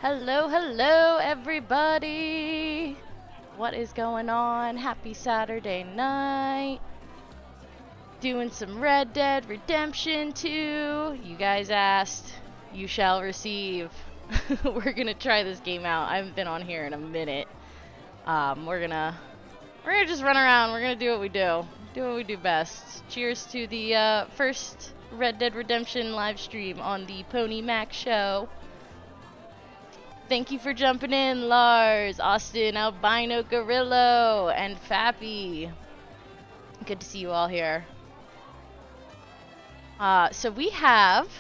Hello, hello, everybody! What is going on? Happy Saturday night. Doing some Red Dead Redemption 2. You guys asked, you shall receive. We're gonna try this game out. I haven't been on here in a minute. We're gonna just run around. We're gonna do what we do. Do what we do best. Cheers to the first Red Dead Redemption live stream on the Pony Mac Show. Thank you for jumping in, Lars, Austin, Albino Gorillo, and Fappy. Good to see you all here. So we have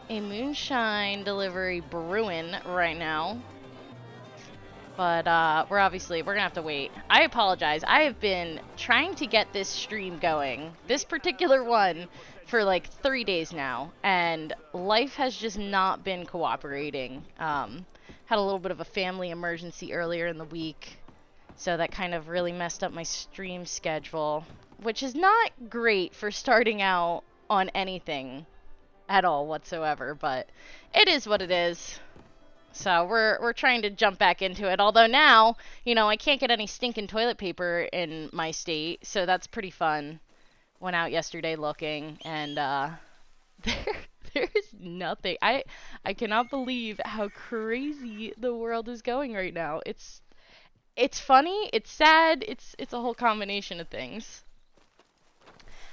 a Moonshine delivery brewing right now. But we're gonna have to wait. I apologize. I have been trying to get this stream going, this particular one, for like 3 days now, and life has just not been cooperating. Had a little bit of a family emergency earlier in the week, so that kind of really messed up my stream schedule, which is not great for starting out on anything at all whatsoever, but it is what it is. So we're trying to jump back into it, although now, you know, I can't get any stinking toilet paper in my state, so that's pretty fun. Went out yesterday looking, and there's nothing. I cannot believe how crazy the world is going right now. It's funny, it's sad, it's a whole combination of things.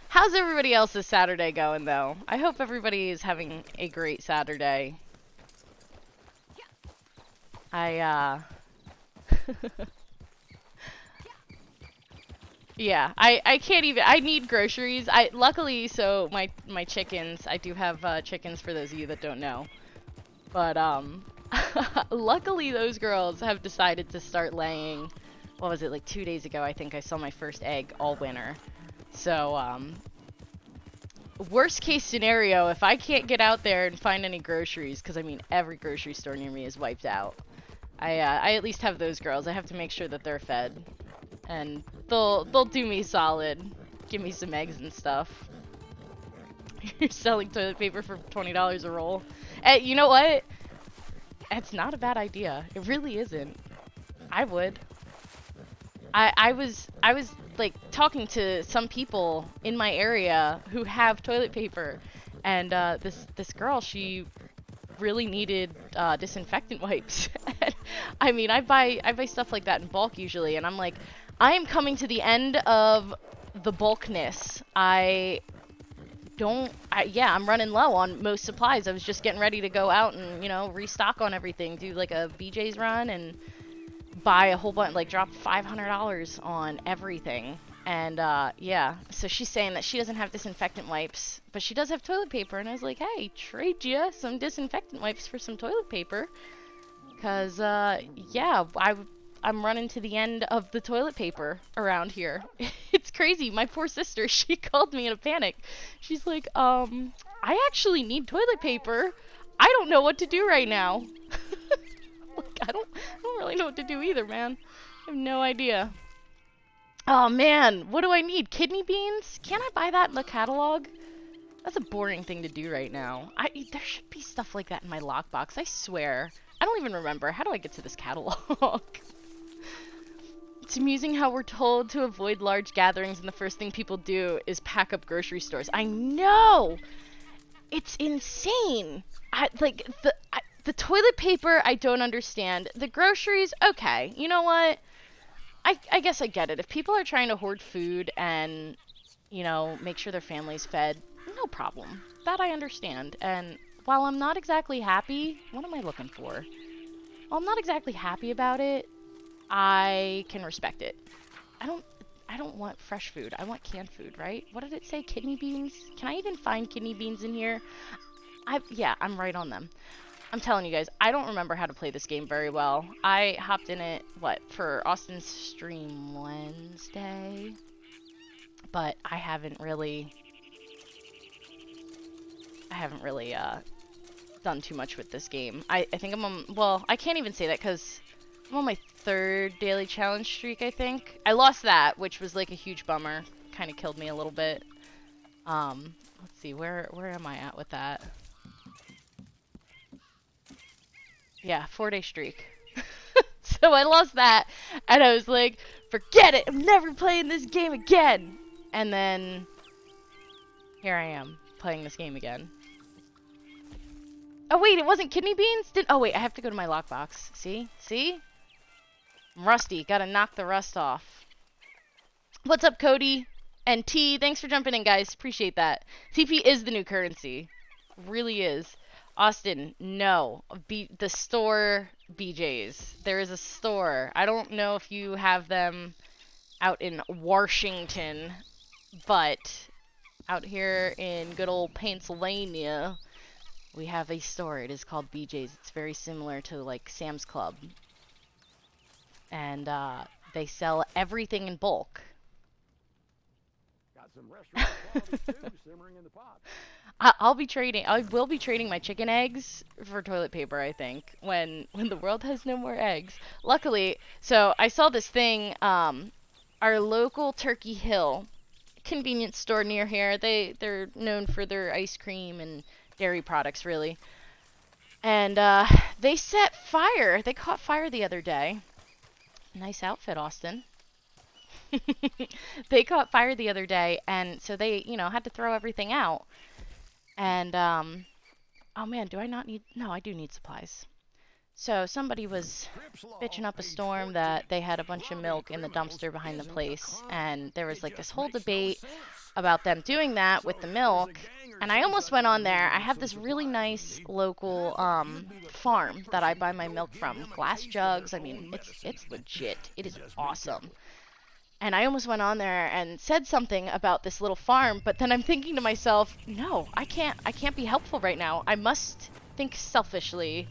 How's everybody else's Saturday going though? I hope everybody is having a great Saturday. Yeah, I can't even, I need groceries. Luckily, so my chickens, I do have chickens for those of you that don't know. But luckily those girls have decided to start laying, what was it, like 2 days ago I think I saw my first egg all winter. So worst case scenario, if I can't get out there and find any groceries, because I mean every grocery store near me is wiped out, I at least have those girls. I have to make sure that they're fed. And they'll do me solid. Give me some eggs and stuff. You're selling toilet paper for $20 a roll. You know what? It's not a bad idea. It really isn't. I would. I was like talking to some people in my area who have toilet paper, and this girl, she really needed disinfectant wipes. I mean, I buy stuff like that in bulk usually, and I'm like, I am coming to the end of the bulkness. Yeah, I'm running low on most supplies. I was just getting ready to go out and, you know, restock on everything, do like a BJ's run and buy a whole bunch, like drop $500 on everything. And yeah, so she's saying that she doesn't have disinfectant wipes, but she does have toilet paper. And I was like, hey, trade ya some disinfectant wipes for some toilet paper. Because, yeah, I'm running to the end of the toilet paper around here. It's crazy. My poor sister, she called me in a panic. She's like, I actually need toilet paper. I don't know what to do right now. Like, I don't really know what to do either, man. I have no idea. Oh, man. What do I need? Kidney beans? Can't I buy that in the catalog? That's a boring thing to do right now. There should be stuff like that in my lockbox, I swear. I don't even remember. How do I get to this catalog? It's amusing how we're told to avoid large gatherings and the first thing people do is pack up grocery stores. I know! It's insane! The toilet paper, I don't understand. The groceries, okay. You know what? I guess I get it. If people are trying to hoard food and, you know, make sure their family's fed, no problem. That I understand. And while I'm not exactly happy, what am I looking for? While I'm not exactly happy about it, I can respect it. I don't want fresh food. I want canned food, right? What did it say? Kidney beans? Can I even find kidney beans in here? Yeah, I'm right on them. I'm telling you guys, I don't remember how to play this game very well. I hopped in it, for Austin's stream Wednesday? But I haven't really done too much with this game. I think I'm on, well, I can't even say that because I'm on my 3rd daily challenge streak, I think. I lost that, which was like a huge bummer. Kind of killed me a little bit. Let's see, where am I at with that? Yeah, 4-day streak. So I lost that, and I was like, forget it, I'm never playing this game again. And then, here I am, playing this game again. Oh wait, it wasn't kidney beans? Oh wait, I have to go to my lockbox. See? See? I'm rusty, gotta knock the rust off. What's up, Cody? And T, thanks for jumping in, guys, appreciate that. TP is the new currency. Really is. Austin, no. The store BJ's. There is a store. I don't know if you have them out in Washington, but out here in good old Pennsylvania, we have a store. It is called BJ's. It's very similar to like Sam's Club. And they sell everything in bulk. Got some restaurant quality too, simmering in the pot. I will be trading my chicken eggs for toilet paper, I think, when the world has no more eggs. Luckily, so I saw this thing, our local Turkey Hill convenience store near here, they're known for their ice cream and dairy products, really. And they caught fire the other day. Nice outfit, Austin. They caught fire the other day, and so they, had to throw everything out. And, oh man, do I not need... No, I do need supplies. So somebody was bitching up a storm that they had a bunch of milk in the dumpster behind the place, and there was like this whole debate about them doing that with the milk, and I almost went on there. I have this really nice local farm that I buy my milk from. Glass jugs, I mean, it's legit. It is awesome. And I almost went on there and said something about this little farm, but then I'm thinking to myself, no, I can't be helpful right now. I must think selfishly,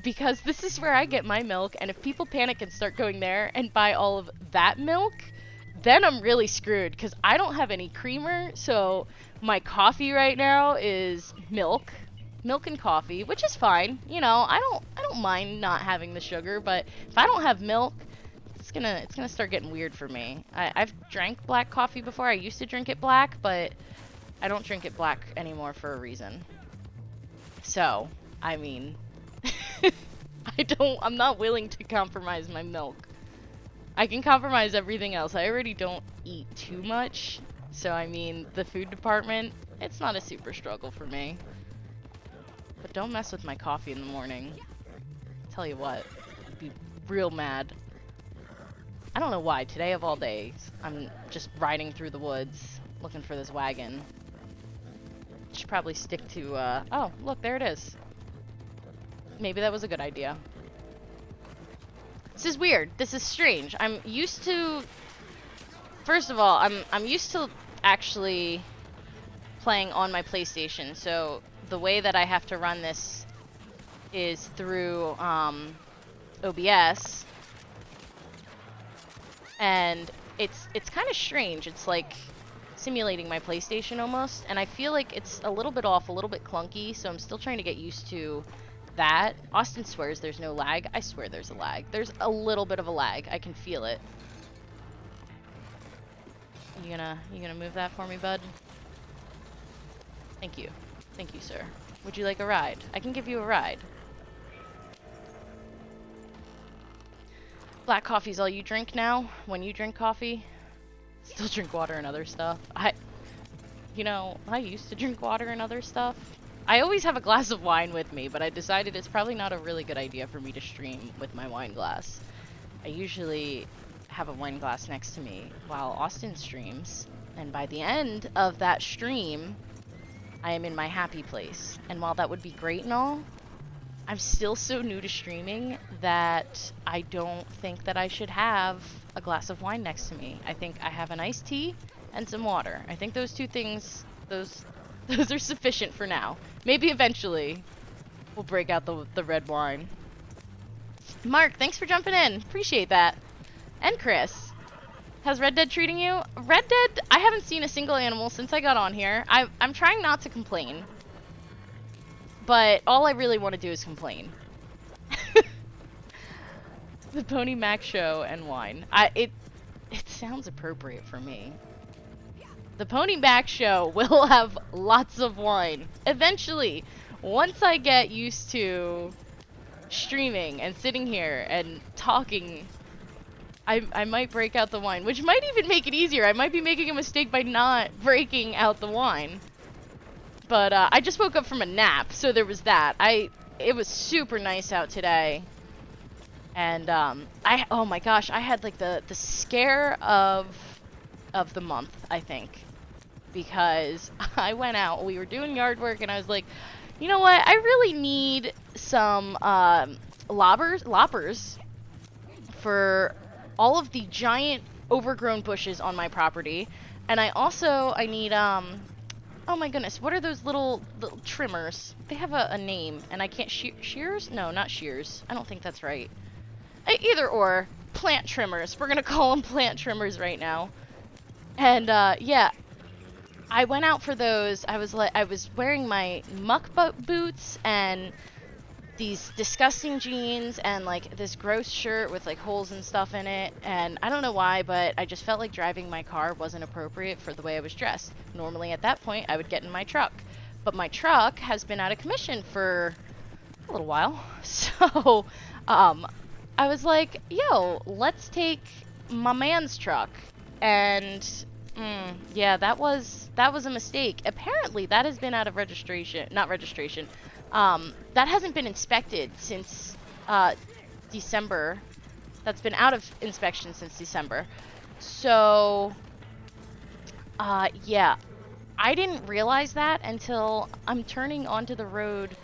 because this is where I get my milk, and if people panic and start going there and buy all of that milk, then I'm really screwed, because I don't have any creamer, so my coffee right now is milk and coffee, which is fine. I don't mind not having the sugar, but if I don't have milk, it's gonna start getting weird for me. I've drank black coffee before. I used to drink it black, but I don't drink it black anymore for a reason. So, I mean, I'm not willing to compromise my milk. I can compromise everything else. I already don't eat too much, so I mean, the food department, it's not a super struggle for me. But don't mess with my coffee in the morning. Tell you what, I'd be real mad. I don't know why, today of all days, I'm just riding through the woods, looking for this wagon. Should probably stick to, oh, look, there it is. Maybe that was a good idea. This is weird. This is strange. I'm used to... First of all, I'm used to actually playing on my PlayStation, so the way that I have to run this is through, OBS. And it's kind of strange. It's like simulating my PlayStation almost, and I feel like it's a little bit off, a little bit clunky, so I'm still trying to get used to that. Austin swears there's no lag. I swear there's a lag. There's a little bit of a lag. I can feel it. You gonna move that for me, bud? Thank you. Thank you, sir. Would you like a ride? I can give you a ride. Black coffee's all you drink now? When you drink coffee? Still drink water and other stuff. I used to drink water and other stuff. I always have a glass of wine with me, but I decided it's probably not a really good idea for me to stream with my wine glass. I usually have a wine glass next to me while Austin streams, and by the end of that stream, I am in my happy place. And while that would be great and all, I'm still so new to streaming that I don't think that I should have a glass of wine next to me. I think I have an iced tea and some water. I think those two things, those are sufficient for now. Maybe eventually we'll break out the red wine. Mark, thanks for jumping in. Appreciate that. And Chris. How's Red Dead treating you? Red Dead, I haven't seen a single animal since I got on here. I'm trying not to complain. But all I really want to do is complain. The Pony Mac show and wine. It sounds appropriate for me. The Pony Mac show will have lots of wine. Eventually. Once I get used to streaming and sitting here and talking, I might break out the wine, which might even make it easier. I might be making a mistake by not breaking out the wine. But I just woke up from a nap, so there was that. It was super nice out today. And oh my gosh, I had like the scare of the month, I think. Because I went out, we were doing yard work, and I was like, you know what, I really need some loppers for all of the giant overgrown bushes on my property. And I need, oh my goodness, what are those little trimmers? They have a name, and I can't, shears? No, not shears. I don't think that's right. Either or, plant trimmers. We're gonna call them plant trimmers right now. And, yeah. I went out for those. I was wearing my muck boots and these disgusting jeans and like this gross shirt with like holes and stuff in it, and I don't know why, but I just felt like driving my car wasn't appropriate for the way I was dressed. Normally at that point I would get in my truck, but my truck has been out of commission for a little while. So I was like, yo, let's take my man's truck. And yeah, that was a mistake. Apparently that has been out of not registration. That hasn't been inspected since December. That's been out of inspection since December. So yeah, I didn't realize that until I'm turning onto the road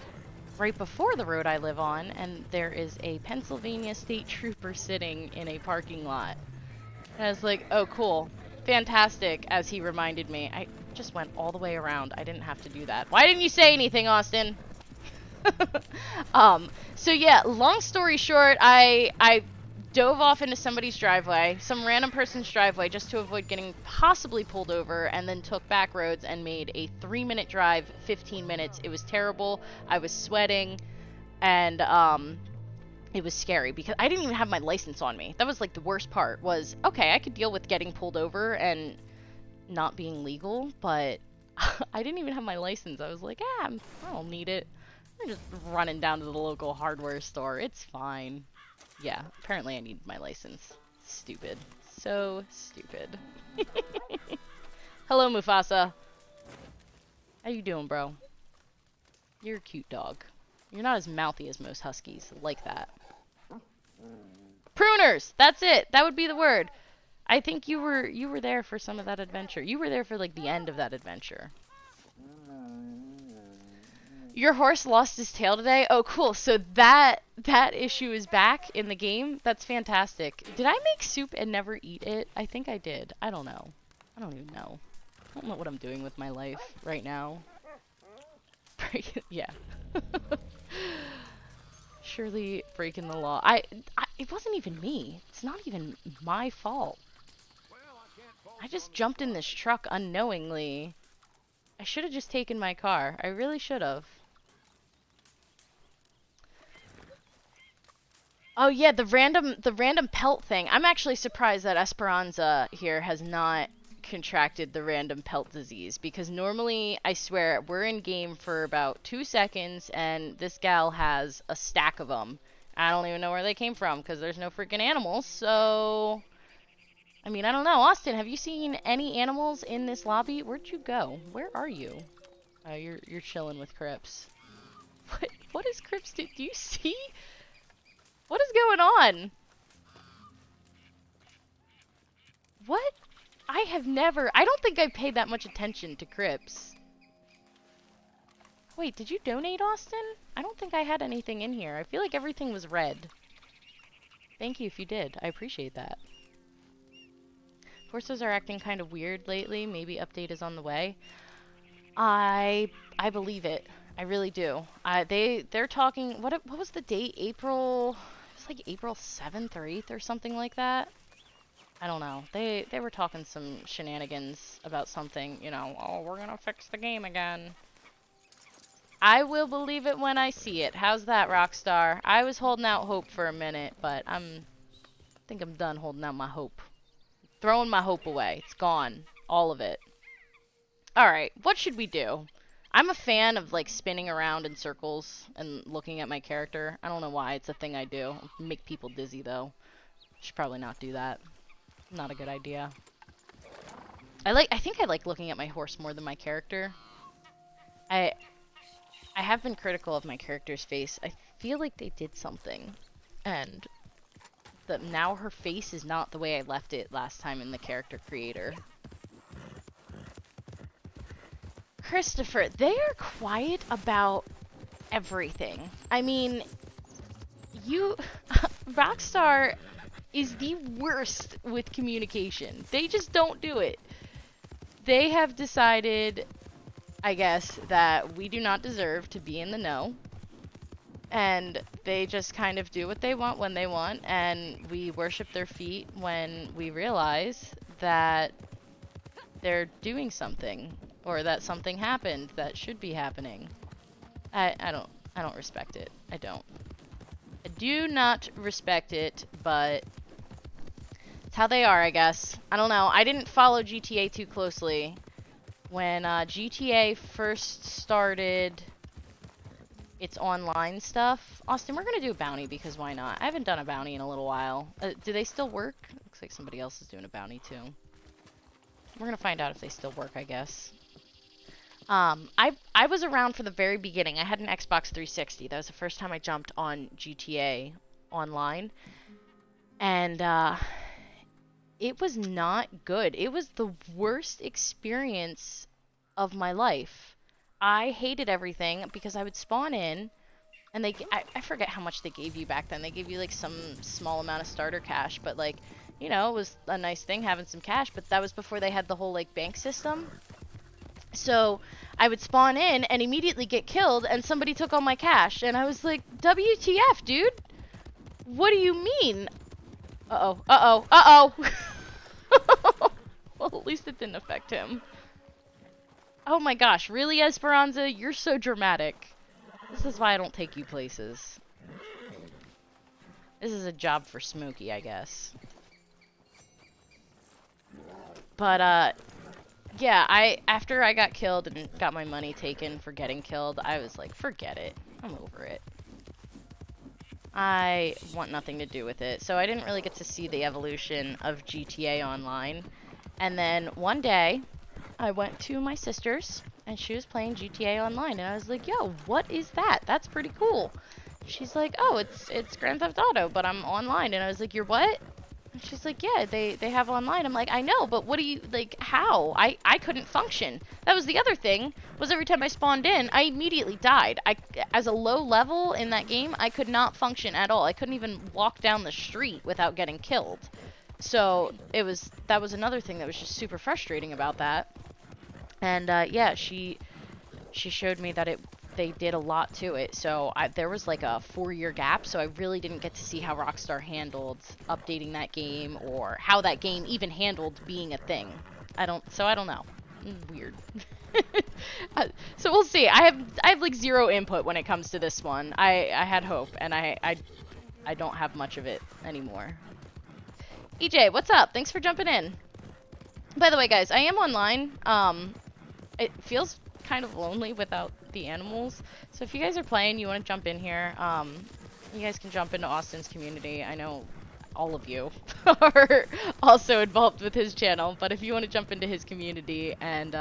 right before the road I live on, and there is a Pennsylvania State Trooper sitting in a parking lot. And I was like, oh cool, fantastic, as he reminded me. I just went all the way around. I didn't have to do that. Why didn't you say anything, Austin? So yeah, long story short, I dove off into somebody's driveway, some random person's driveway, just to avoid getting possibly pulled over, and then took back roads and made a 3-minute drive, 15 minutes. It was terrible. I was sweating, and it was scary because I didn't even have my license on me. That was like the worst part. Was okay, I could deal with getting pulled over and not being legal, but I didn't even have my license. I was like, I don't need it. I'm just running down to the local hardware store. It's fine. Yeah, apparently I need my license. Stupid. So stupid. Hello, Mufasa. How you doing, bro? You're a cute dog. You're not as mouthy as most huskies. Like that. Pruners! That's it! That would be the word. I think you were there for some of that adventure. You were there for, like, the end of that adventure. Your horse lost his tail today? Oh, cool. So that issue is back in the game? That's fantastic. Did I make soup and never eat it? I think I did. I don't know. I don't even know. I don't know what I'm doing with my life right now. Yeah. Surely breaking the law. It wasn't even me. It's not even my fault. I just jumped in this truck unknowingly. I should have just taken my car. I really should have. Oh yeah, the random pelt thing. I'm actually surprised that Esperanza here has not contracted the random pelt disease, because normally, I swear, we're in game for about 2 seconds and this gal has a stack of them. I don't even know where they came from because there's no freaking animals. So I mean, I don't know. Austin, have you seen any animals in this lobby? Where'd you go? Where are you? Oh, you're chilling with Crips. What is Crips do? Do you see? What is going on? What? I don't think I paid that much attention to Crips. Wait, did you donate, Austin? I don't think I had anything in here. I feel like everything was red. Thank you if you did. I appreciate that. Horses are acting kind of weird lately. Maybe update is on the way. I believe it. I really do. They're talking. What was the date? April. It was like April 7th or 8th or something like that. I don't know. They were talking some shenanigans about something. You know, oh, we're gonna fix the game again. I will believe it when I see it. How's that, Rockstar? I was holding out hope for a minute, but I think I'm done holding out my hope. Throwing my hope away. It's gone. All of it. Alright, what should we do? I'm a fan of like spinning around in circles and looking at my character. I don't know why, it's a thing I do. Make people dizzy though. Should probably not do that. Not a good idea. I think I like looking at my horse more than my character. I have been critical of my character's face. I feel like they did something. And that now her face is not the way I left it last time in the character creator. Christopher, they are quiet about everything. I mean, Rockstar is the worst with communication. They just don't do it. They have decided, I guess, that we do not deserve to be in the know. And they just kind of do what they want when they want, and we worship their feet when we realize that they're doing something, or that something happened that should be happening. I don't respect it. I don't. I do not respect it, but it's how they are, I guess. I don't know. I didn't follow GTA too closely. When GTA first started its online stuff. Austin, we're gonna do a bounty because why not? I haven't done a bounty in a little while. Do they still work? Looks like somebody else is doing a bounty too. We're gonna find out if they still work, I guess. I was around for the very beginning. I had an Xbox 360. That was the first time I jumped on GTA online. And it was not good. It was the worst experience of my life. I hated everything because I would spawn in, and I forget how much they gave you back then. They gave you like some small amount of starter cash, but like, you know, it was a nice thing having some cash, but that was before they had the whole like bank system. So I would spawn in and immediately get killed, and somebody took all my cash, and I was like, WTF, dude? What do you mean? Uh-oh, uh-oh, uh-oh! Well, at least it didn't affect him. Oh my gosh, really, Esperanza? You're so dramatic. This is why I don't take you places. This is a job for Smokey, I guess. But, yeah, after I got killed and got my money taken for getting killed, I was like, forget it. I'm over it. I want nothing to do with it. So I didn't really get to see the evolution of GTA Online. And then one day, I went to my sister's, and she was playing GTA Online, and I was like, yo, what is that? That's pretty cool. She's like, oh, it's Grand Theft Auto, but I'm online. And I was like, you're what? And she's like, yeah, they have online. I'm like, I know, but what do you, like, how? I couldn't function. That was the other thing, was every time I spawned in, I immediately died. As a low level in that game, I could not function at all. I couldn't even walk down the street without getting killed. So that was another thing that was just super frustrating about that. And yeah, she showed me that they did a lot to it. So there was like a 4-year gap, so I really didn't get to see how Rockstar handled updating that game, or how that game even handled being a thing. I don't know. Weird. So we'll see. I have like zero input when it comes to this one. I had hope, and I don't have much of it anymore. EJ, what's up? Thanks for jumping in. By the way, guys, I am online. It feels kind of lonely without the animals. So if you guys are playing, you want to jump in here, you guys can jump into Austin's community. I know all of you are also involved with his channel, but if you want to jump into his community and,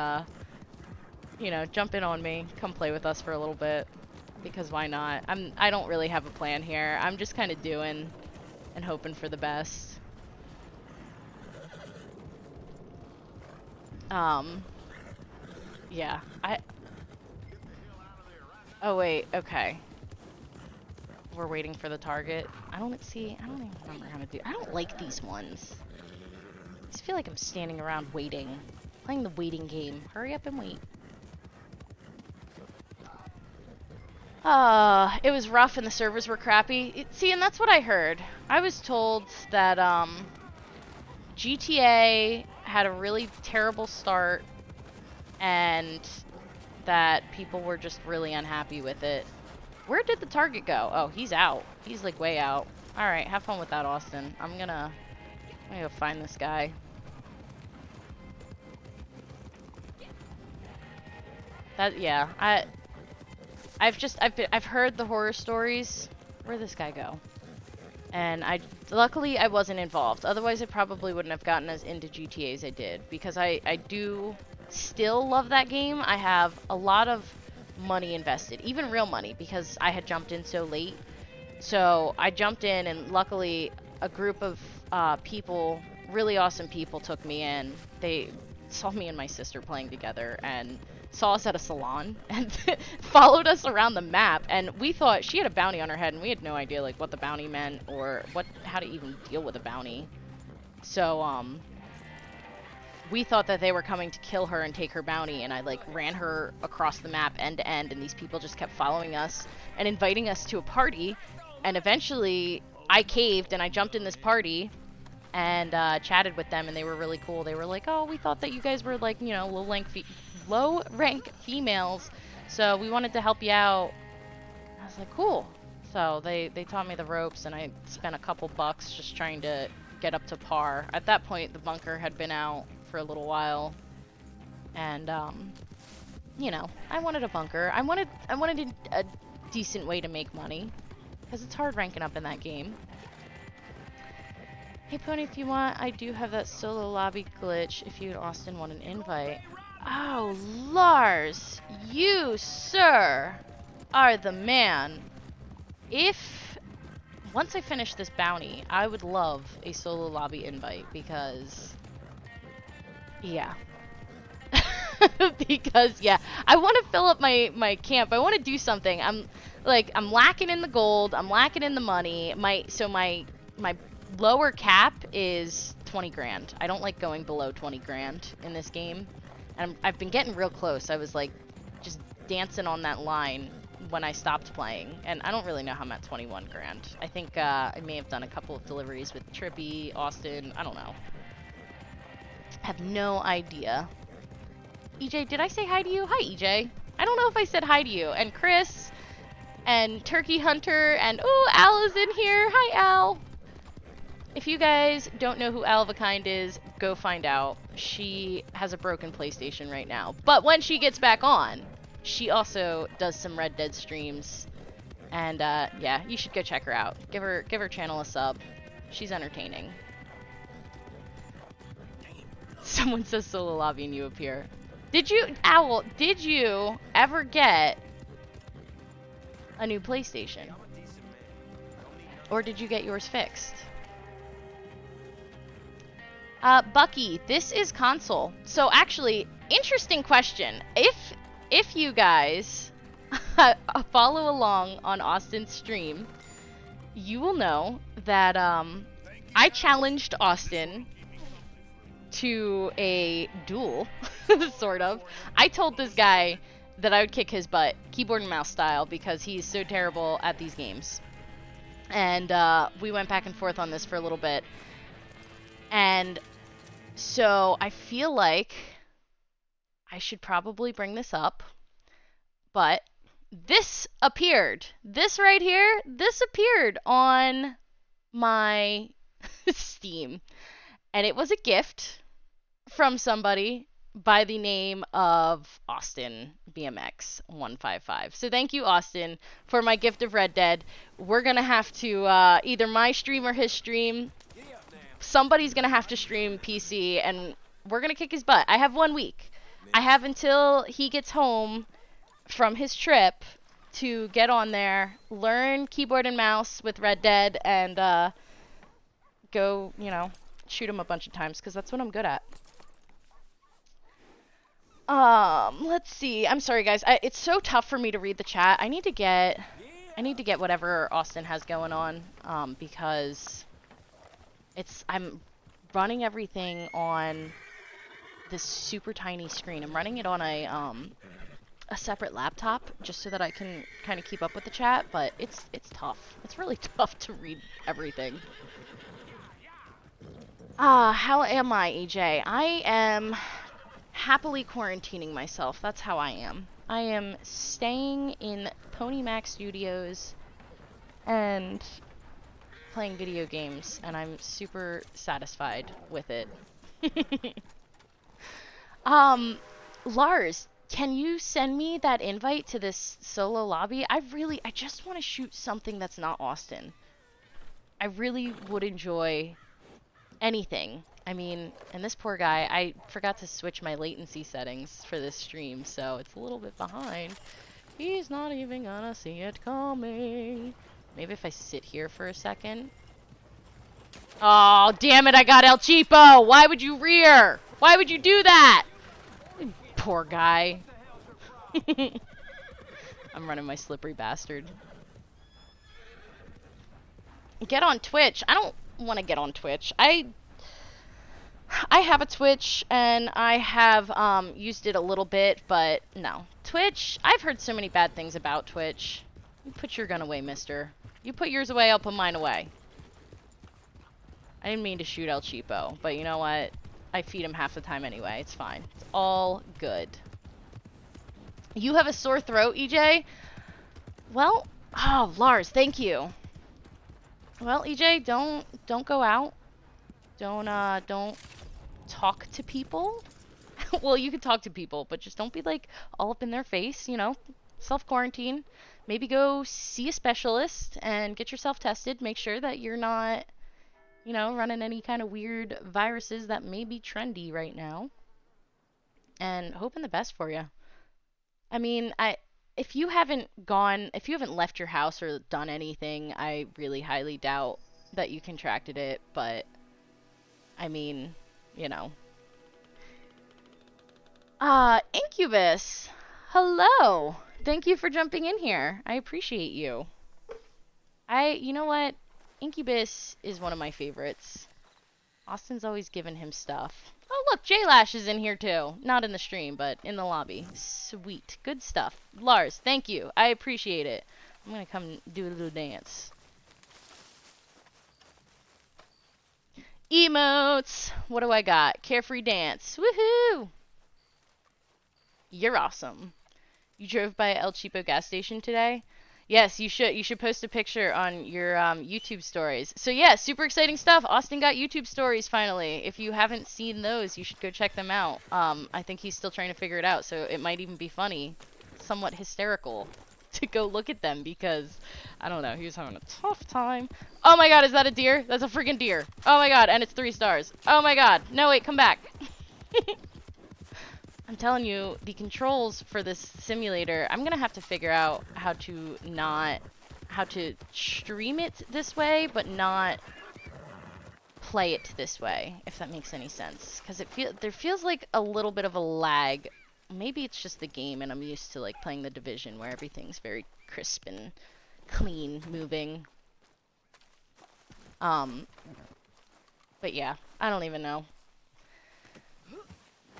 you know, jump in on me, come play with us for a little bit, because why not? I don't really have a plan here. I'm just kind of doing and hoping for the best. Yeah, oh wait, okay. We're waiting for the target. I don't even remember how to do. I don't like these ones. I just feel like I'm standing around waiting. Playing the waiting game. Hurry up and wait. It was rough and the servers were crappy. See, and that's what I heard. I was told that, GTA had a really terrible start, and that people were just really unhappy with it. Where did the target go? Oh, he's out. He's like way out. Alright, have fun with that, Austin. I'm gonna go find this guy. That, yeah, I've heard the horror stories. Where'd this guy go? And luckily I wasn't involved. Otherwise I probably wouldn't have gotten as into GTA as I did, because I do still love that game. I have a lot of money invested, even real money, because I had jumped in so late. So I jumped in, and luckily a group of people, really awesome people, took me in. They saw me and my sister playing together and saw us at a salon and followed us around the map, and we thought she had a bounty on her head, and we had no idea like what the bounty meant or how to even deal with a bounty. So we thought that they were coming to kill her and take her bounty, and I like ran her across the map end to end, and these people just kept following us and inviting us to a party, and eventually I caved and I jumped in this party and chatted with them, and they were really cool. They were like, oh, we thought that you guys were like, you know, low rank females, so we wanted to help you out. I was like, cool. So they taught me the ropes, and I spent a couple bucks just trying to get up to par. At that point, the bunker had been out for a little while, and you know, I wanted a bunker. I wanted a decent way to make money, because it's hard ranking up in that game. Hey Pony, if you want, I do have that solo lobby glitch if you and Austin want an invite. Oh, Lars, you, sir, are the man. Once I finish this bounty, I would love a solo lobby invite, because, yeah. Because, yeah, I want to fill up my camp. I want to do something. I'm lacking in the gold. I'm lacking in the money. My lower cap is 20 grand. I don't like going below 20 grand in this game. And I've been getting real close. I was like just dancing on that line when I stopped playing, and I don't really know how I'm at 21 grand. I think I may have done a couple of deliveries with Trippy, Austin, I don't know. Have no idea. EJ, did I say hi to you? Hi, EJ. I don't know if I said hi to you. And Chris, and Turkey Hunter, and oh, Al is in here. Hi, Al. If you guys don't know who Al of a Kind is, go find out. She has a broken PlayStation right now. But when she gets back on, she also does some Red Dead streams. And yeah, you should go check her out. Give her channel a sub. She's entertaining. Someone says solo lobby and you appear. Did you, Owl, did you ever get a new PlayStation? Or did you get yours fixed? Bucky, this is console. So actually, interesting question. If you guys follow along on Austin's stream, you will know that I challenged Austin to a duel, sort of. I told this guy that I would kick his butt, keyboard and mouse style, because he's so terrible at these games. And we went back and forth on this for a little bit. And so I feel like I should probably bring this up, but this appeared. This right here, this appeared on my Steam. And it was a gift from somebody by the name of Austin BMX 155. So thank you, Austin, for my gift of Red Dead. We're going to have to either my stream or his stream. Somebody's going to have to stream PC, and we're going to kick his butt. I have 1 week. I have until he gets home from his trip to get on there, learn keyboard and mouse with Red Dead, and go, you know, shoot him a bunch of times, because that's what I'm good at. Let's see. I'm sorry, guys. It's so tough for me to read the chat. I need to get whatever Austin has going on, because I'm running everything on this super tiny screen. I'm running it on a separate laptop just so that I can kind of keep up with the chat, but it's tough. It's really tough to read everything. How am I, EJ? I am happily quarantining myself. That's how I am. I am staying in Pony Mac Studios and playing video games, and I'm super satisfied with it. Lars, Can you send me that invite to this solo lobby? I just want to shoot something that's not Austin. I really would enjoy anything. I mean, and this poor guy, I forgot to switch my latency settings for this stream, so it's a little bit behind. He's not even gonna see it coming. Maybe if I sit here for a second. Oh, damn it, I got El Cheapo! Why would you rear? Why would you do that? Poor guy. I'm running my slippery bastard. Get on Twitch. I don't want to get on Twitch. I have a Twitch and I have used it a little bit, but no. Twitch, I've heard so many bad things about Twitch. You put your gun away, mister. You put yours away, I'll put mine away. I didn't mean to shoot El Cheapo, but you know what? I feed him half the time anyway. It's fine. It's all good. You have a sore throat, EJ? Well, oh, Lars, thank you. Well, EJ, don't go out. Don't talk to people. Well, you can talk to people, but just don't be like all up in their face, you know. Self-quarantine. Maybe go see a specialist and get yourself tested. Make sure that you're not, you know, running any kind of weird viruses that may be trendy right now. And hoping the best for you. I mean, if you haven't left your house or done anything, I really highly doubt that you contracted it, but I mean, you know. Incubus. Hello. Thank you for jumping in here. I appreciate you. You know what? Incubus is one of my favorites. Austin's always given him stuff. Oh, look, J-Lash is in here too. Not in the stream, but in the lobby. Sweet. Good stuff. Lars, thank you. I appreciate it. I'm gonna come do a little dance. Emotes. What do I got? Carefree dance. Woohoo! You're awesome. You drove by El Cheapo gas station today? Yes, you should. You should post a picture on your YouTube stories. So yeah, super exciting stuff. Austin got YouTube stories finally. If you haven't seen those, you should go check them out. I think he's still trying to figure it out, so it might even be funny, somewhat hysterical, to go look at them because, I don't know, he was having a tough time. Oh my god, is that a deer? That's a freaking deer. Oh my god, and it's 3 stars. Oh my god. No, wait, come back. I'm telling you, the controls for this simulator, I'm gonna have to figure out how to stream it this way, but not play it this way, if that makes any sense. Because there feels like a little bit of a lag. Maybe it's just the game and I'm used to like playing the Division where everything's very crisp and clean moving. But yeah, I don't even know.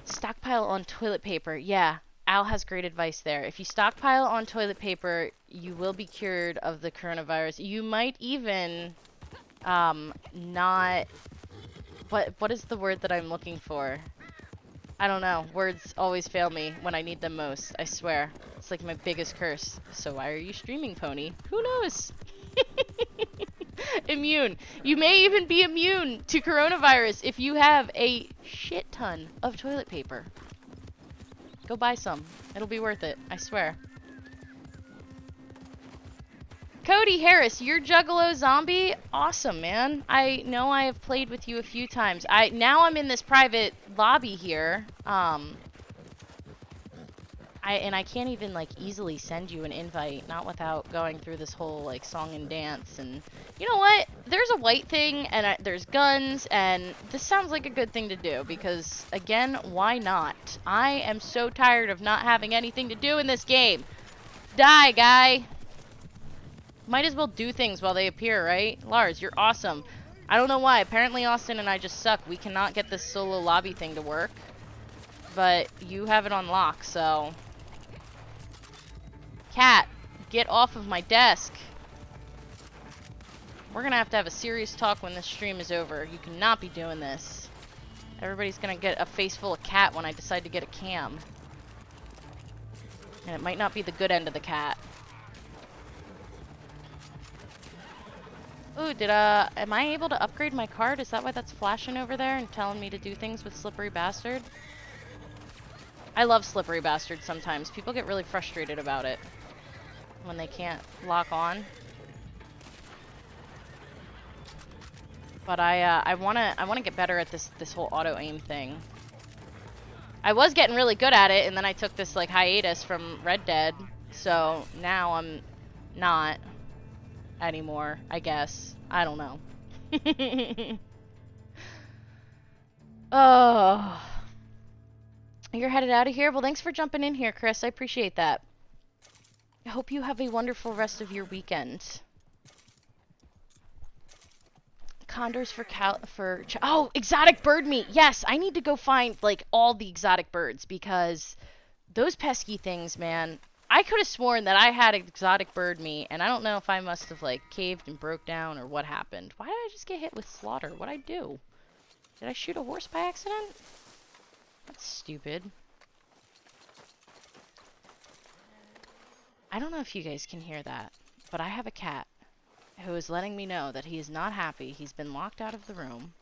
Stockpile on toilet paper. Yeah, Al has great advice there. If you stockpile on toilet paper, you will be cured of the coronavirus. You might even not... What is the word that I'm looking for? I don't know. Words always fail me when I need them most. I swear. It's like my biggest curse. So why are you streaming, Pony? Who knows? Immune. You may even be immune to coronavirus if you have a shit ton of toilet paper. Go buy some. It'll be worth it. I swear. Cody Harris, you're Juggalo Zombie? Awesome, man. I know I have played with you a few times. Now I'm in this private lobby here. I can't even like easily send you an invite, not without going through this whole like song and dance. And you know what? There's a white thing and there's guns, and this sounds like a good thing to do because again, why not? I am so tired of not having anything to do in this game. Die, guy. Might as well do things while they appear, right? Lars, you're awesome. I don't know why. Apparently Austin and I just suck. We cannot get this solo lobby thing to work. But you have it on lock, so... Cat, get off of my desk. We're gonna have to have a serious talk when this stream is over. You cannot be doing this. Everybody's gonna get a face full of cat when I decide to get a cam. And it might not be the good end of the cat. Ooh, am I able to upgrade my card? Is that why that's flashing over there and telling me to do things with Slippery Bastard? I love slippery bastards sometimes. People get really frustrated about it when they can't lock on. But I wanna get better at this whole auto aim thing. I was getting really good at it, and then I took this like hiatus from Red Dead, so now I'm not anymore, I guess. I don't know. Oh, you're headed out of here? Well, thanks for jumping in here, Chris. I appreciate that. I hope you have a wonderful rest of your weekend. Condors for oh, exotic bird meat. Yes, I need to go find like all the exotic birds because those pesky things, man. I could have sworn that I had exotic bird meat, and I don't know if I must have like caved and broke down or what happened. Why did I just get hit with slaughter? What'd I do? Did I shoot a horse by accident? That's stupid. I don't know if you guys can hear that, but I have a cat who is letting me know that he is not happy. He's been locked out of the room,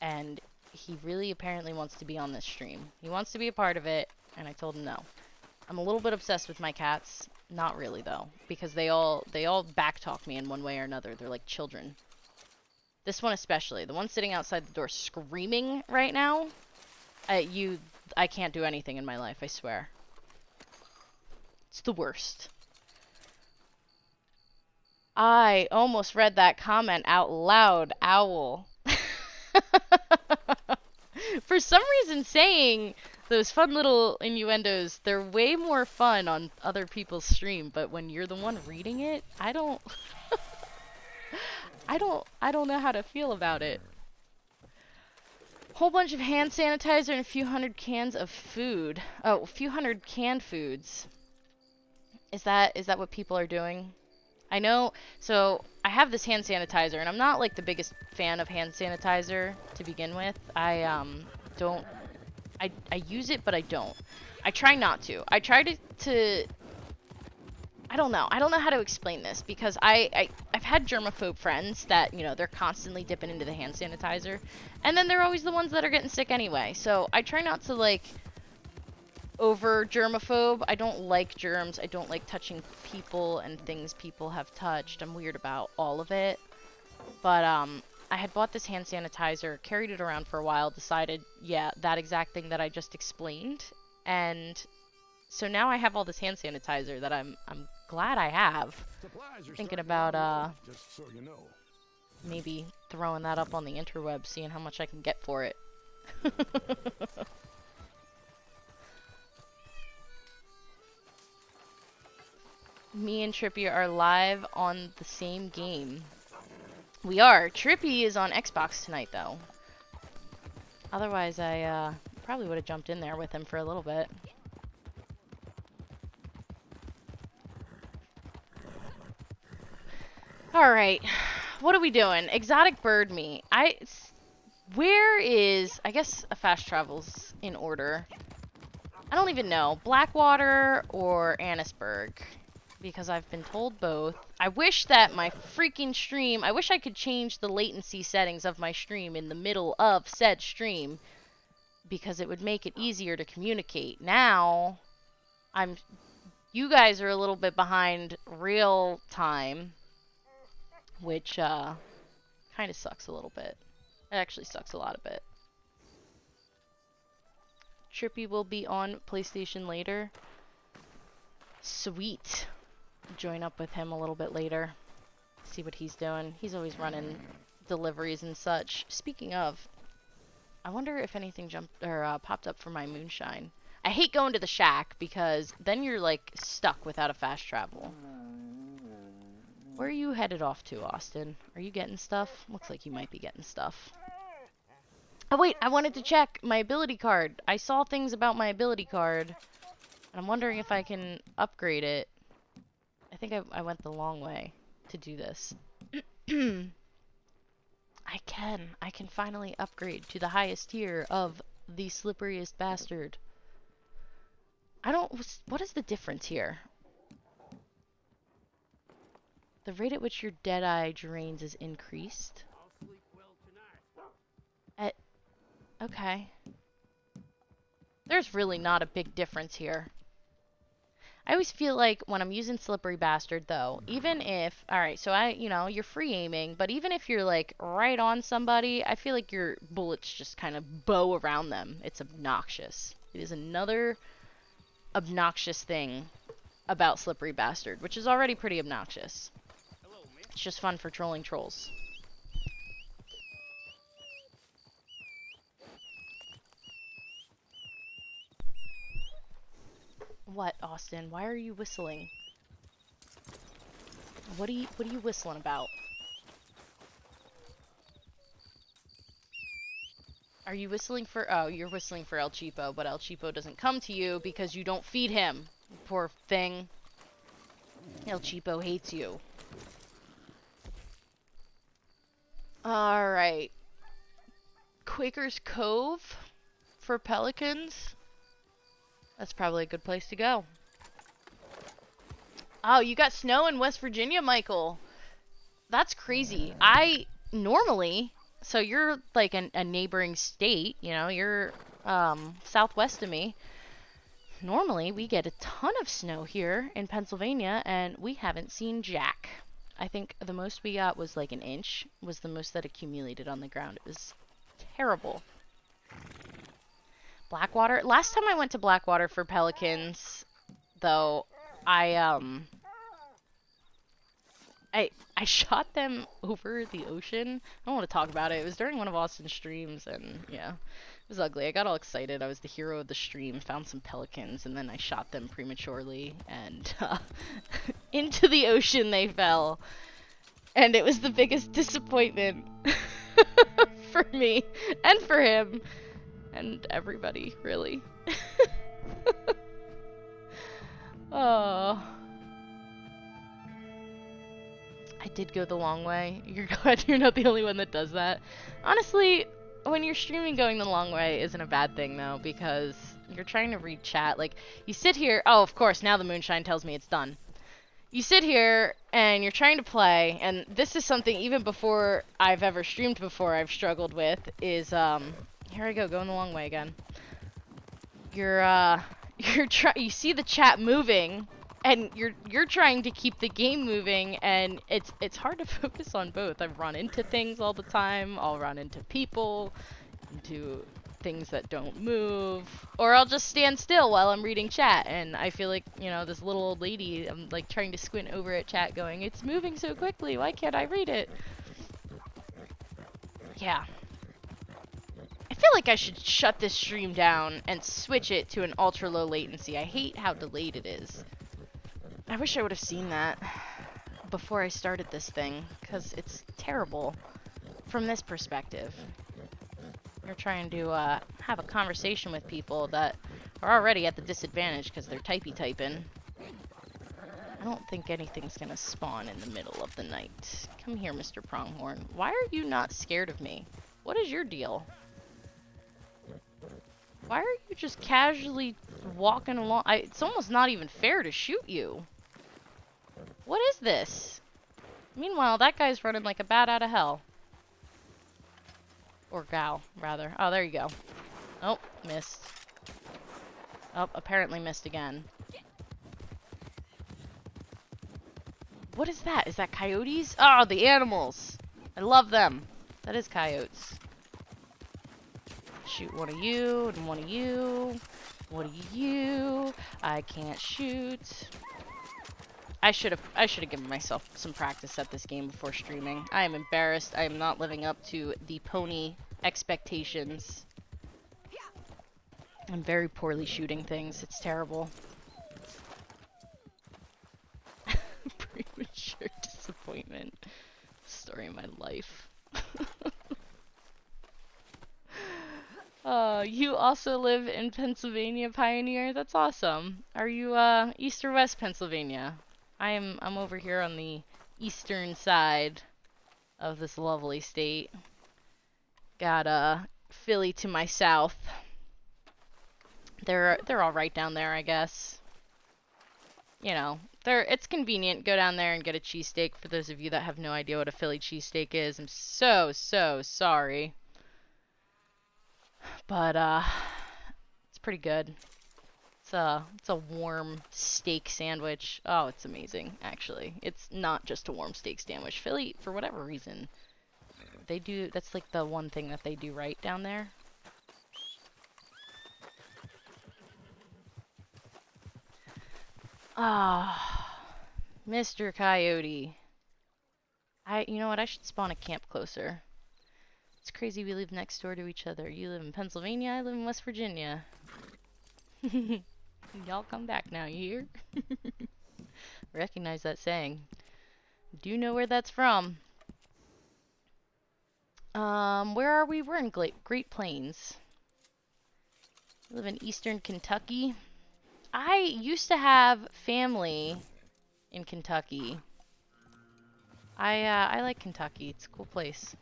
and he really apparently wants to be on this stream. He wants to be a part of it, and I told him no. I'm a little bit obsessed with my cats. Not really, though, because they all backtalk me in one way or another. They're like children. This one especially. The one sitting outside the door screaming right now. I can't do anything in my life, I swear. It's the worst. I almost read that comment out loud, Owl. For some reason, saying those fun little innuendos, they're way more fun on other people's stream, but when you're the one reading it, I don't I don't know how to feel about it. Whole bunch of hand sanitizer and a few hundred cans of food. Oh, a few hundred canned foods. Is that what people are doing? I know, so I have this hand sanitizer, and I'm not like the biggest fan of hand sanitizer to begin with. I use it, but I don't. I try not to. I try to I don't know. I don't know how to explain this because I've had germaphobe friends that, you know, they're constantly dipping into the hand sanitizer, and then they're always the ones that are getting sick anyway. So I try not to like over germaphobe. I don't like germs. I don't like touching people and things people have touched. I'm weird about all of it. But I had bought this hand sanitizer, carried it around for a while, decided, yeah, that exact thing that I just explained, and so now I have all this hand sanitizer that I'm glad I have. Thinking about just so you know. Maybe throwing that up on the interweb, seeing how much I can get for it. Me and Trippy are live on the same game. We are. Trippy is on Xbox tonight, though. Otherwise, I probably would have jumped in there with him for a little bit. Alright, what are we doing? Exotic bird meat. Where is... I guess a fast travel's in order. I don't even know. Blackwater or Annisburg. Because I've been told both. I wish that my freaking stream... I wish I could change the latency settings of my stream in the middle of said stream. Because it would make it easier to communicate. Now, you guys are a little bit behind real time. Which, kind of sucks a little bit. It actually sucks a lot a bit. Trippy will be on PlayStation later. Sweet. Join up with him a little bit later. See what he's doing. He's always running deliveries and such. Speaking of, I wonder if anything jumped or popped up for my Moonshine. I hate going to the shack because then you're like stuck without a fast travel. Where are you headed off to, Austin? Are you getting stuff? Looks like you might be getting stuff. Oh wait, I wanted to check my ability card. I saw things about my ability card. And I'm wondering if I can upgrade it. I think I went the long way to do this. I can finally upgrade to the highest tier of the slipperiest bastard. What is the difference here? The rate at which your Deadeye drains is increased. Okay. There's really not a big difference here. I always feel like when I'm using Slippery Bastard, though, even if, alright, so you're free aiming, but even if you're, like, right on somebody, I feel like your bullets just kind of bow around them. It's obnoxious. It is another obnoxious thing about Slippery Bastard, which is already pretty obnoxious. It's just fun for trolling trolls. What, Austin? Why are you whistling? What are you whistling about? Are you whistling for... Oh, you're whistling for El Cheapo, but El Cheapo doesn't come to you because you don't feed him. Poor thing. El Cheapo hates you. Alright. Quaker's Cove for pelicans. That's probably a good place to go. Oh, you got snow in West Virginia, Michael. That's crazy. Normally... So you're like a neighboring state, you know, you're southwest of me. Normally we get a ton of snow here in Pennsylvania and we haven't seen jack. I think the most we got was like an inch, was the most that accumulated on the ground. It was terrible. Blackwater. Last time I went to Blackwater for pelicans, though, I shot them over the ocean. I don't want to talk about it. It was during one of Austin's streams, and yeah, it was ugly. I got all excited. I was the hero of the stream, found some pelicans, and then I shot them prematurely, and into the ocean they fell. And it was the biggest disappointment for me, and for him, and everybody, really. Oh... I did go the long way. You're glad you're not the only one that does that. Honestly, when you're streaming, going the long way isn't a bad thing, though, because you're trying to read chat. Like, you sit here... Oh, of course, now the Moonshine tells me it's done. You sit here, and you're trying to play, and this is something, even before I've ever streamed before, I've struggled with, is, here I go, going the long way again. You see the chat moving... And you're trying to keep the game moving, and it's hard to focus on both. I run into things all the time. I'll run into people, into things that don't move, or I'll just stand still while I'm reading chat. And I feel like, you know, this little old lady. I'm like trying to squint over at chat, going, "It's moving so quickly. Why can't I read it?" Yeah. I feel like I should shut this stream down and switch it to an ultra low latency. I hate how delayed it is. I wish I would have seen that before I started this thing, because it's terrible from this perspective. You're trying to have a conversation with people that are already at the disadvantage because they're typing. I don't think anything's gonna spawn in the middle of the night. Come here, Mr. Pronghorn. Why are you not scared of me? What is your deal? Why are you just casually walking along? It's almost not even fair to shoot you. What is this? Meanwhile, that guy's running like a bat out of hell. Or gal, rather. Oh, there you go. Oh, missed. Oh, apparently missed again. What is that? Is that coyotes? Oh, the animals! I love them. That is coyotes. Shoot one of you, and one of you. What are you? I can't shoot. I should have given myself some practice at this game before streaming. I am embarrassed. I am not living up to the pony expectations. I'm very poorly shooting things. It's terrible. Premature disappointment. Story of my life. You also live in Pennsylvania, Pioneer? That's awesome. Are you, east or west Pennsylvania? I'm over here on the eastern side of this lovely state. Got, Philly to my south. They're all right down there, I guess. You know, it's convenient. Go down there and get a cheesesteak. For those of you that have no idea what a Philly cheesesteak is, I'm so sorry. But, it's pretty good. It's a warm steak sandwich. Oh, it's amazing, actually. It's not just a warm steak sandwich. Philly, for whatever reason, they do, that's like the one thing that they do right down there. Ah, Mr. Coyote. You know what, I should spawn a camp closer. It's crazy we live next door to each other. You live in Pennsylvania, I live in West Virginia. Y'all come back now, you hear? Recognize that saying. Do you know where that's from? Where are we? We're in Great Plains. I live in eastern Kentucky. I used to have family in Kentucky. I like Kentucky. It's a cool place.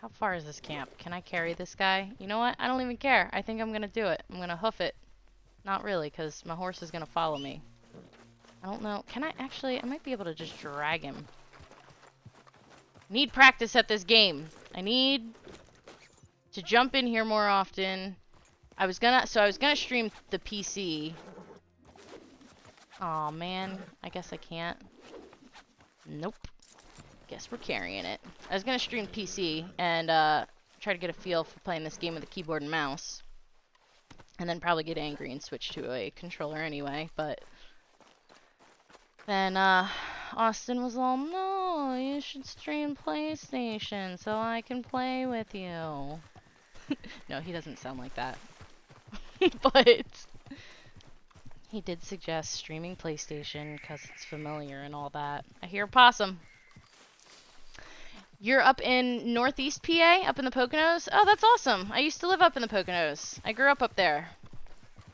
How far is this camp? Can I carry this guy? You know what? I don't even care. I think I'm gonna do it. I'm gonna hoof it. Not really, because my horse is gonna follow me. I don't know. Can I actually? I might be able to just drag him. Need practice at this game. I need to jump in here more often. I was gonna stream the PC. Aw, man. I guess I can't. Nope. Guess we're carrying it. I was gonna stream PC and try to get a feel for playing this game with a keyboard and mouse. And then probably get angry and switch to a controller anyway, but then Austin was all, no, you should stream PlayStation so I can play with you. No, he doesn't sound like that. But he did suggest streaming PlayStation because it's familiar and all that. I hear a possum. You're up in Northeast PA, up in the Poconos? Oh, that's awesome. I used to live up in the Poconos. I grew up there.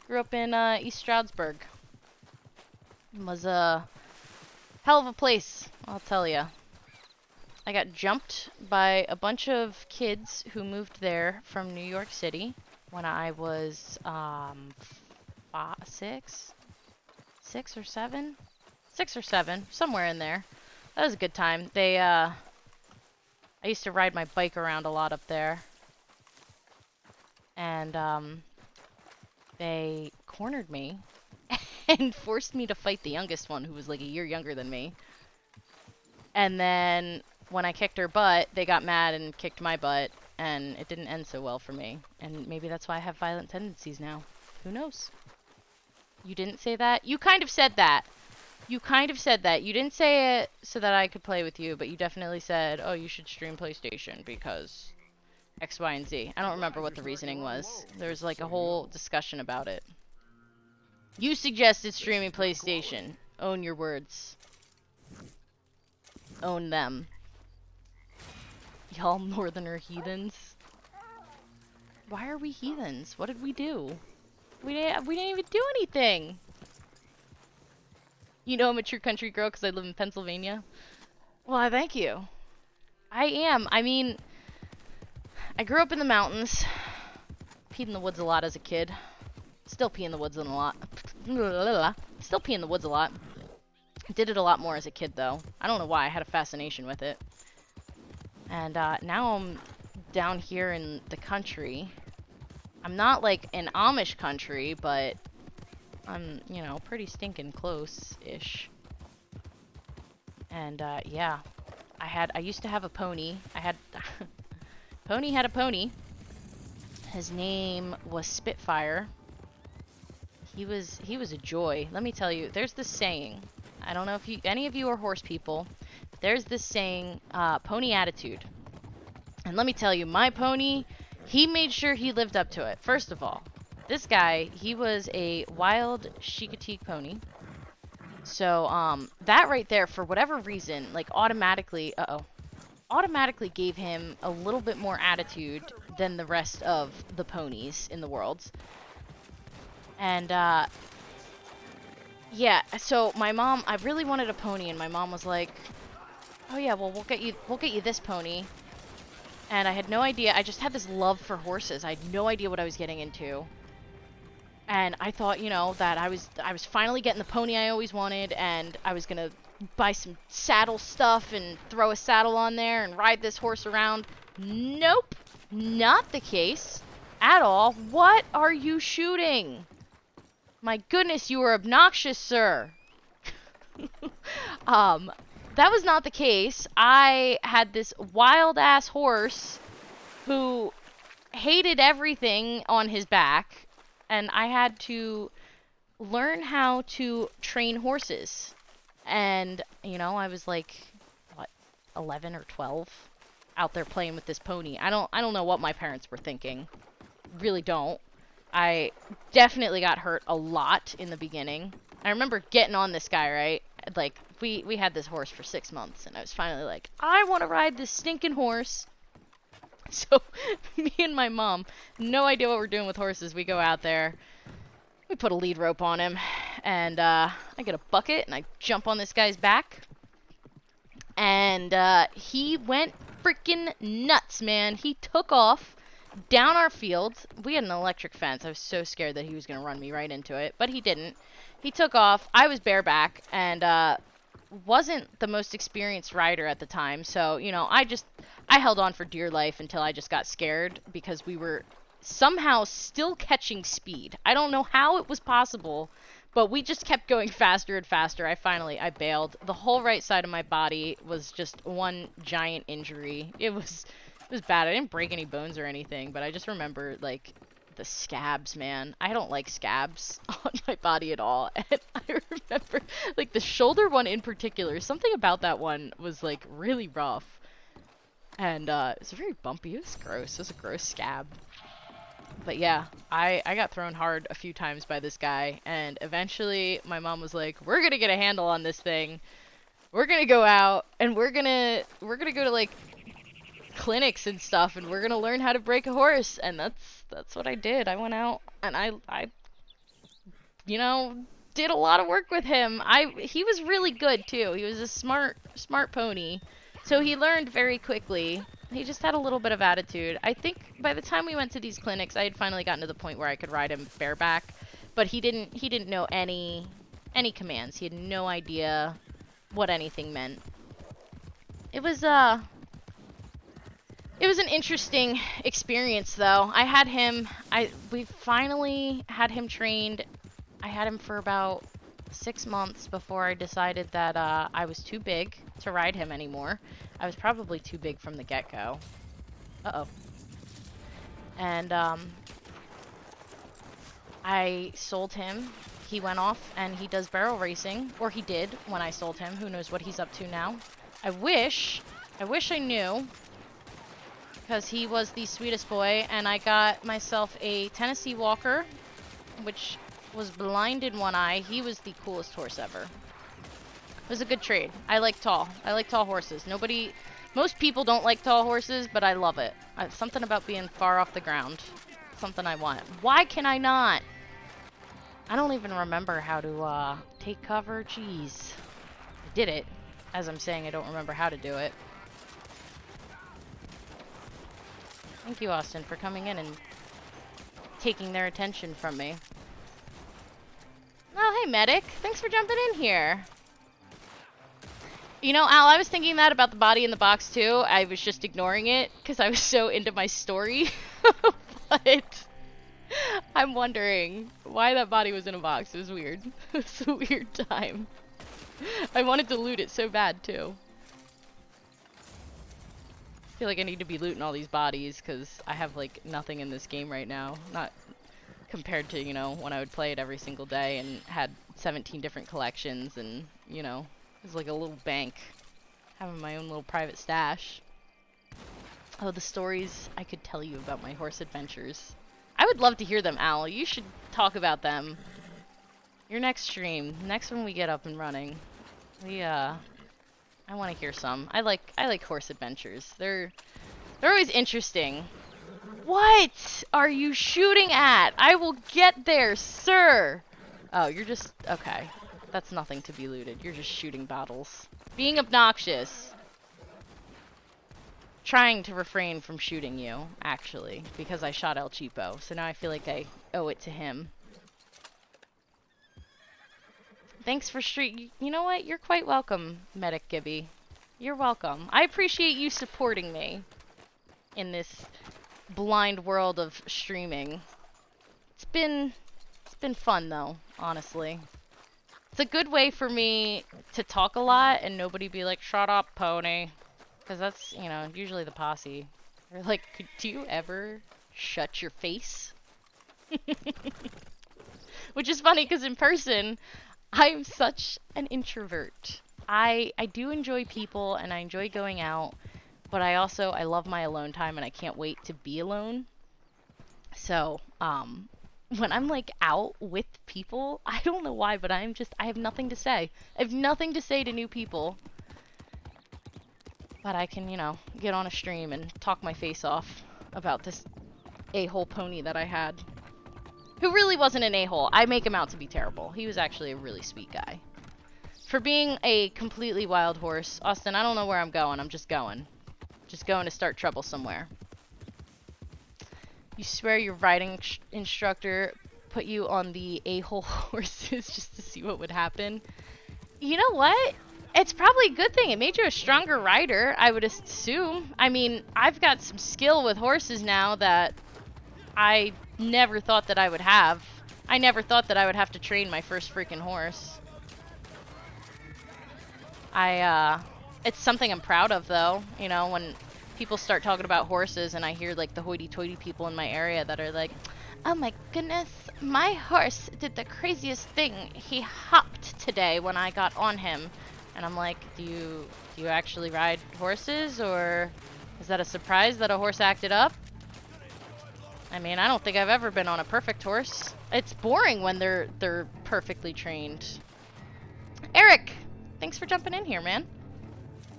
Grew up in East Stroudsburg. It was a hell of a place, I'll tell ya. I got jumped by a bunch of kids who moved there from New York City when I was 6 or 7? 6 or 7, somewhere in there. That was a good time. I used to ride my bike around a lot up there. And they cornered me and forced me to fight the youngest one, who was like a year younger than me. And then when I kicked her butt, they got mad and kicked my butt, and it didn't end so well for me. And maybe that's why I have violent tendencies now. Who knows? You didn't say that? You kind of said that. You kind of said that. You didn't say it so that I could play with you, but you definitely said, oh, you should stream PlayStation because X, Y, and Z. I don't remember what the reasoning was. There was like a whole discussion about it. You suggested streaming PlayStation. Own your words. Own them. Y'all northerner heathens. Why are we heathens? What did we do? We didn't even do anything. You know I'm a true country girl because I live in Pennsylvania? Well, thank you. I am. I mean, I grew up in the mountains. Peed in the woods a lot as a kid. Still pee in the woods a lot. Still pee in the woods a lot. Did it a lot more as a kid, though. I don't know why. I had a fascination with it. And now I'm down here in the country. I'm not like an Amish country, but I'm, you know, pretty stinking close-ish. And yeah, I used to have a pony. Pony had a pony. His name was Spitfire. He was a joy. Let me tell you, there's this saying. I don't know if any of you are horse people. There's this saying, pony attitude. And let me tell you, my pony, he made sure he lived up to it. First of all, this guy, he was a wild Shikatik pony. So, that right there, for whatever reason, like, automatically gave him a little bit more attitude than the rest of the ponies in the world. And, yeah, so my mom, I really wanted a pony, and my mom was like, oh yeah, well, we'll get you this pony. And I had no idea, I just had this love for horses. I had no idea what I was getting into. And I thought, you know, that I was finally getting the pony I always wanted, and I was gonna buy some saddle stuff and throw a saddle on there and ride this horse around. Nope, not the case at all. What are you shooting? My goodness, you are obnoxious, sir. That was not the case. I had this wild-ass horse who hated everything on his back, and I had to learn how to train horses. And, you know, I was like, what, 11 or 12 out there playing with this pony. I don't know what my parents were thinking. Really don't. I definitely got hurt a lot in the beginning. I remember getting on this guy, right? Like, we had this horse for 6 months, and I was finally like, I want to ride this stinking horse. So, me and my mom, no idea what we're doing with horses. We go out there, we put a lead rope on him, and I get a bucket, and I jump on this guy's back. And he went freaking nuts, man. He took off down our field. We had an electric fence. I was so scared that he was going to run me right into it, but he didn't. He took off. I was bareback, and wasn't the most experienced rider at the time, so, you know, I held on for dear life until I just got scared because we were somehow still catching speed. I don't know how it was possible, but we just kept going faster and faster. I bailed. The whole right side of my body was just one giant injury. It was bad. I didn't break any bones or anything, but I just remember, like, the scabs, man. I don't like scabs on my body at all. And I remember, like, the shoulder one in particular, something about that one was, like, really rough. And it was very bumpy. It was gross. It was a gross scab. But yeah, I got thrown hard a few times by this guy, and eventually my mom was like, we're gonna get a handle on this thing. We're gonna go out, and we're gonna go to, like, clinics and stuff, and we're gonna learn how to break a horse. And that's what I did. I went out, and I you know, did a lot of work with him. He was really good, too. He was a smart pony, so he learned very quickly. He just had a little bit of attitude. I think by the time we went to these clinics, I had finally gotten to the point where I could ride him bareback, but he didn't know any commands. He had no idea what anything meant. It was an interesting experience, though. We finally had him trained. I had him for about 6 months before I decided that I was too big to ride him anymore. I was probably too big from the get-go. Uh-oh. And I sold him. He went off and he does barrel racing, or he did when I sold him. Who knows what he's up to now. I wish I knew, because he was the sweetest boy, and I got myself a Tennessee Walker, which was blind in one eye. He was the coolest horse ever. It was a good trade. I like tall horses. Most people don't like tall horses, but I love it. Something about being far off the ground. Something I want. Why can I not? I don't even remember how to take cover. Jeez. I did it. As I'm saying, I don't remember how to do it. Thank you, Austin, for coming in and taking their attention from me. Oh, hey, Medic. Thanks for jumping in here. You know, Al, I was thinking that about the body in the box, too. I was just ignoring it because I was so into my story. But I'm wondering why that body was in a box. It was weird. It was a weird time. I wanted to loot it so bad, too. I feel like I need to be looting all these bodies because I have, like, nothing in this game right now. Not compared to, you know, when I would play it every single day and had 17 different collections and, you know, it was like a little bank. Having my own little private stash. Oh, the stories I could tell you about my horse adventures. I would love to hear them, Al. You should talk about them. Your next stream. Next one we get up and running. I want to hear some. I like horse adventures. They're always interesting. What are you shooting at? I will get there, sir. Oh, you're just... Okay. That's nothing to be looted. You're just shooting bottles. Being obnoxious. Trying to refrain from shooting you, actually, because I shot El Cheapo. So now I feel like I owe it to him. Thanks for street. You know what? You're quite welcome, Medic Gibby. You're welcome. I appreciate you supporting me in this blind world of streaming. It's been fun though, honestly. It's a good way for me to talk a lot and nobody be like, shut up, pony. Because that's, you know, usually the posse. They're like, do you ever shut your face? Which is funny because in person, I'm such an introvert. I do enjoy people and I enjoy going out, but I love my alone time and I can't wait to be alone. So, when I'm like out with people, I don't know why, but I have nothing to say. I have nothing to say to new people. But I can, you know, get on a stream and talk my face off about this a-hole pony that I had. Who really wasn't an a-hole. I make him out to be terrible. He was actually a really sweet guy. For being a completely wild horse, Austin, I don't know where I'm going. I'm just going. Just going to start trouble somewhere. You swear your riding instructor put you on the a-hole horses just to see what would happen? You know what? It's probably a good thing. It made you a stronger rider, I would assume. I mean, I've got some skill with horses now that I never thought that I would have. I never thought that I would have to train my first freaking horse. It's something I'm proud of though. You know, when people start talking about horses and I hear like the hoity-toity people in my area that are like, oh my goodness, my horse did the craziest thing. He hopped today when I got on him. And I'm like, do you actually ride horses, or is that a surprise that a horse acted up? I mean, I don't think I've ever been on a perfect horse. It's boring when they're perfectly trained. Eric, thanks for jumping in here, man.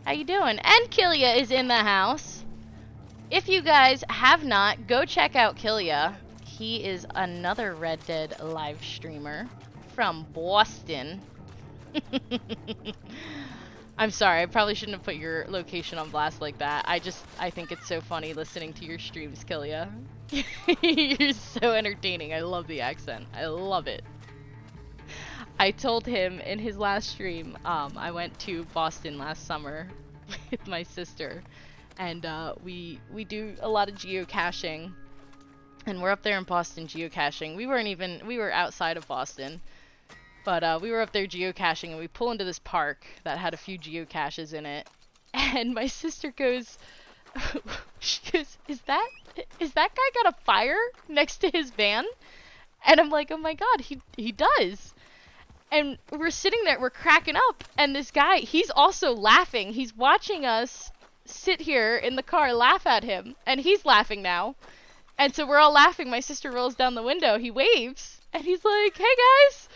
How you doing? And Killia is in the house. If you guys have not, go check out Killia. He is another Red Dead live streamer from Boston. I'm sorry, I probably shouldn't have put your location on blast like that. I think it's so funny listening to your streams, Killia. You're so entertaining. I love the accent. I love it. I told him in his last stream, I went to Boston last summer with my sister, and we do a lot of geocaching, and we're up there in Boston geocaching. We were outside of Boston. But we were up there geocaching, and we pull into this park that had a few geocaches in it. And my sister goes, she goes, is that guy got a fire next to his van? And I'm like, oh my god, he does. And we're sitting there, we're cracking up, and this guy, he's also laughing. He's watching us sit here in the car, laugh at him, and he's laughing now. And so we're all laughing. My sister rolls down the window, he waves, and he's like, hey guys.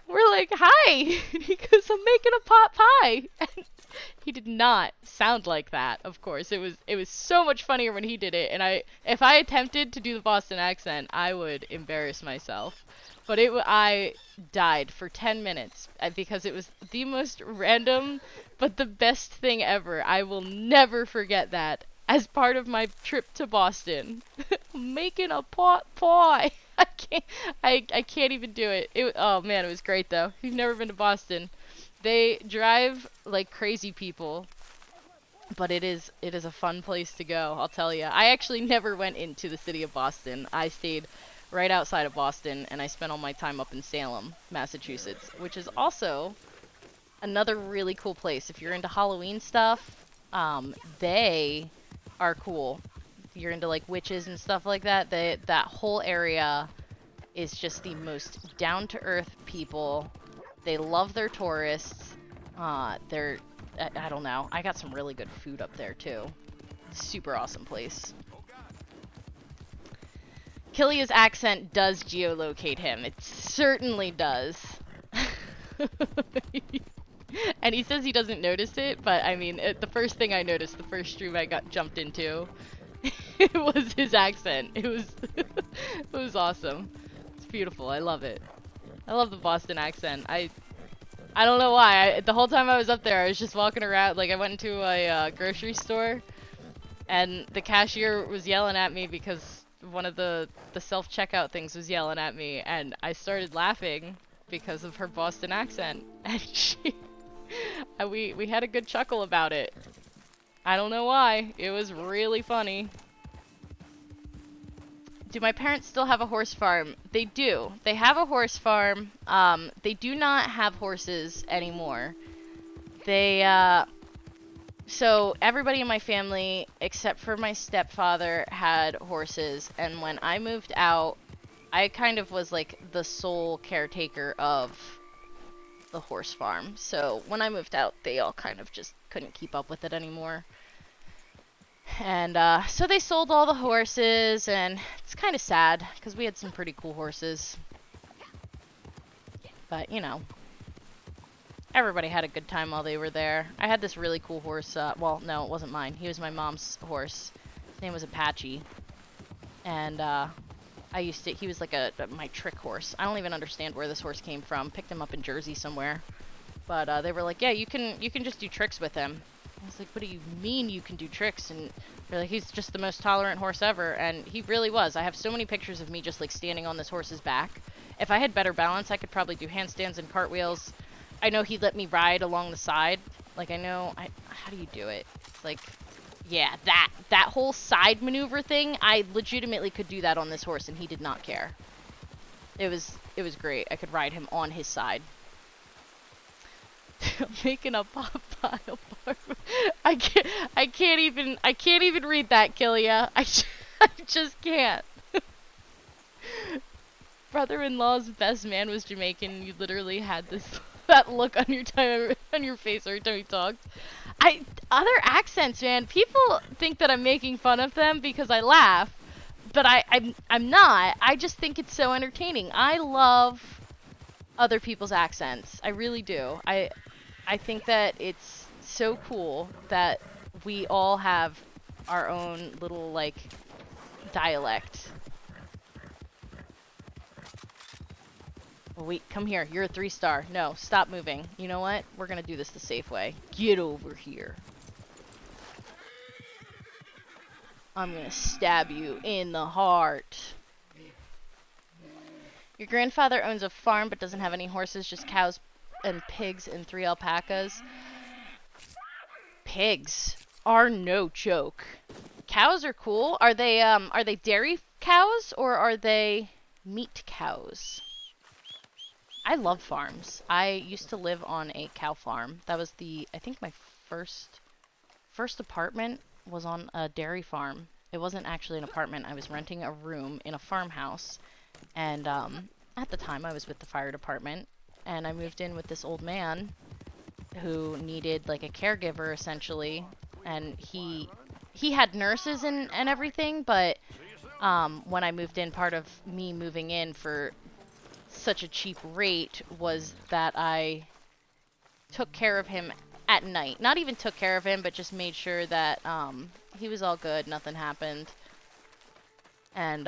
We're like, hi! And he goes, I'm making a pot pie! And he did not sound like that, of course. It was so much funnier when he did it, and if I attempted to do the Boston accent, I would embarrass myself. But I died for 10 minutes, because it was the most random, but the best thing ever. I will never forget that as part of my trip to Boston. Making a pot pie! I can't even do it. Oh man, it was great though. If you've never been to Boston, they drive like crazy people, but it is a fun place to go, I'll tell you. I actually never went into the city of Boston. I stayed right outside of Boston, and I spent all my time up in Salem, Massachusetts, which is also another really cool place. If you're into Halloween stuff, they are cool. You're into like witches and stuff like that, that whole area is just the most down-to-earth people. They love their tourists. I don't know. I got some really good food up there too. Super awesome place. Killia's accent does geolocate him. It certainly does. And he says he doesn't notice it, but I mean, the first thing I noticed, the first stream I jumped into, it was his accent. It was awesome. It's beautiful. I love it. I love the Boston accent. I don't know why. The whole time I was up there, I was just walking around. Like, I went into a grocery store, and the cashier was yelling at me because one of the self-checkout things was yelling at me, and I started laughing because of her Boston accent. And we had a good chuckle about it. I don't know why. It was really funny. Do my parents still have a horse farm? They do. They have a horse farm. They do not have horses anymore. They, so everybody in my family, except for my stepfather, had horses. And when I moved out, I kind of was like the sole caretaker of the horse farm. So when I moved out, they all kind of just couldn't keep up with it anymore. And so they sold all the horses, and it's kind of sad because we had some pretty cool horses. But, you know, everybody had a good time while they were there. I had this really cool horse. Well, no, it wasn't mine. He was my mom's horse. His name was Apache. And he was like my trick horse. I don't even understand where this horse came from. Picked him up in Jersey somewhere. But they were like, yeah, you can just do tricks with him. I was like, what do you mean you can do tricks? And they're like, he's just the most tolerant horse ever. And he really was. I have so many pictures of me just like standing on this horse's back. If I had better balance, I could probably do handstands and cartwheels. I know he let me ride along the side. Like, how do you do it? It's like, yeah, that whole side maneuver thing, I legitimately could do that on this horse, and he did not care. It was great. I could ride him on his side. Making a Popeye bar. I can't even read that, Killia. I just can't. Brother-in-law's best man was Jamaican. You literally had that look on your face every time you talked. Other accents, man. People think that I'm making fun of them because I laugh, but I'm not. I just think it's so entertaining. I love other people's accents. I really do. I think that it's so cool that we all have our own little, like, dialect. Oh, wait, come here. You're a 3-star. No, stop moving. You know what? We're gonna do this the safe way. Get over here. I'm gonna stab you in the heart. Your grandfather owns a farm but doesn't have any horses, just cows and pigs and 3 alpacas. Pigs are no joke. Cows are cool. Are they dairy cows or are they meat cows? I love farms. I used to live on a cow farm. That was I think my first apartment was on a dairy farm. It wasn't actually an apartment. I was renting a room in a farmhouse. And at the time I was with the fire department. And I moved in with this old man who needed like a caregiver essentially. And he had nurses and everything, but when I moved in, part of me moving in for such a cheap rate was that I took care of him at night. Not even took care of him, but just made sure that he was all good, nothing happened. And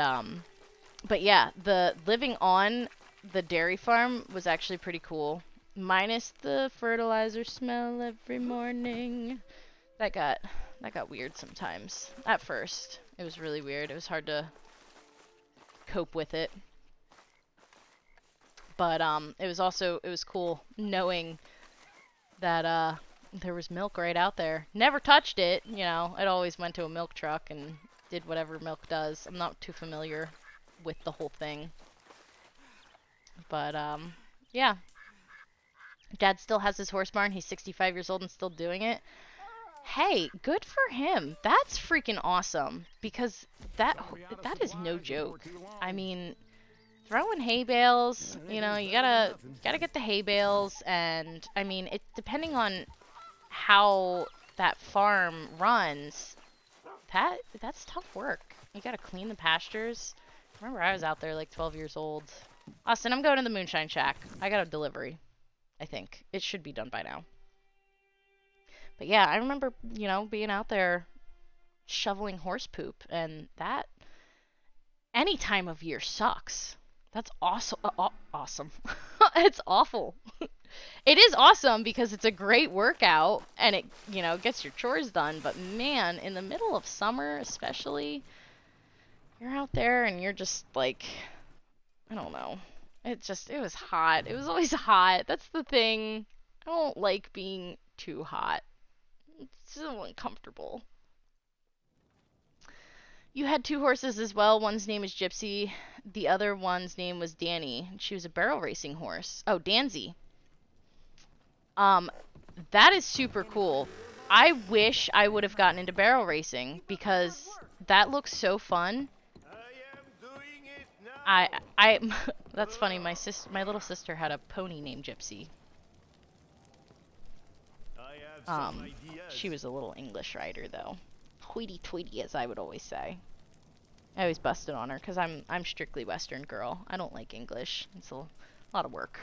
but yeah, the living on the dairy farm was actually pretty cool. Minus the fertilizer smell every morning. That got weird sometimes. At first, it was really weird. It was hard to cope with it. But it was cool knowing that there was milk right out there. Never touched it, you know. I'd always went to a milk truck and did whatever milk does. I'm not too familiar with the whole thing. But yeah. Dad still has his horse barn. He's 65 years old and still doing it. Hey, good for him. That's freaking awesome because that is no joke. I mean, throwing hay bales, you know, you gotta get the hay bales, and I mean, it depending on how that farm runs, that's tough work. You gotta clean the pastures. Remember, I was out there like 12 years old. Austin, I'm going to the Moonshine Shack. I got a delivery. I think it should be done by now. But yeah, I remember, you know, being out there shoveling horse poop, and that any time of year sucks. That's awesome. Awesome. It's awful. It is awesome because it's a great workout and it, you know, gets your chores done. But man, in the middle of summer, especially, you're out there and you're just like, I don't know. It was hot. It was always hot. That's the thing. I don't like being too hot. It's so uncomfortable. You had two horses as well. One's name is Gypsy. The other one's name was Danny. She was a barrel racing horse. Oh, Danzy. Um, that is super cool. I wish I would have gotten into barrel racing because that looks so fun. I that's funny. My little sister had a pony named Gypsy. She was a little English rider though. Hoity-toity, as I would always say. I always busted on her because I'm strictly Western girl. I don't like English. It's a lot of work.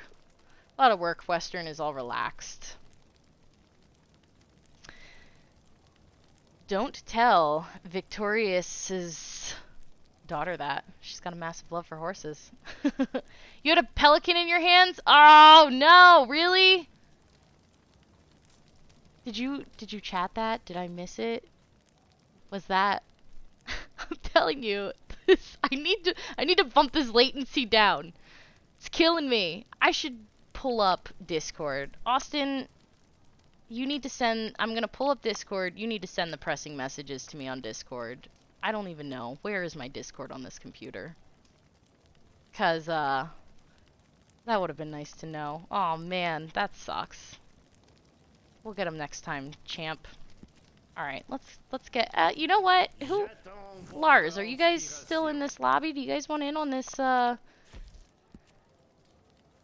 A lot of work. Western is all relaxed. Don't tell Victorious's daughter that. She's got a massive love for horses. You had a pelican in your hands? Oh no, really? Did you chat that? Did I miss it? Was that I'm telling you, I need to bump this latency down. It's killing me. I should pull up Discord. Austin, you need to send I'm gonna pull up Discord. You need to send the pressing messages to me on Discord. I don't even know. Where is my Discord on this computer? 'Cause that would have been nice to know. Oh man, that sucks. We'll get him next time, champ. Alright, let's get you know what? Lars, are you guys still in this lobby? Do you guys want in on this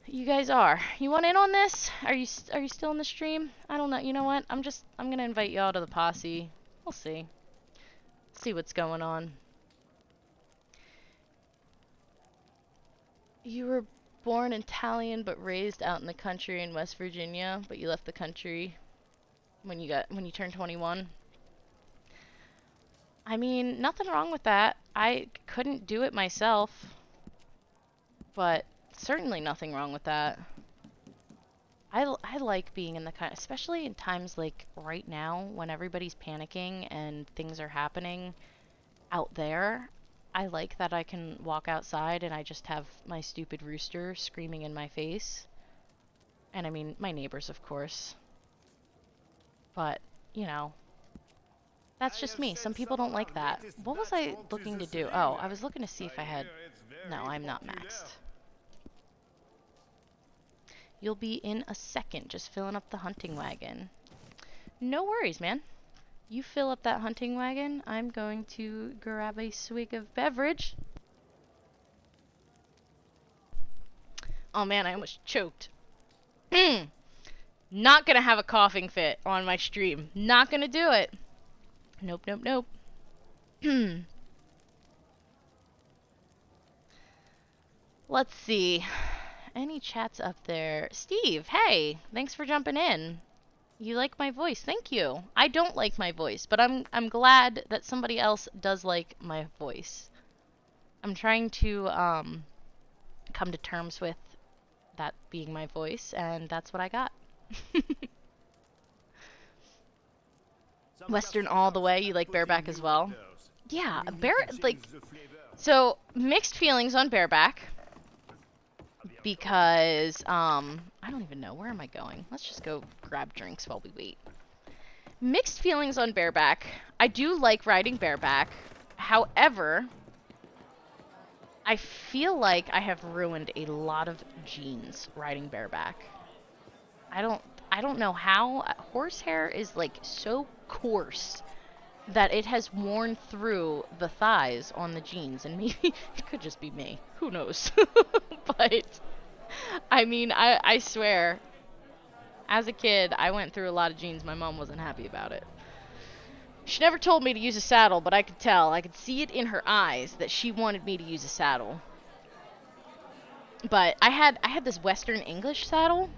You guys are. You want in on this? Are you still in the stream? I don't know. You know what? I'm gonna invite y'all to the posse. We'll see. See what's going on. You were born Italian but raised out in the country in West Virginia, but you left the country when you turned 21. I mean, nothing wrong with that. I couldn't do it myself, but certainly nothing wrong with that. I like being in the kind, especially in times like right now when everybody's panicking and things are happening out there. I like that I can walk outside and I just have my stupid rooster screaming in my face. And I mean, my neighbors, of course. But, you know, that's just me. Some people don't like that. What was I looking to do? Oh, I was looking to see if I had... No, I'm not maxed. You'll be in a second, just filling up the hunting wagon. No worries, man. You fill up that hunting wagon. I'm going to grab a swig of beverage. Oh man, I almost choked. Not gonna have a coughing fit on my stream. Not gonna do it. Nope, nope, nope. Let's see. Any chats up there? Steve, hey! Thanks for jumping in. You like my voice? Thank you. I don't like my voice, but I'm glad that somebody else does like my voice. I'm trying to come to terms with that being my voice, and that's what I got. Western all the way. You like bareback as well? Yeah, so mixed feelings on bareback because I don't even know, where am I going? Let's just go grab drinks while we wait. Mixed feelings on bareback. I do like riding bareback. However, I feel like I have ruined a lot of jeans riding bareback. I don't know how. Horsehair is like so coarse that it has worn through the thighs on the jeans, and maybe it could just be me. Who knows? But I mean, I swear, as a kid, I went through a lot of jeans. My mom wasn't happy about it. She never told me to use a saddle, but I could tell. I could see it in her eyes that she wanted me to use a saddle. But I had this Western English saddle.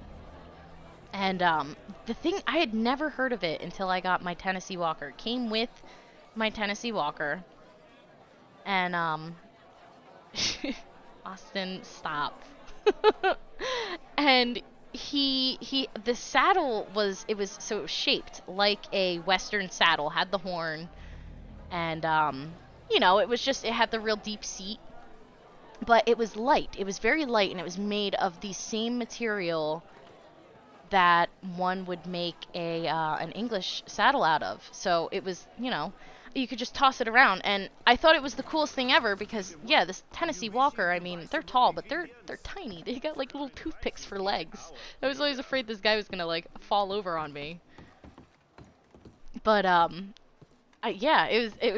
And the thing, I had never heard of it until I got my Tennessee Walker. It came with my Tennessee Walker. And Austin, stop. And the saddle was shaped like a Western saddle, had the horn, and you know, it had the real deep seat, but it was light. It was very light, and it was made of the same material that one would make an English saddle out of. So it was, you know, you could just toss it around, and I thought it was the coolest thing ever because, yeah, this Tennessee Walker, I mean, they're tall, but they're tiny. They got like little toothpicks for legs. I was always afraid this guy was gonna like fall over on me. But yeah, it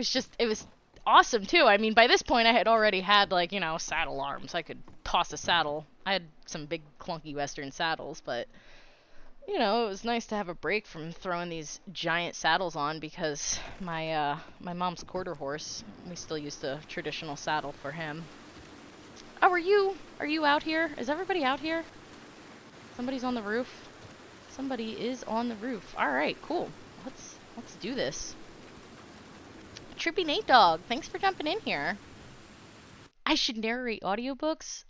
was awesome too. I mean, by this point I had already had like, you know, saddle arms. I could toss a saddle. I had some big clunky Western saddles, but you know, it was nice to have a break from throwing these giant saddles on because my mom's quarter horse, we still used a traditional saddle for him. Oh, are you out here? Is everybody out here? Somebody's on the roof. Somebody is on the roof. All right, cool. Let's do this. Trippy Nate Dog, thanks for jumping in here. I should narrate audiobooks.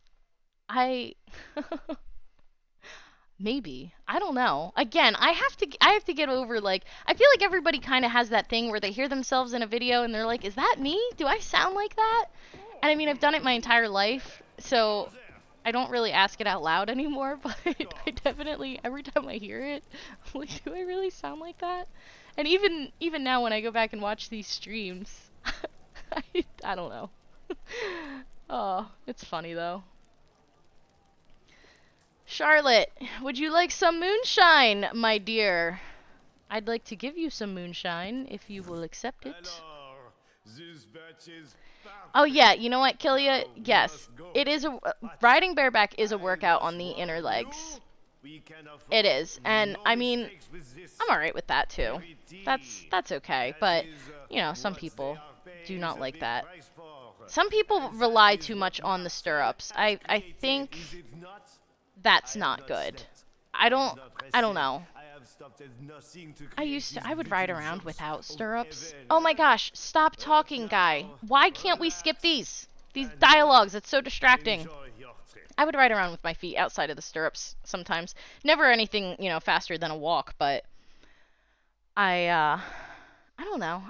Maybe. I don't know. Again, I have to get over, like, I feel like everybody kind of has that thing where they hear themselves in a video and they're like, is that me? Do I sound like that? And I mean, I've done it my entire life, so I don't really ask it out loud anymore, but I definitely, every time I hear it, I'm like, do I really sound like that? And even now when I go back and watch these streams, I don't know. Oh, it's funny though. Charlotte, would you like some moonshine, my dear? I'd like to give you some moonshine if you will accept it. Oh yeah, you know what, Killia? Yes, it is riding bareback is a workout on the inner legs. It is, and I mean, I'm alright with that too. That's okay, but you know, some people do not like that. Some people rely too much on the stirrups. I think that's not good. I don't know. I would ride around without stirrups. Oh my gosh, stop talking, guy. Why can't we skip these dialogues? It's so distracting. I would ride around with my feet outside of the stirrups sometimes. Never anything, you know, faster than a walk, but I don't know.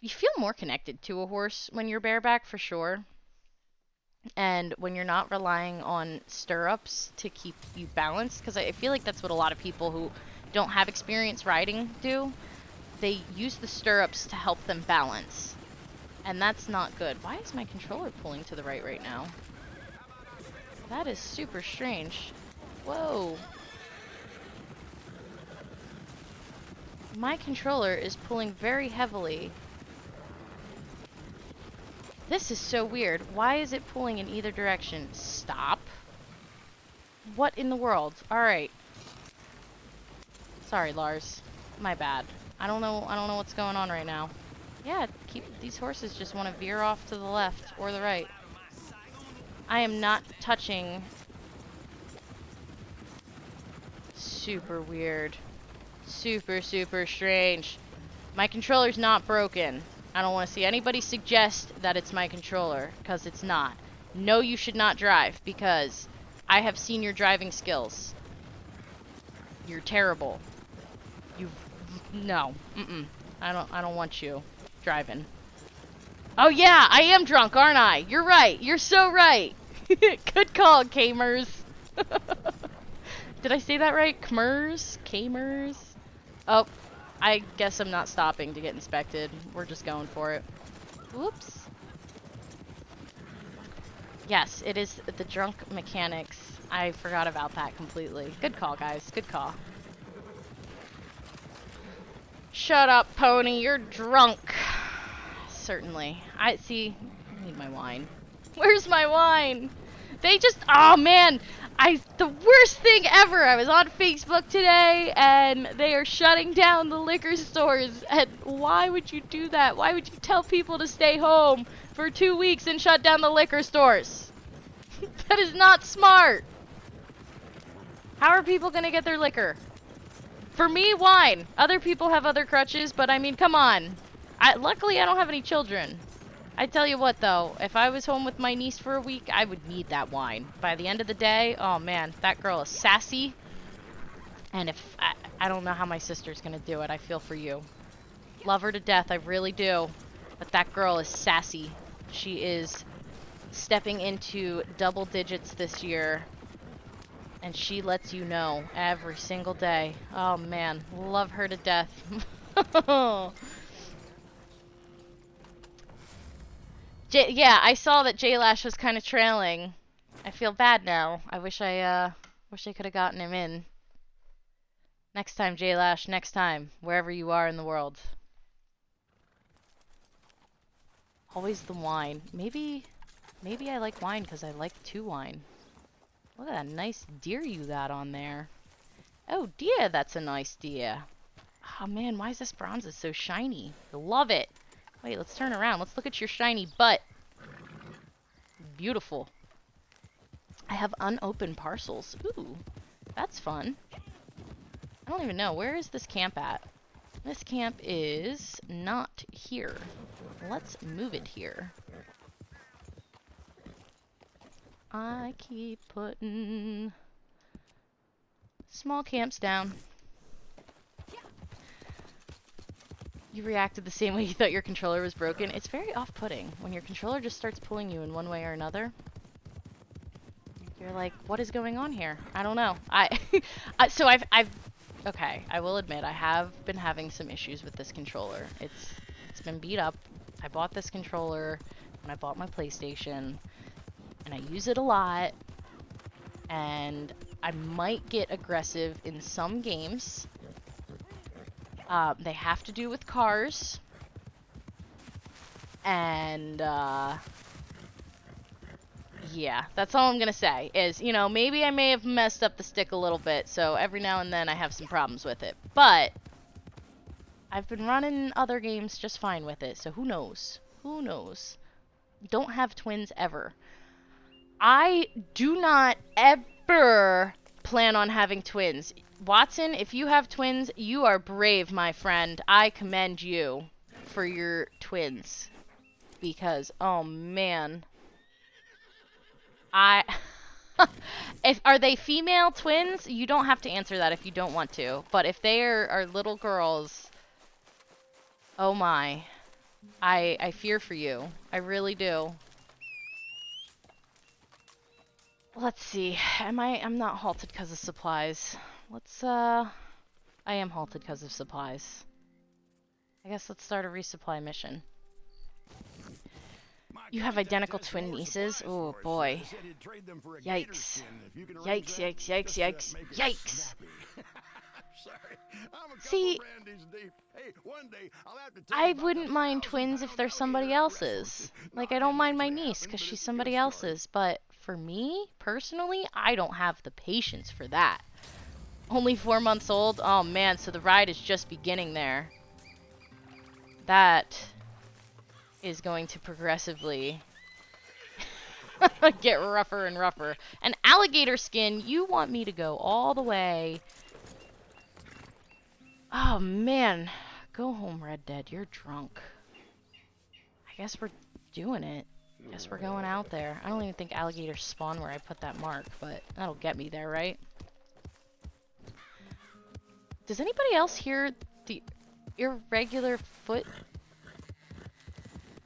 You feel more connected to a horse when you're bareback for sure. And when you're not relying on stirrups to keep you balanced, because I feel like that's what a lot of people who don't have experience riding do. They use the stirrups to help them balance. And that's not good. Why is my controller pulling to the right now? That is super strange. Whoa. My controller is pulling very heavily. This is so weird. Why is it pulling in either direction? Stop. What in the world? Alright. Sorry, Lars. My bad. I don't know what's going on right now. Yeah, these horses just want to veer off to the left or the right. I am not touching. Super weird. Super, super strange. My controller's not broken. I don't want to see anybody suggest that it's my controller, because it's not. No, you should not drive, because I have seen your driving skills. You're terrible. No. I don't want you driving. Oh yeah, I am drunk, aren't I? You're right. You're so right. Good call, Kamers. Did I say that right? Kmers? Kamers? Oh, I guess I'm not stopping to get inspected. We're just going for it. Whoops. Yes, it is the drunk mechanics. I forgot about that completely. Good call, guys. Good call. Shut up, pony. You're drunk. Certainly. I need my wine. Where's my wine? They just, oh man, the worst thing ever. I was on Facebook today and they are shutting down the liquor stores. And why would you do that? Why would you tell people to stay home for 2 weeks and shut down the liquor stores? That is not smart. How are people gonna get their liquor? For me, wine. Other people have other crutches, but I mean, come on. Luckily, I don't have any children. I tell you what, though, if I was home with my niece for a week, I would need that wine. By the end of the day, oh man, that girl is sassy. And if I don't know how my sister's gonna do it. I feel for you. Love her to death, I really do. But that girl is sassy. She is stepping into double digits this year. And she lets you know every single day. Oh man, love her to death. Yeah, I saw that J-Lash was kind of trailing. I feel bad now. I wish I could have gotten him in. Next time, J-Lash, next time, wherever you are in the world. Always the wine. Maybe I like wine because I like to wine. Look at that nice deer you got on there. Oh dear, that's a nice deer. Oh man, why is this bronze so shiny? I love it. Wait, let's turn around. Let's look at your shiny butt. Beautiful. I have unopened parcels. Ooh, that's fun. I don't even know. Where is this camp at? This camp is not here. Let's move it here. I keep putting small camps down. You reacted the same way you thought your controller was broken. It's very off-putting when your controller just starts pulling you in one way or another. You're like, what is going on here? I don't know. So I've okay, I will admit I have been having some issues with this controller. It's been beat up. I bought this controller when I bought my PlayStation, and I use it a lot, and I might get aggressive in some games. They have to do with cars, and yeah, that's all I'm gonna say is, you know, maybe I may have messed up the stick a little bit, so every now and then I have some problems with it, but I've been running other games just fine with it, so who knows? Who knows? Don't have twins ever. I do not ever plan on having twins. Watson, if you have twins, you are brave, my friend. I commend you for your twins. Because, oh man. Are they female twins? You don't have to answer that if you don't want to. But if they are little girls, oh my. I fear for you. I really do. Let's see. I'm not halted because of supplies. I am halted because of supplies. I guess let's start a resupply mission. You have identical twin nieces? Oh boy. Yikes. Yikes, yikes, yikes, yikes, yikes! See, I wouldn't mind twins if they're somebody else's. Like, I don't mind my niece because she's somebody else's, but for me, personally, I don't have the patience for that. Only 4 months old? Oh man, so the ride is just beginning there. That is going to progressively get rougher and rougher. And alligator skin, you want me to go all the way. Oh man, go home, Red Dead, you're drunk. I guess we're doing it. I guess we're going out there. I don't even think alligators spawn where I put that mark, but that'll get me there, right? Does anybody else hear the irregular foot?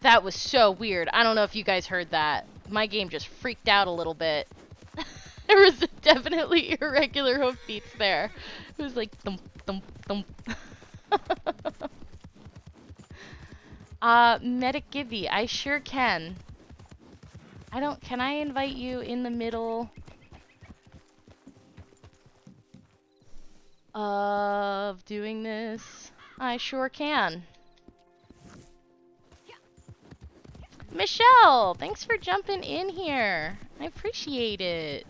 That was so weird. I don't know if you guys heard that. My game just freaked out a little bit. There was definitely irregular hoofbeats there. It was like thump, thump, thump. Medic Gibby, I sure can. Can I invite you in the middle of doing this? I sure can. Michelle, thanks for jumping in here. I appreciate it.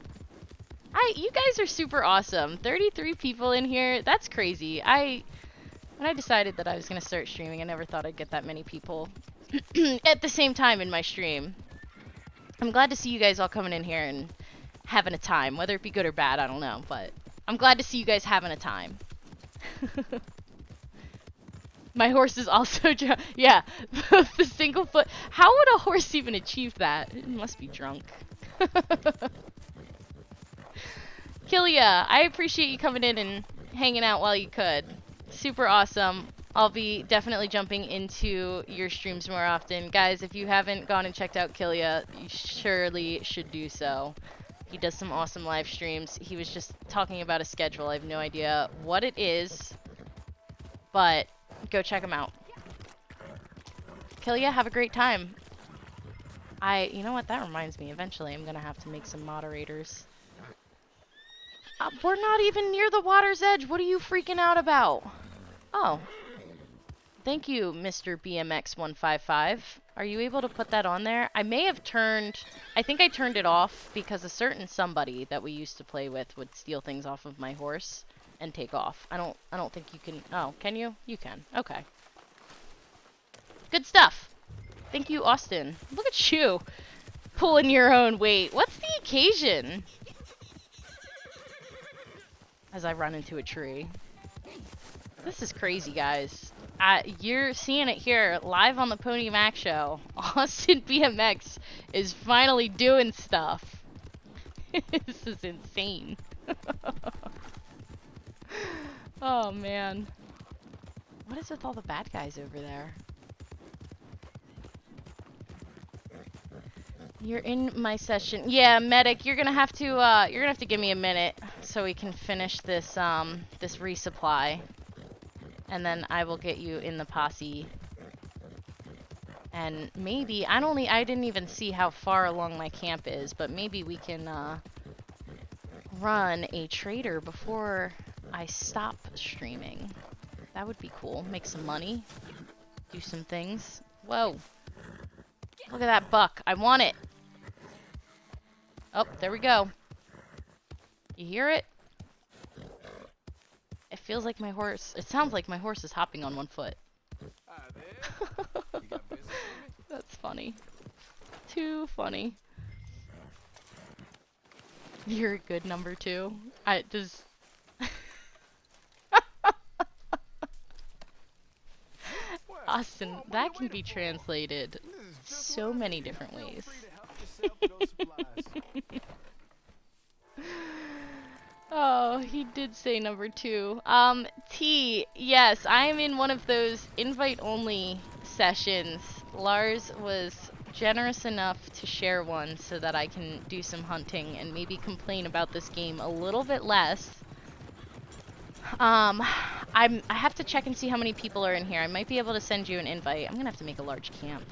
You guys are super awesome. 33 people in here. That's crazy. When I decided that I was going to start streaming, I never thought I'd get that many people at the same time in my stream. I'm glad to see you guys all coming in here and having a time. Whether it be good or bad, I don't know. But I'm glad to see you guys having a time. My horse is also drunk. Yeah, the single foot. How would a horse even achieve that? It must be drunk. Killia, I appreciate you coming in and hanging out while you could. Super awesome. I'll be definitely jumping into your streams more often. Guys, if you haven't gone and checked out Killia, you surely should do so. He does some awesome live streams. He was just talking about a schedule. I have no idea what it is, but go check him out. Killia, have a great time. You know what? That reminds me. Eventually, I'm gonna have to make some moderators. We're not even near the water's edge. What are you freaking out about? Oh. Thank you, Mr. BMX155. Are you able to put that on there? I may have I think I turned it off because a certain somebody that we used to play with would steal things off of my horse and take off. I don't think you can. Oh, can you? You can. Okay. Good stuff. Thank you, Austin. Look at you. Pulling your own weight. What's the occasion? As I run into a tree. This is crazy, guys. You're seeing it here, live on the Pony Mac Show. Austin BMX is finally doing stuff. This is insane. Oh, man. What is with all the bad guys over there? You're in my session. Yeah, medic, you're gonna have to give me a minute so we can finish this this resupply. And then I will get you in the posse. And maybe I didn't even see how far along my camp is, but maybe we can run a trader before I stop streaming. That would be cool. Make some money. Do some things. Whoa. Look at that buck. I want it. Oh, there we go. You hear it? It feels like my horse... It sounds like my horse is hopping on one foot. That's funny. Too funny. You're a good number 2. Austin, that can be translated so many different ways. Oh, he did say number 2. T, yes, I'm in one of those invite-only sessions. Lars was generous enough to share one so that I can do some hunting and maybe complain about this game a little bit less. I have to check and see how many people are in here. I might be able to send you an invite. I'm gonna have to make a large camp.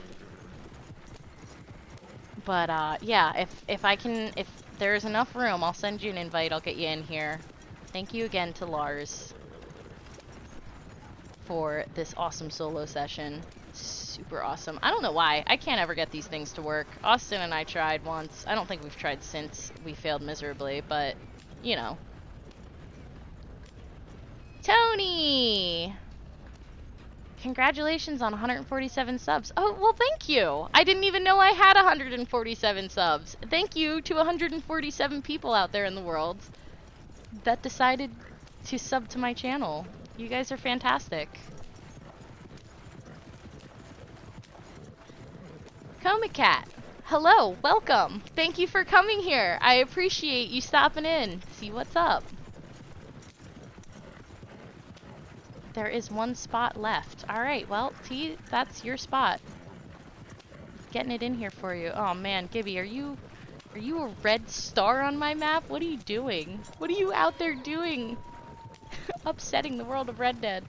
But, yeah, if there's enough room, I'll send you an invite. I'll get you in here. Thank you again to Lars for this awesome solo session. Super awesome. I don't know why. I can't ever get these things to work. Austin and I tried once. I don't think we've tried since. We failed miserably, but, you know. Tony! Congratulations on 147 subs. Oh, well, thank you. I didn't even know I had 147 subs. Thank you to 147 people out there in the world that decided to sub to my channel. You guys are fantastic. Comicat, hello, welcome. Thank you for coming here. I appreciate you stopping in. See what's up. There is one spot left. Alright, well, T, that's your spot. Getting it in here for you. Oh man, Gibby, are you a red star on my map? What are you doing? What are you out there doing? Upsetting the world of Red Dead.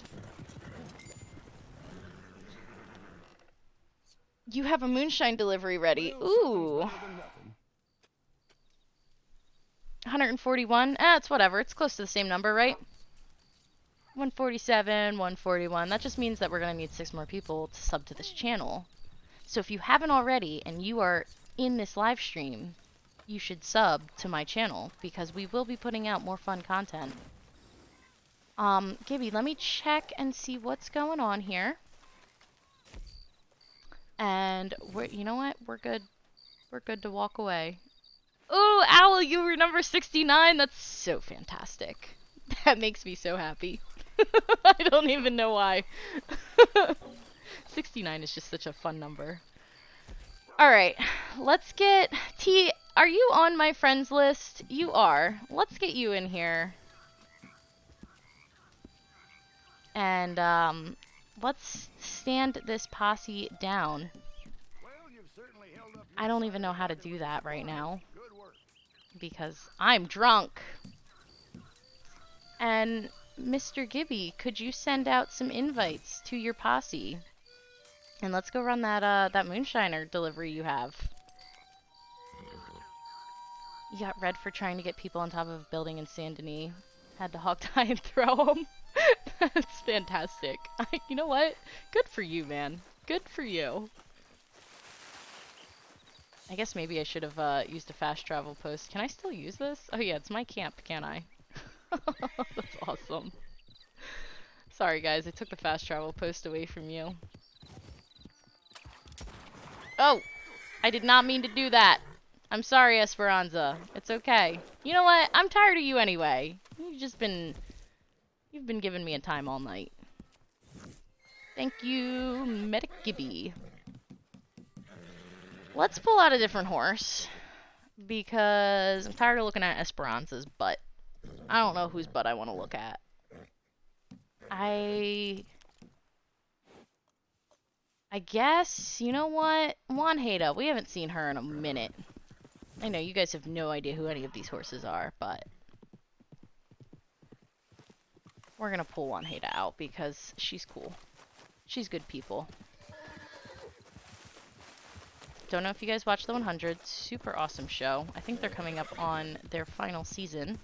You have a Moonshine delivery ready. Ooh. 141? It's whatever. It's close to the same number, right? 147, 141. That just means that we're going to need 6 more people to sub to this channel. So if you haven't already and you are in this live stream, you should sub to my channel because we will be putting out more fun content. Gibby, let me check and see what's going on here. And you know what? We're good. We're good to walk away. Ooh, Owl, you were number 69. That's so fantastic. That makes me so happy. I don't even know why. 69 is just such a fun number. Alright, let's get... T, are you on my friends list? You are. Let's get you in here. And, let's stand this posse down. I don't even know how to do that right now. Because I'm drunk. And... Mr. Gibby, could you send out some invites to your posse? And let's go run that that Moonshiner delivery you have. You got red for trying to get people on top of a building in Saint Denis. Had to hog tie and throw them. That's fantastic. You know what? Good for you, man. Good for you. I guess maybe I should have used a fast travel post. Can I still use this? Oh yeah, it's my camp, can't I? That's awesome. Sorry guys, I took the fast travel post away from you. Oh! I did not mean to do that. I'm sorry, Esperanza. It's okay. You know what? I'm tired of you anyway. You've been giving me a time all night. Thank you, Medic Gibby. Let's pull out a different horse. Because I'm tired of looking at Esperanza's butt. I don't know whose butt I want to look at. I guess, you know what? Juanita, we haven't seen her in a minute. I know you guys have no idea who any of these horses are, but we're gonna pull Juanita out because she's cool. She's good people. Don't know if you guys watch the 100. Super awesome show. I think they're coming up on their final season.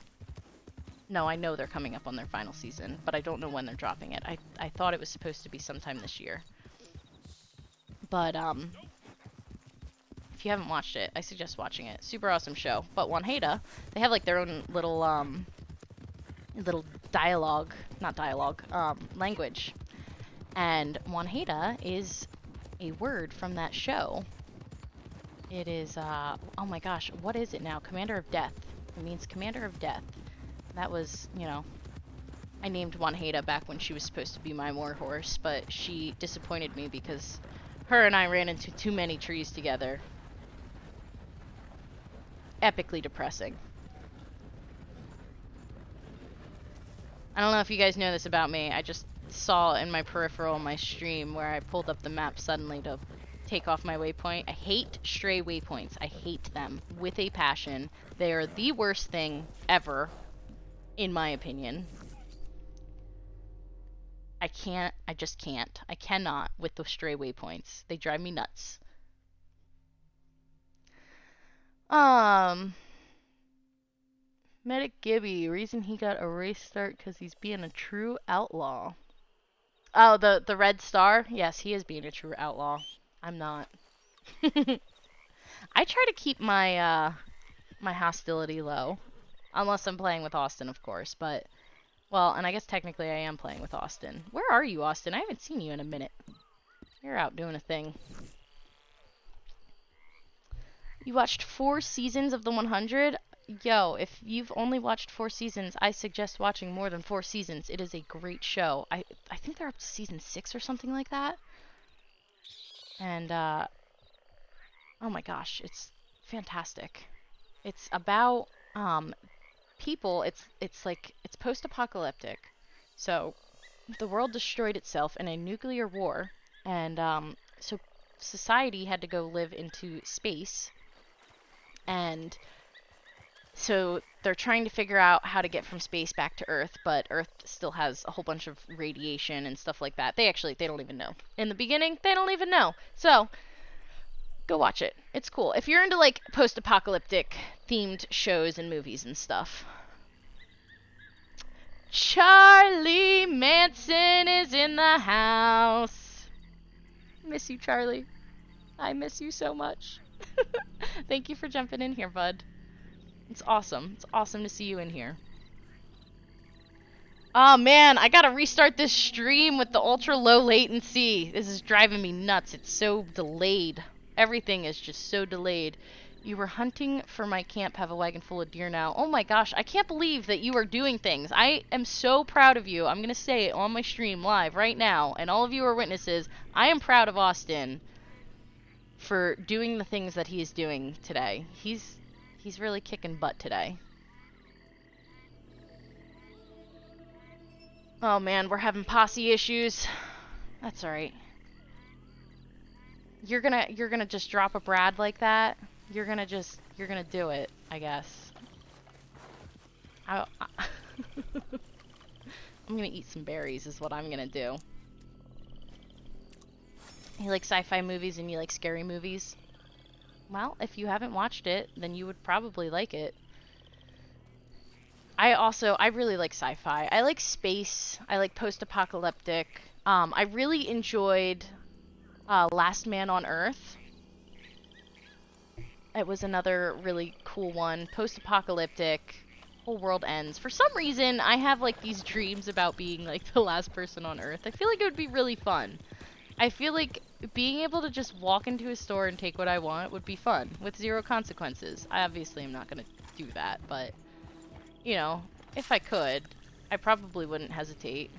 No, I know they're coming up on their final season, but I don't know when they're dropping it. I thought it was supposed to be sometime this year. But, if you haven't watched it, I suggest watching it. Super awesome show. But Juanita, they have like their own little, little dialogue, not dialogue, language. And Juanita is a word from that show. It is, oh my gosh, what is it now? Commander of Death. It means Commander of Death. That was, you know, I named Juanita back when she was supposed to be my war horse, but she disappointed me because her and I ran into too many trees together. Epically depressing. I don't know if you guys know this about me. I just saw in my peripheral my stream where I pulled up the map suddenly to take off my waypoint. I hate stray waypoints. I hate them with a passion. They are the worst thing ever, in my opinion. I just can't. I cannot with the stray waypoints. They drive me nuts. Medic Gibby, reason he got a race start because he's being a true outlaw. Oh, the red star? Yes, he is being a true outlaw. I'm not. I try to keep my, my hostility low. Unless I'm playing with Austin, of course, but... Well, and I guess technically I am playing with Austin. Where are you, Austin? I haven't seen you in a minute. You're out doing a thing. You watched 4 seasons of the 100? Yo, if you've only watched 4 seasons, I suggest watching more than 4 seasons. It is a great show. I think they're up to season 6 or something like that. And, oh my gosh, it's fantastic. It's about, people, it's like, it's post-apocalyptic. So, the world destroyed itself in a nuclear war, and, so society had to go live into space, and so they're trying to figure out how to get from space back to Earth, but Earth still has a whole bunch of radiation and stuff like that. They don't even know. In the beginning, they don't even know. So, go watch it. It's cool. If you're into, like, post-apocalyptic themed shows and movies and stuff. Charlie Manson is in the house. Miss you, Charlie. I miss you so much. Thank you for jumping in here, bud. It's awesome. It's awesome to see you in here. Oh man, I gotta restart this stream with the ultra low latency. This is driving me nuts. It's so delayed. Everything is just so delayed. You were hunting for my camp, have a wagon full of deer now. Oh my gosh, I can't believe that you are doing things. I am so proud of you. I'm gonna say it on my stream live right now, and all of you are witnesses. I am proud of Austin for doing the things that he is doing today. He's really kicking butt today. Oh man, we're having posse issues. That's alright. You're gonna just drop a Brad like that? You're gonna do it, I guess. I'm gonna eat some berries is what I'm gonna do. You like sci-fi movies and you like scary movies? Well, if you haven't watched it, then you would probably like it. I really like sci-fi. I like space. I like post-apocalyptic. I really enjoyed Last Man on Earth. It was another really cool one. Post-apocalyptic. Whole world ends. For some reason, I have like these dreams about being like the last person on Earth. I feel like it would be really fun. I feel like being able to just walk into a store and take what I want would be fun with zero consequences. I obviously am not going to do that, but you know, if I could, I probably wouldn't hesitate.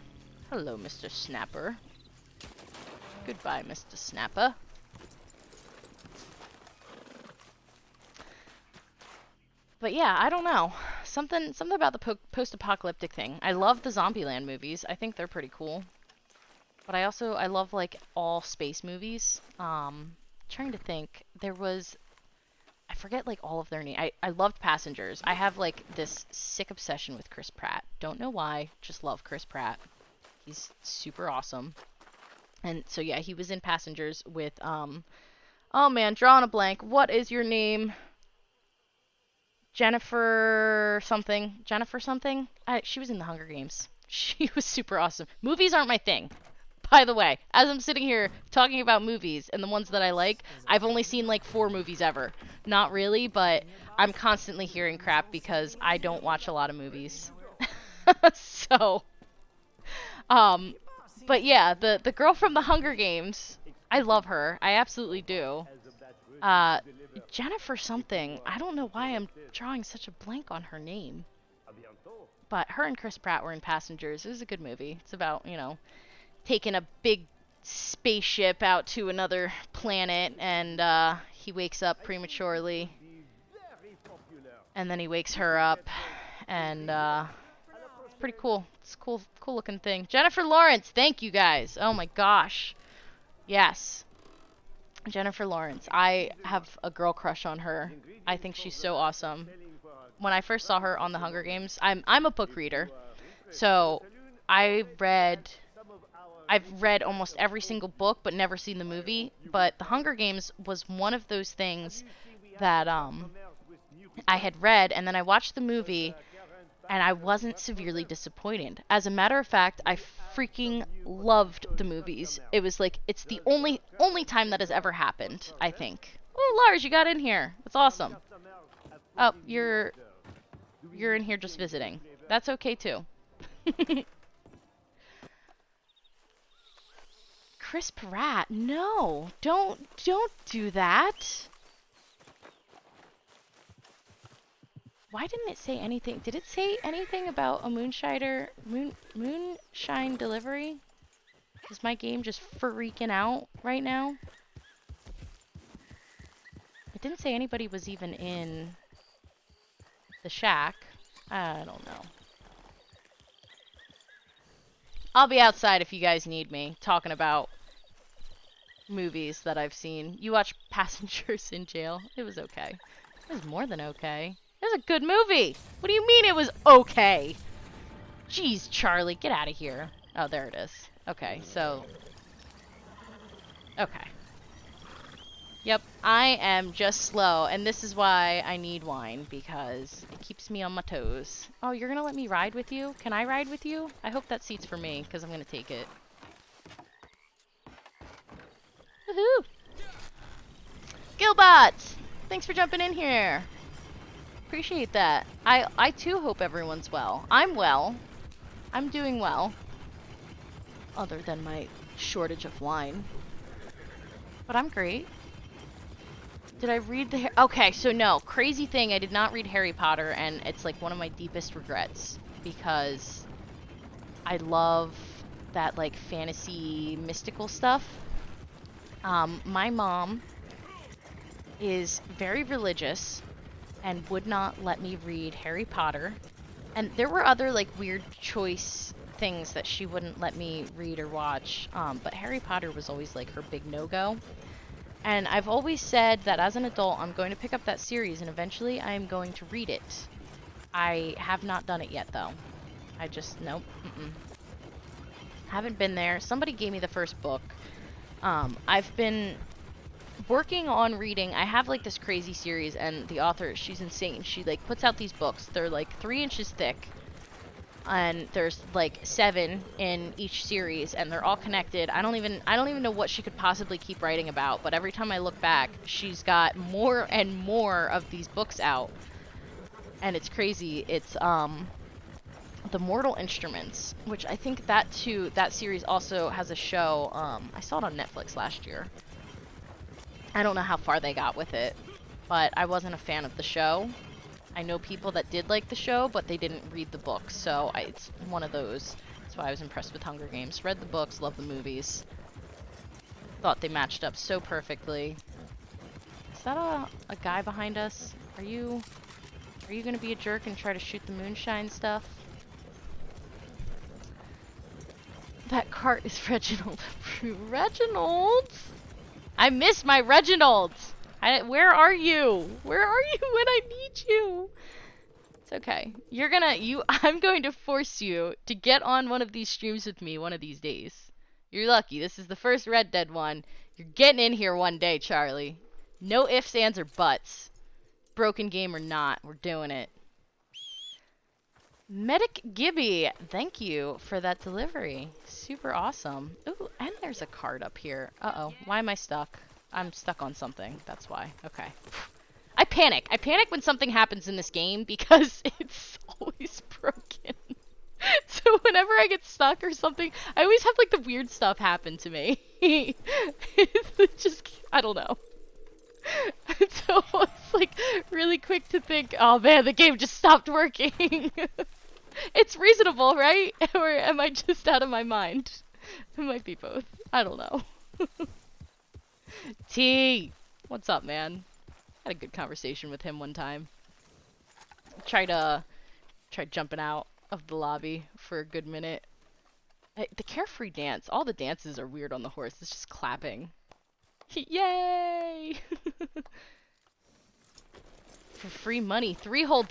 Hello, Mr. Snapper. Goodbye, Mr. Snapper. But yeah, I don't know. Something about the post-apocalyptic thing. I love the Zombieland movies. I think they're pretty cool. But I love like all space movies. Trying to think. There was, I forget like all of their names. I loved Passengers. I have like this sick obsession with Chris Pratt. Don't know why, just love Chris Pratt. He's super awesome. And so yeah, he was in Passengers with oh man, drawing a blank. What is your name? Jennifer something. Jennifer something? She was in the Hunger Games. She was super awesome. Movies aren't my thing. By the way, as I'm sitting here talking about movies and the ones that I like, I've only seen like 4 movies ever. Not really, but I'm constantly hearing crap because I don't watch a lot of movies. So, but yeah, the girl from the Hunger Games, I love her. I absolutely do. Jennifer something. I don't know why I'm drawing such a blank on her name. But her and Chris Pratt were in Passengers. It was a good movie. It's about, you know, taking a big spaceship out to another planet, and he wakes up prematurely. And then he wakes her up, and it's pretty cool. It's a cool looking thing. Jennifer Lawrence, thank you guys. Oh my gosh. Yes. Jennifer Lawrence. I have a girl crush on her. I think she's so awesome. When I first saw her on the Hunger Games, I'm a book reader. So I've read almost every single book but never seen the movie. But the Hunger Games was one of those things that I had read, and then I watched the movie and I wasn't severely disappointed. As a matter of fact, I freaking loved the movies. It was like, it's the only time that has ever happened, I think. Oh, Lars, you got in here. That's awesome. Oh, you're in here just visiting. That's okay too. Chris Pratt, no. Don't do that. Why didn't it say anything? Did it say anything about a Moonshine delivery? Is my game just freaking out right now? It didn't say anybody was even in the shack. I don't know. I'll be outside if you guys need me, talking about movies that I've seen. You watched Passengers in Jail? It was okay. It was more than okay. It was a good movie. What do you mean it was okay? Jeez, Charlie, get out of here. Oh, there it is. Okay, so... Okay. Yep, I am just slow, and this is why I need wine, because it keeps me on my toes. Oh, you're gonna let me ride with you? Can I ride with you? I hope that seat's for me, because I'm gonna take it. Woohoo! Gilbot! Thanks for jumping in here. Appreciate that. I too hope everyone's well. I'm well. I'm doing well. Other than my shortage of wine. But I'm great. Did I read the... Okay, so no. Crazy thing, I did not read Harry Potter, and it's like one of my deepest regrets. Because I love that like fantasy mystical stuff. My mom is very religious and would not let me read Harry Potter. And there were other like weird choice things that she wouldn't let me read or watch. But Harry Potter was always like her big no-go. And I've always said that as an adult, I'm going to pick up that series and eventually I am going to read it. I have not done it yet though. I just, nope. Haven't been there. Somebody gave me the first book. I've been working on reading. I have like this crazy series, and the author, she's insane. She like puts out these books. They're like 3 inches thick, and there's like 7 in each series, and they're all connected. I don't even know what she could possibly keep writing about, but every time I look back, she's got more and more of these books out, and it's crazy. It's The Mortal Instruments, which I think that series also has a show. I saw it on Netflix last year. I don't know how far they got with it, but I wasn't a fan of the show. I know people that did like the show, but they didn't read the books, so it's one of those. That's why I was impressed with Hunger Games. Read the books, loved the movies. Thought they matched up so perfectly. Is that a guy behind us? Are you gonna be a jerk and try to shoot the Moonshine stuff? That cart is Reginald. Reginald? I miss my Reginald! Where are you? Where are you when I need you? It's okay. I'm going to force you to get on one of these streams with me one of these days. You're lucky. This is the first Red Dead one. You're getting in here one day, Charlie. No ifs, ands, or buts. Broken game or not, we're doing it. Medic Gibby, thank you for that delivery. Super awesome. Ooh, and there's a card up here. Uh-oh, why am I stuck? I'm stuck on something, that's why. Okay. I panic. I panic when something happens in this game because it's always broken. So whenever I get stuck or something, I always have like the weird stuff happen to me. It's just, I don't know. So it's like really quick to think, oh man, the game just stopped working. It's reasonable, right? Or am I just out of my mind? It might be both. I don't know. T, what's up, man? Had a good conversation with him one time. Tried jumping out of the lobby for a good minute. The carefree dance. All the dances are weird on the horse. It's just clapping. Yay! For free money. $3 whole.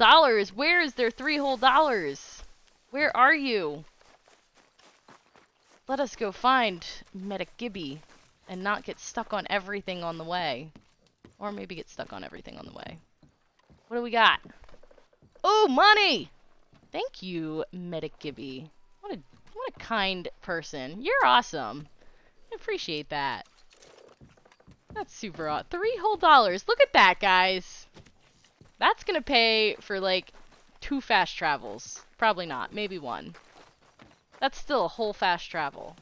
Where is their $3 whole? Where are you? Let us go find Medic Gibby and not get stuck on everything on the way. Or maybe get stuck on everything on the way. What do we got? Oh, money! Thank you, Medic Gibby. What a kind person. You're awesome. I appreciate that. That's super awesome. $3 whole. Look at that, guys. That's gonna pay for like 2 fast travels. Probably not. Maybe 1. That's still a whole fast travel.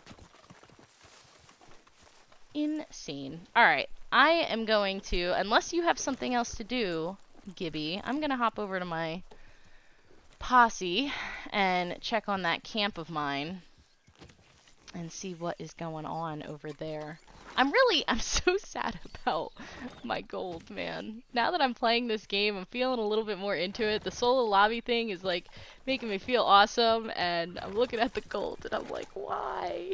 Insane. Alright. I am going to, unless you have something else to do, Gibby, I'm gonna hop over to my Posse and check on that camp of mine and see what is going on over there. I'm so sad about my gold, man. Now that I'm playing this game, I'm feeling a little bit more into it. The solo lobby thing is like making me feel awesome, and I'm looking at the gold and I'm like, why?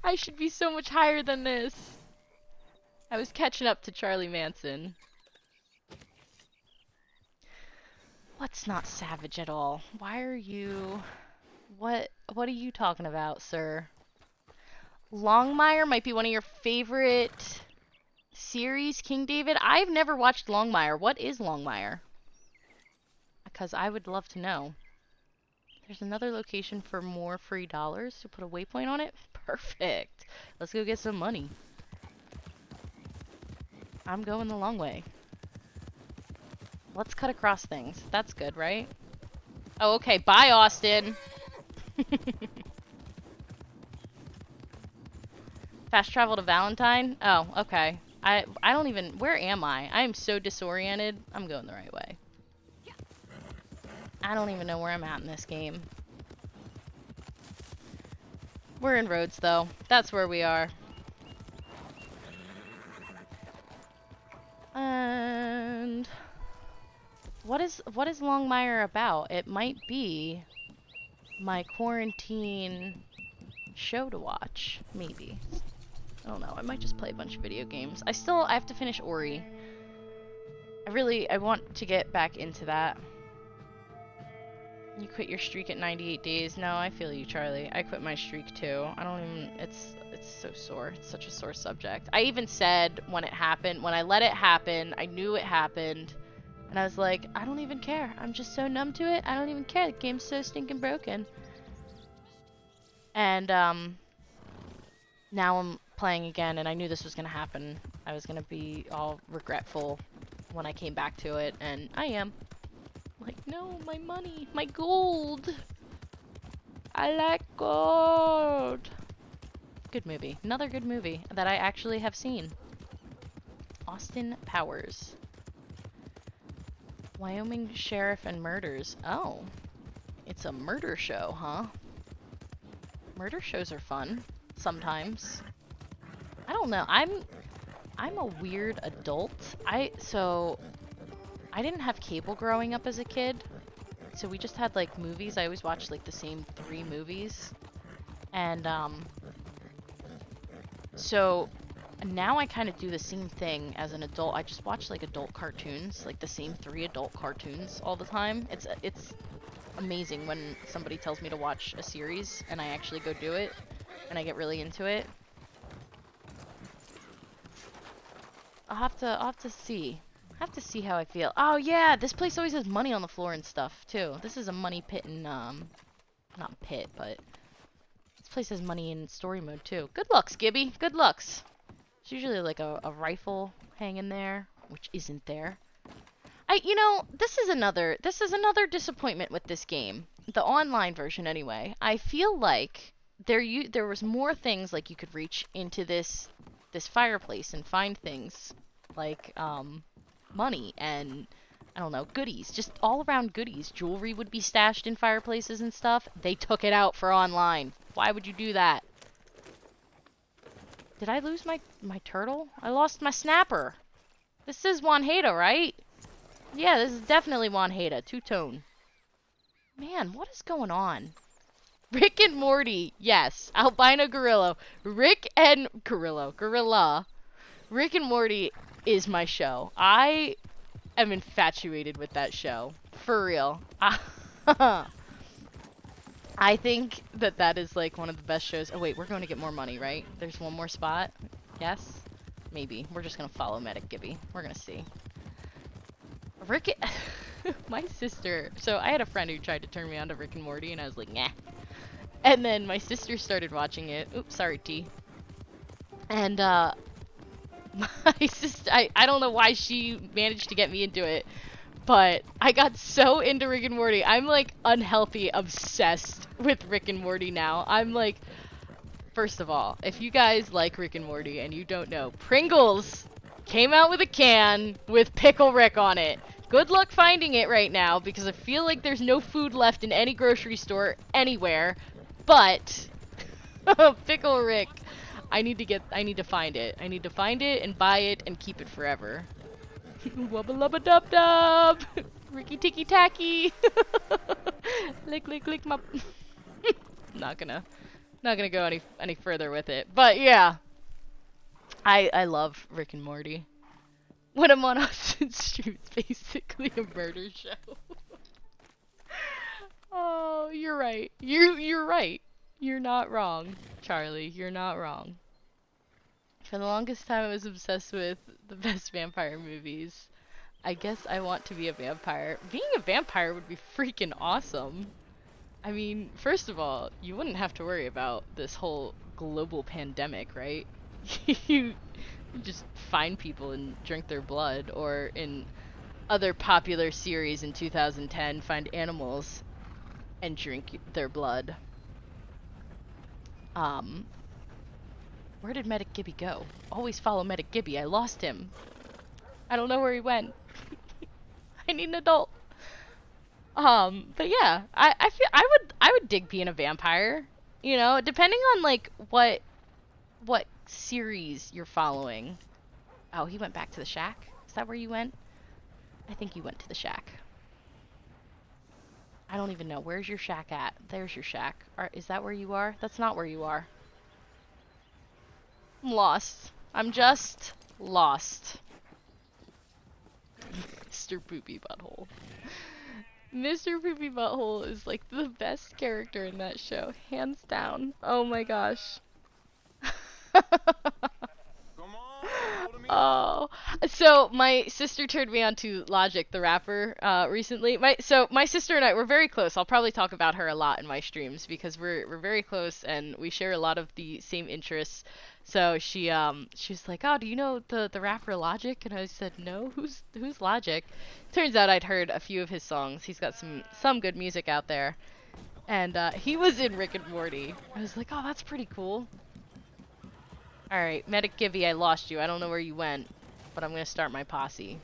I should be so much higher than this. I was catching up to Charlie Manson. What's not savage at all? Why are you... What are you talking about, sir? Longmire might be one of your favorite series, King David. I've never watched Longmire. What is Longmire? Because I would love to know. There's another location for more free dollars to put a waypoint on it. Perfect. Let's go get some money. I'm going the long way. Let's cut across things. That's good, right? Oh, okay. Bye, Austin. Fast travel to Valentine? Oh, okay. I don't even... Where am I? I am so disoriented. I'm going the right way. I don't even know where I'm at in this game. We're in Rhodes, though. That's where we are. And... What is Longmire about? It might be my quarantine show to watch. Maybe. I don't know. I might just play a bunch of video games. I have to finish Ori. I want to get back into that. You quit your streak at 98 days. No, I feel you, Charlie. I quit my streak too. I don't even, it's it's so sore. It's such a sore subject. I even said when it happened, when I let it happen, I knew it happened, and I was like, I don't even care. I'm just so numb to it. I don't even care. The game's so stinking broken. And now I'm playing again, and I knew this was gonna happen. I was gonna be all regretful when I came back to it, and I am. Like, no, my money, my gold. I like gold. Good movie. Another good movie that I actually have seen. Austin Powers. Wyoming Sheriff and Murders. Oh. It's a murder show, huh? Murder shows are fun. Sometimes. I don't know. I'm a weird adult. So I didn't have cable growing up as a kid. So we just had like movies. I always watched like the same 3 movies. And so now I kind of do the same thing as an adult. I just watch like adult cartoons, like the same 3 adult cartoons all the time. It's amazing when somebody tells me to watch a series and I actually go do it and I get really into it. I'll have to see. I have to see how I feel. Oh yeah, this place always has money on the floor and stuff too. This is a money pit and not pit, but this place has money in story mode too. Good looks, Gibby. Good looks. There's usually like a rifle hanging there, which isn't there. You know, this is another disappointment with this game. The online version anyway. I feel like there was more things like you could reach into this fireplace and find things like money and I don't know, goodies, just all around goodies. Jewelry would be stashed in fireplaces and stuff. They took it out for online. Why would you do that? Did I lose my turtle? I lost my snapper. This is Wanheda, right? Yeah, this is definitely Wanheda. Two-tone. Man, what is going on? Rick and Morty. Yes. Albino Gorilla. Gorilla. Rick and Morty is my show. I am infatuated with that show. For real. I think that is like one of the best shows. Oh wait, we're going to get more money, right? There's one more spot? Yes? Maybe. We're just going to follow Medic Gibby. We're going to see. My sister, so I had a friend who tried to turn me on to Rick and Morty and I was like, nah. And then my sister started watching it. Oops, sorry, T. And, my sister, I don't know why she managed to get me into it, but I got so into Rick and Morty. I'm, like, unhealthy obsessed with Rick and Morty now. I'm, like, first of all, if you guys like Rick and Morty and you don't know, Pringles came out with a can with Pickle Rick on it. Good luck finding it right now, because I feel like there's no food left in any grocery store anywhere, but Pickle Rick, I need to find it. I need to find it and buy it and keep it forever. Wubba lubba dub dub! Ricky ticky tacky! Lick lick lick my... Not gonna go any further with it. But yeah. I love Rick and Morty. When I'm on Austin Street, it's basically a murder show. Oh, you're right. You're right. You're not wrong, Charlie. You're not wrong. For the longest time, I was obsessed with the best vampire movies. I guess I want to be a vampire. Being a vampire would be freaking awesome. I mean, first of all, you wouldn't have to worry about this whole global pandemic, right? You just find people and drink their blood, or in other popular series in 2010, find animals and drink their blood. Where did Medic Gibby go? Always follow Medic Gibby. I lost him. I don't know where he went. I need an adult. But yeah, I feel I would dig being a vampire. You know, depending on like what series you're following. Oh, he went back to the shack? Is that where you went? I think you went to the shack. I don't even know. Where's your shack at? There's your shack. Is that where you are? That's not where you are. I'm lost. I'm just lost. Mr. Poopy Butthole. Mr. Poopy Butthole is like the best character in that show. Hands down. Oh my gosh. Oh, so my sister turned me on to Logic, the rapper, recently. My sister and I, we're very close. I'll probably talk about her a lot in my streams because we're very close and we share a lot of the same interests. So she's like, "Oh, do you know the rapper Logic?" And I said, "No, who's Logic?" Turns out I'd heard a few of his songs. He's got some good music out there. And he was in Rick and Morty. I was like, "Oh, that's pretty cool." Alright, Medic Gibby, I lost you. I don't know where you went, but I'm gonna start my posse.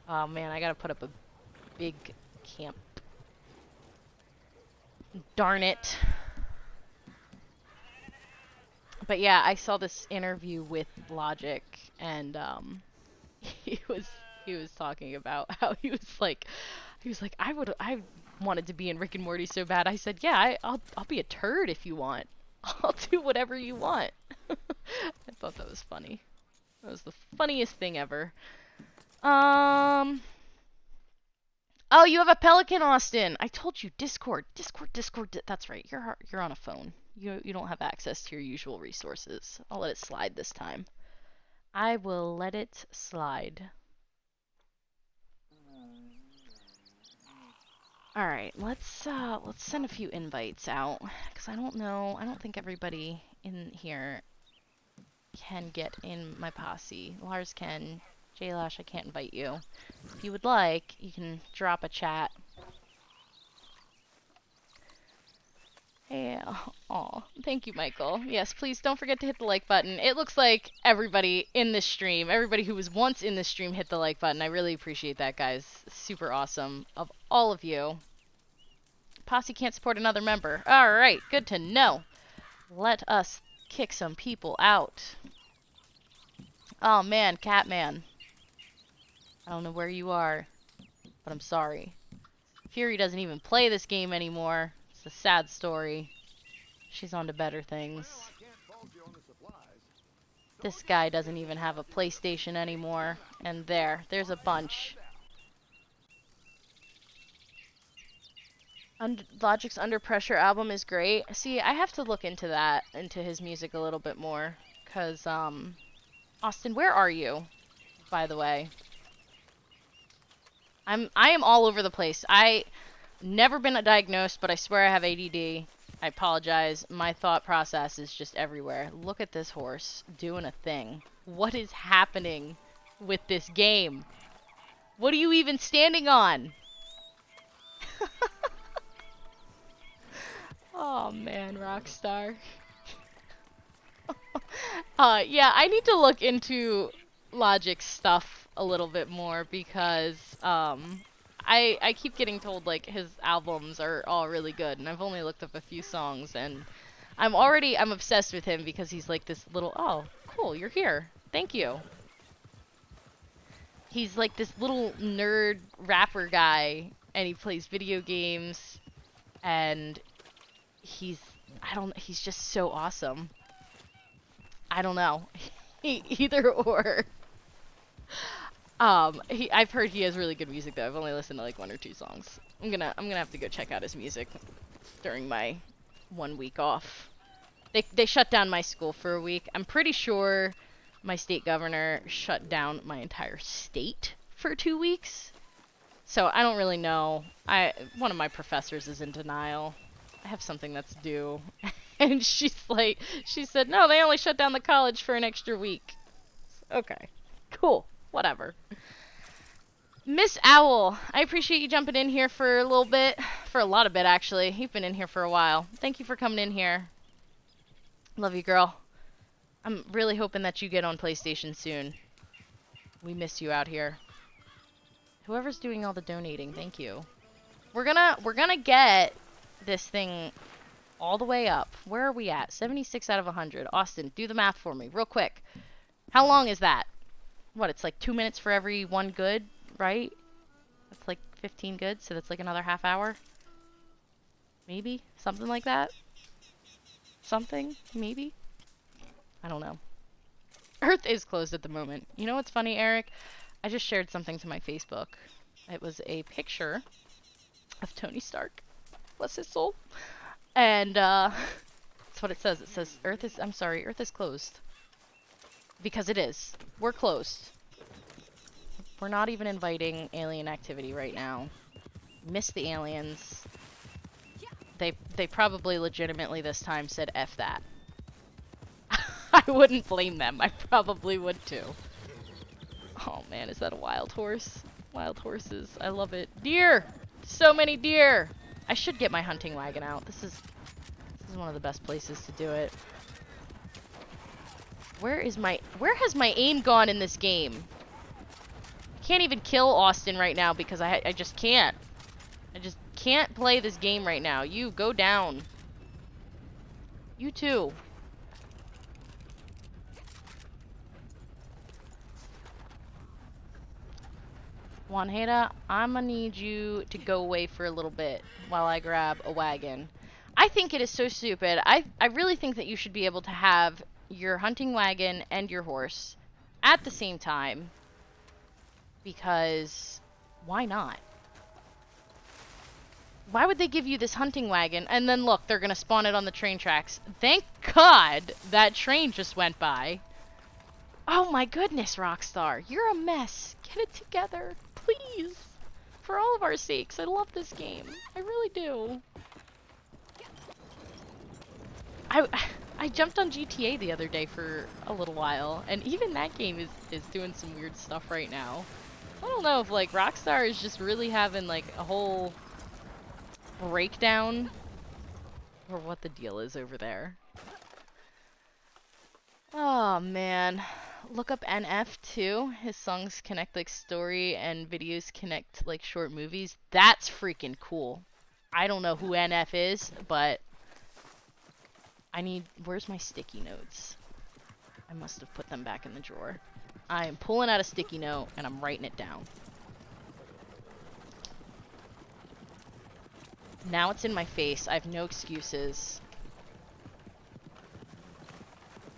Oh man, I gotta put up a big camp. Darn it. But yeah, I saw this interview with Logic, and he was he was talking about how he was like I wanted to be in Rick and Morty so bad. I said, yeah, I'll be a turd if you want. I'll do whatever you want. I thought that was funny. That was the funniest thing ever. Oh, you have a Pelican, Austin. I told you, Discord. That's right. You're on a phone. You don't have access to your usual resources. I'll let it slide this time. I will let it slide. All right, let's send a few invites out because I don't think everybody in here can get in my posse. Lars can. Jlash, I can't invite you. If you would like, you can drop a chat. Hey, aw, thank you, Michael. Yes, please don't forget to hit the like button. It looks like everybody in this stream, everybody who was once in this stream hit the like button. I really appreciate that, guys. Super awesome of all of you. Posse can't support another member. Alright, good to know. Let us kick some people out. Oh man, Catman. I don't know where you are, but I'm sorry. Fury doesn't even play this game anymore. It's a sad story. She's on to better things. This guy doesn't even have a PlayStation anymore. And there's a bunch. Logic's Under Pressure album is great. See, I have to look into that, into his music a little bit more. Because, Austin, where are you, by the way? I am all over the place. I never been diagnosed, but I swear I have ADD. I apologize. My thought process is just everywhere. Look at this horse doing a thing. What is happening with this game? What are you even standing on? Oh man, Rockstar. Yeah, I need to look into Logic's stuff a little bit more because I keep getting told like his albums are all really good, and I've only looked up a few songs, and I'm obsessed with him because he's like this little, oh cool, you're here, thank you. He's like this little nerd rapper guy, and he plays video games, and he's just so awesome. I don't know. Either or. I've heard he has really good music though. I've only listened to like one or two songs. I'm gonna have to go check out his music during my 1 week off. They shut down my school for a week. I'm pretty sure my state governor shut down my entire state for 2 weeks. So I don't really know. One of my professors is in denial. I have something that's due. And she said, no, they only shut down the college for an extra week. Okay, cool, whatever. Miss Owl, I appreciate you jumping in here for a little bit. For a lot of bit, actually. You've been in here for a while. Thank you for coming in here. Love you, girl. I'm really hoping that you get on PlayStation soon. We miss you out here. Whoever's doing all the donating, thank you. We're gonna get this thing all the way up. Where are we at? 76 out of 100. Austin, do the math for me, real quick. How long is that? What, it's like 2 minutes for every one good, right? That's like 15 good, so that's like another half hour? Maybe? Something like that? Something? Maybe? I don't know. Earth is closed at the moment. You know what's funny, Eric? I just shared something to my Facebook. It was a picture of Tony Stark. Bless his soul. And, that's what it says. It says, Earth is closed. Because it is. We're closed. We're not even inviting alien activity right now. Miss the aliens. They probably legitimately this time said F that. I wouldn't blame them. I probably would too. Oh man, is that a wild horse? Wild horses. I love it. Deer! So many deer! I should get my hunting wagon out. This is one of the best places to do it. Where has my aim gone in this game? I can't even kill Austin right now because I just can't. I just can't play this game right now. You, go down. You too. Juanita, I'm gonna need you to go away for a little bit while I grab a wagon. I think it is so stupid. I really think that you should be able to have your hunting wagon and your horse at the same time. Because why not? Why would they give you this hunting wagon and then look, they're gonna spawn it on the train tracks? Thank God that train just went by. Oh my goodness, Rockstar. You're a mess. Get it together. Please. For all of our sakes. I love this game. I really do. I jumped on GTA the other day for a little while, and even that game is doing some weird stuff right now. I don't know if, like, Rockstar is just really having, like, a whole breakdown or what the deal is over there. Oh, man. Look up NF too. His songs connect like story and videos connect like short movies. That's freaking cool. I don't know who NF is, but where's my sticky notes? I must have put them back in the drawer. I am pulling out a sticky note and I'm writing it down. Now it's in my face. I have no excuses.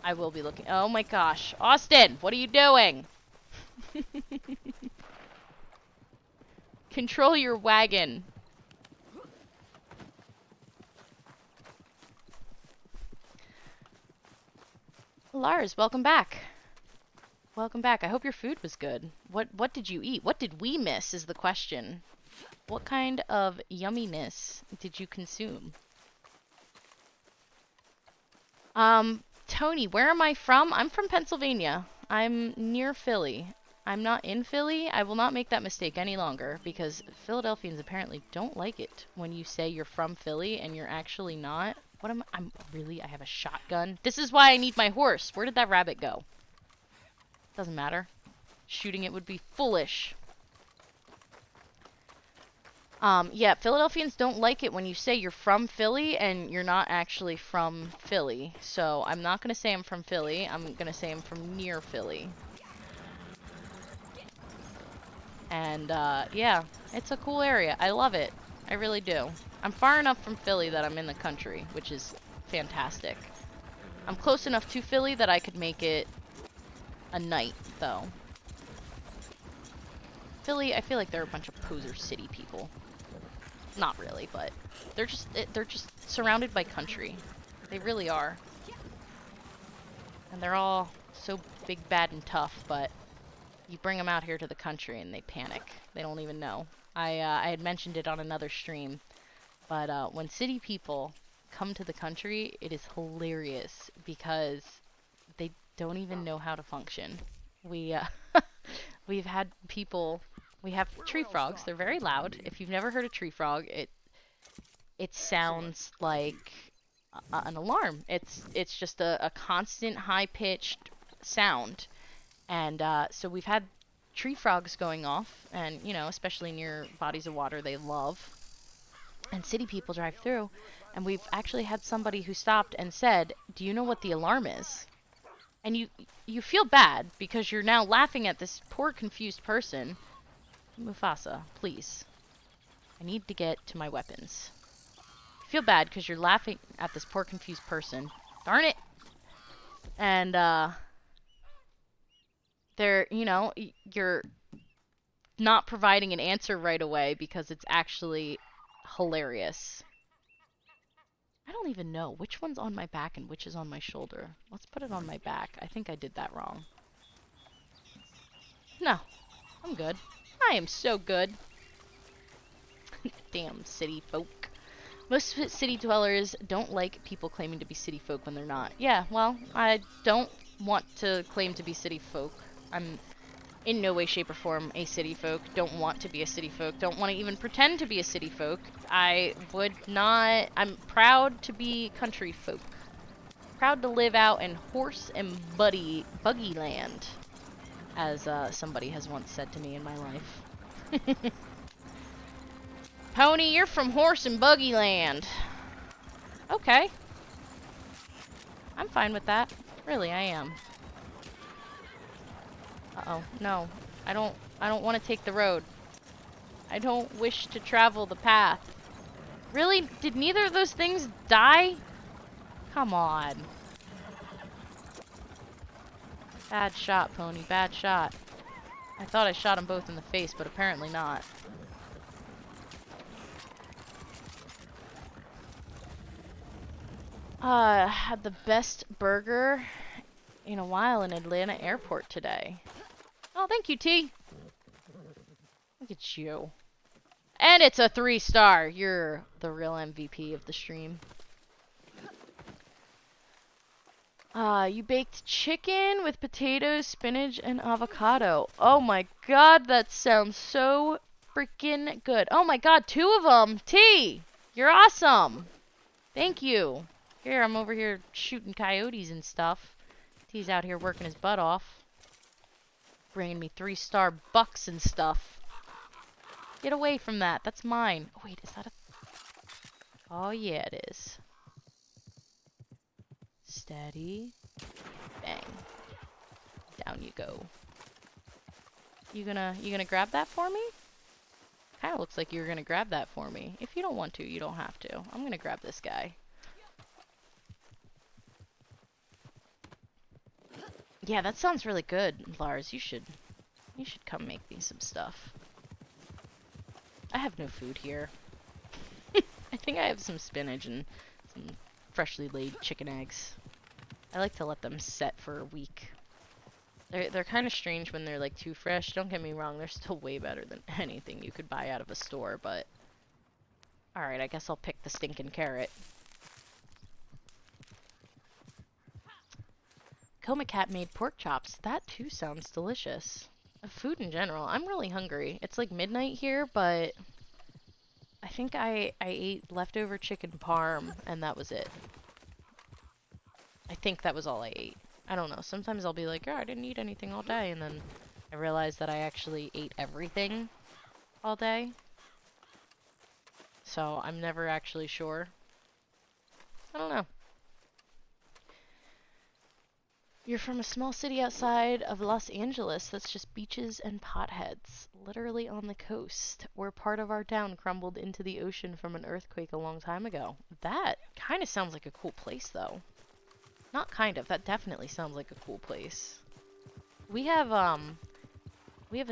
I will be looking. Oh my gosh. Austin, what are you doing? Control your wagon. Lars, welcome back. Welcome back. I hope your food was good. What did you eat? What did we miss is the question. What kind of yumminess did you consume? Tony, where am I from? I'm from Pennsylvania. I'm near Philly. I'm not in Philly. I will not make that mistake any longer because Philadelphians apparently don't like it when you say you're from Philly and you're actually not. What am I? I have a shotgun. This is why I need my horse. Where did that rabbit go? Doesn't matter. Shooting it would be foolish. Yeah, Philadelphians don't like it when you say you're from Philly and you're not actually from Philly. So I'm not going to say I'm from Philly. I'm going to say I'm from near Philly. And, yeah, it's a cool area. I love it. I really do. I'm far enough from Philly that I'm in the country, which is fantastic. I'm close enough to Philly that I could make it a night, though. Philly, I feel like they're a bunch of poser city people. Not really, but they're just surrounded by country. They really are. And they're all so big, bad, and tough, but you bring them out here to the country and they panic. They don't even know. I had mentioned it on another stream, but when city people come to the country, it is hilarious because they don't even know how to function. We've had people. We have tree frogs. They're very loud. If you've never heard a tree frog, it sounds like an alarm. It's just a constant high-pitched sound. And so we've had tree frogs going off, and you know, especially near bodies of water, they love. And city people drive through, and we've actually had somebody who stopped and said, "Do you know what the alarm is?" And you feel bad because you're now laughing at this poor confused person. Mufasa, please. I need to get to my weapons. I feel bad because you're laughing at this poor confused person. Darn it! And, you're not providing an answer right away because it's actually hilarious. I don't even know which one's on my back and which is on my shoulder. Let's put it on my back. I think I did that wrong. No, I'm good. I am so good. Damn city folk. Most city dwellers don't like people claiming to be city folk when they're not. Yeah, well, I don't want to claim to be city folk. I'm in no way, shape, or form a city folk. Don't want to be a city folk. Don't want to even pretend to be a city folk. I would not... I'm proud to be country folk. Proud to live out in horse and buggy land, as somebody has once said to me in my life. Pony, you're from horse and buggy land. Okay. I'm fine with that. Really, I am. Uh-oh. No. I don't want to take the road. I don't wish to travel the path. Really? Did neither of those things die? Come on. Bad shot, Pony. Bad shot. I thought I shot them both in the face, but apparently not. Had the best burger in a while in Atlanta airport today. Oh, thank you, T. Look at you. And it's a 3-star. You're the real MVP of the stream. You baked chicken with potatoes, spinach, and avocado. Oh my god, that sounds so freaking good. Oh my god, 2 of them! T! You're awesome! Thank you. Here, I'm over here shooting coyotes and stuff. T's out here working his butt off. Bringing me 3-star bucks and stuff. Get away from that. That's mine. Oh, wait, is that a... Oh, yeah, it is. Steady. Bang. Down you go. You gonna grab that for me? Kinda looks like you're gonna grab that for me. If you don't want to, you don't have to. I'm gonna grab this guy. Yeah, that sounds really good, Lars. You should come make me some stuff. I have no food here. I think I have some spinach and some freshly laid chicken eggs. I like to let them set for a week. They're kind of strange when they're like too fresh. Don't get me wrong, they're still way better than anything you could buy out of a store, but... Alright, I guess I'll pick the stinking carrot. Coma Cat made pork chops. That too sounds delicious. Food in general. I'm really hungry. It's like midnight here, but I think I ate leftover chicken parm, and that was it. I think that was all I ate. I don't know. Sometimes I'll be like, oh, I didn't eat anything all day, and then I realize that I actually ate everything all day. So I'm never actually sure. I don't know. You're from a small city outside of Los Angeles that's just beaches and potheads, literally on the coast, where part of our town crumbled into the ocean from an earthquake a long time ago. That kind of sounds like a cool place, though. Not kind of, that definitely sounds like a cool place. We have a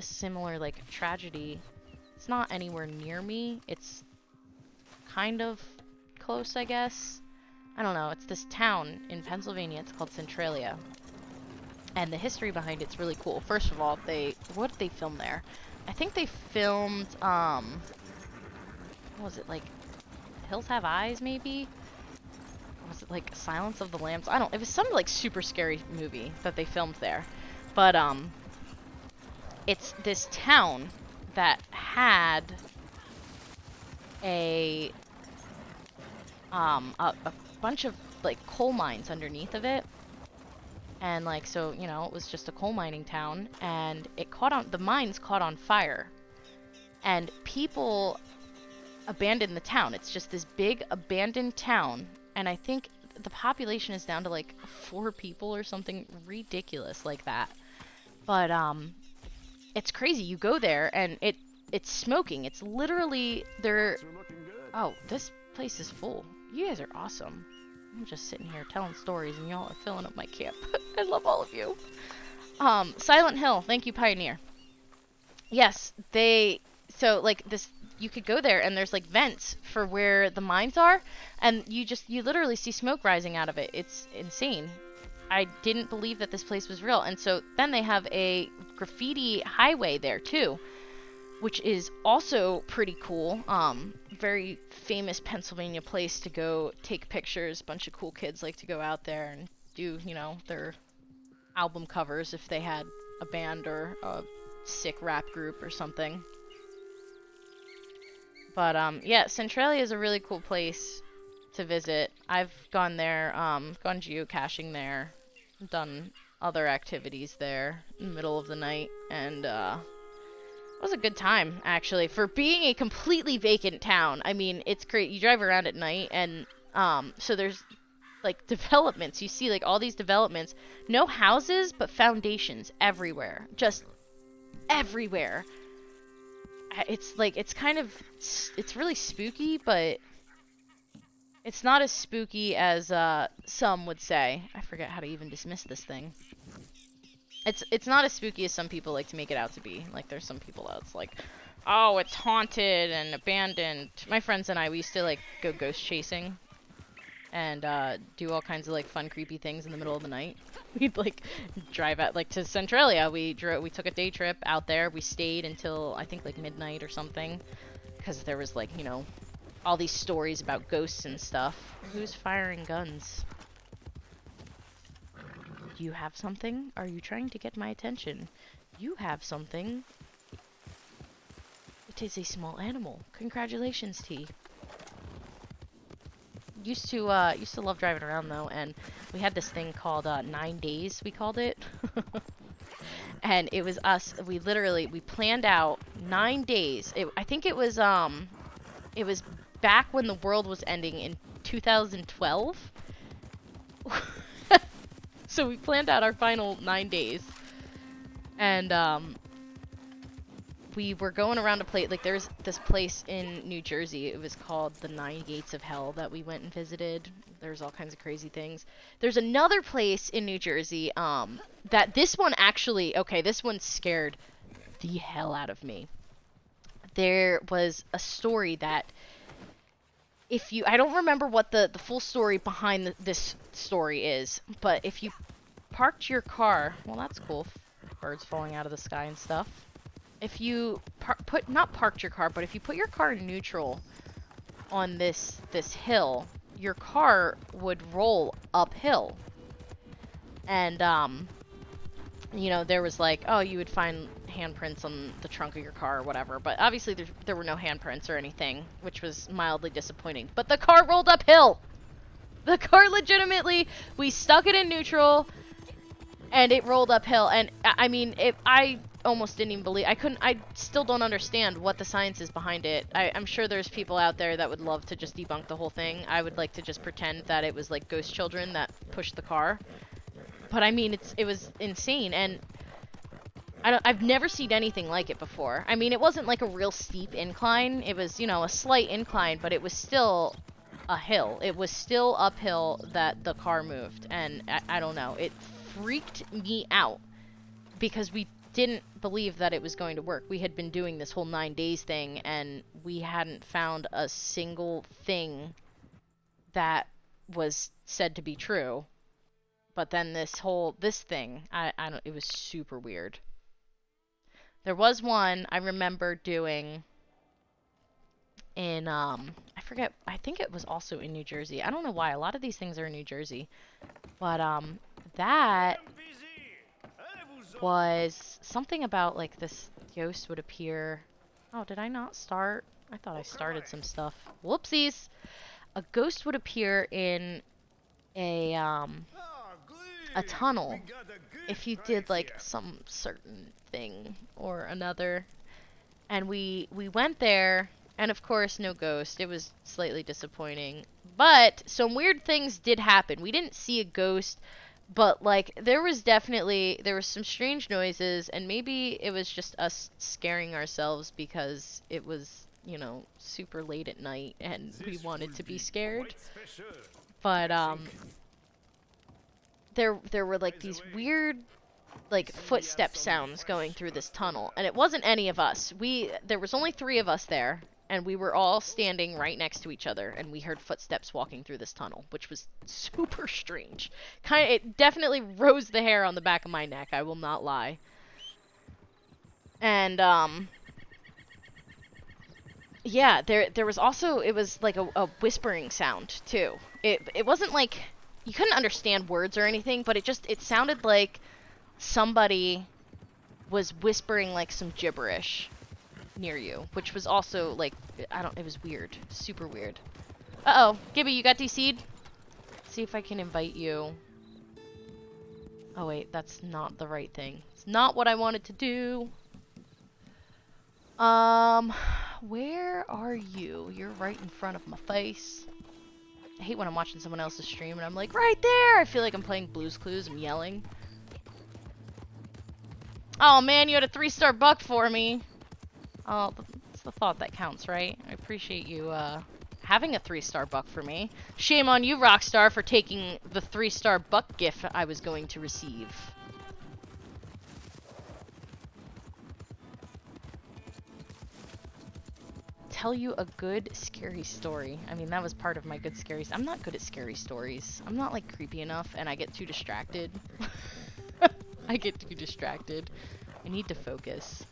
similar, like, tragedy. It's not anywhere near me. It's kind of close, I guess. I don't know. It's this town in Pennsylvania. It's called Centralia. And the history behind it's really cool. First of all, what did they film there? I think they filmed, what was it, like, Hills Have Eyes, maybe? Or was it, like, Silence of the Lambs? I don't, it was some, like, super scary movie that they filmed there. But, it's this town that had a bunch of, like, coal mines underneath of it. And, like, so, you know, it was just a coal mining town, and the mines caught on fire. And people abandoned the town. It's just this big abandoned town, and I think the population is down to, like, 4 people or something ridiculous like that. But, it's crazy. You go there, and it's smoking. It's literally, oh, this place is full. You guys are awesome. I'm just sitting here telling stories and y'all are filling up my camp. I love all of you. Silent Hill. Thank you, Pioneer. Yes, so, like, this you could go there and there's like vents for where the mines are, and you literally see smoke rising out of it. It's insane. I didn't believe that this place was real. And so then they have a graffiti highway there too, which is also pretty cool. Very famous Pennsylvania place to go take pictures. A bunch of cool kids like to go out there and do, you know, their album covers if they had a band or a sick rap group or something. But yeah, Centralia is a really cool place to visit. I've gone there, gone geocaching there, done other activities there in the middle of the night, and it was a good time, actually, for being a completely vacant town. I mean, it's great. You drive around at night, and so there's like developments. You see like all these developments, no houses, but foundations everywhere, just everywhere. It's like, it's really spooky, but it's not as spooky as some would say. I forget how to even dismiss this thing. It's not as spooky as some people like to make it out to be. Like, there's some people that's like, oh, it's haunted and abandoned. My friends and I, we used to like go ghost chasing and do all kinds of like fun, creepy things in the middle of the night. We'd like drive out like to Centralia. We took a day trip out there. We stayed until I think like midnight or something, because there was like, you know, all these stories about ghosts and stuff. Who's firing guns? You have something? Are you trying to get my attention? You have something. It is a small animal. Congratulations, T. Used to love driving around though, and we had this thing called 9 days, we called it. And it was us. We planned out 9 days. I think it was back when the world was ending in 2012. So we planned out our final 9 days, and we were going around to play, like, there's this place in New Jersey. It was called the 9 Gates of Hell that we went and visited. There's all kinds of crazy things. There's another place in New Jersey, that this one actually, okay, this one scared the hell out of me. There was a story that I don't remember what the full story behind this story is, but if you parked your car, well, that's cool. Birds falling out of the sky and stuff. If you not parked your car, but if you put your car in neutral on this hill, your car would roll uphill. And you know, there was like, oh, you would find handprints on the trunk of your car or whatever, but obviously there were no handprints or anything, which was mildly disappointing. But the car rolled uphill. The car legitimately, we stuck it in neutral and it rolled uphill. And I mean, I almost didn't even believe, I still don't understand what the science is behind it. I'm sure there's people out there that would love to just debunk the whole thing. I would like to just pretend that it was like ghost children that pushed the car. But I mean, it was insane, and I've never seen anything like it before. I mean, it wasn't like a real steep incline. It was, you know, a slight incline, but it was still a hill. It was still uphill that the car moved, and I don't know. It freaked me out because we didn't believe that it was going to work. We had been doing this whole 9 days thing, and we hadn't found a single thing that was said to be true. But then this thing, I don't, it was super weird. There was one I remember doing in, I forget, I think it was also in New Jersey. I don't know why, a lot of these things are in New Jersey. But, that was something about, like, this ghost would appear. Oh, did I not start? I thought I started some stuff. Whoopsies! A ghost would appear in a tunnel if you did like some certain thing or another. And we went there, and of course no ghost. It was slightly disappointing, but some weird things did happen. We didn't see a ghost, but like there was some strange noises, and maybe it was just us scaring ourselves because it was, you know, super late at night and we wanted to be scared. But there were like these weird like footstep sounds going through this tunnel, and it wasn't any of us. There was only 3 of us there, and we were all standing right next to each other, and we heard footsteps walking through this tunnel, which was super strange. It definitely rose the hair on the back of my neck, I will not lie. And yeah, there was also, it was like a whispering sound too. It wasn't like, you couldn't understand words or anything, but it sounded like somebody was whispering like some gibberish near you, which was also like, it was weird, super weird. Uh-oh, Gibby, you got DC'd? See if I can invite you. Oh wait, that's not the right thing. It's not what I wanted to do. Where are you? You're right in front of my face. I hate when I'm watching someone else's stream and I'm like, right there! I feel like I'm playing Blue's Clues, I'm yelling. Oh man, you had a 3-star buck for me. Oh, it's the thought that counts, right? I appreciate you, having a 3-star buck for me. Shame on you, Rockstar, for taking the 3-star buck gift I was going to receive. Tell you a good scary story. I mean, that was part of my good scary. I'm not good at scary stories. I'm not like creepy enough, and I get too distracted. I get too distracted. I need to focus.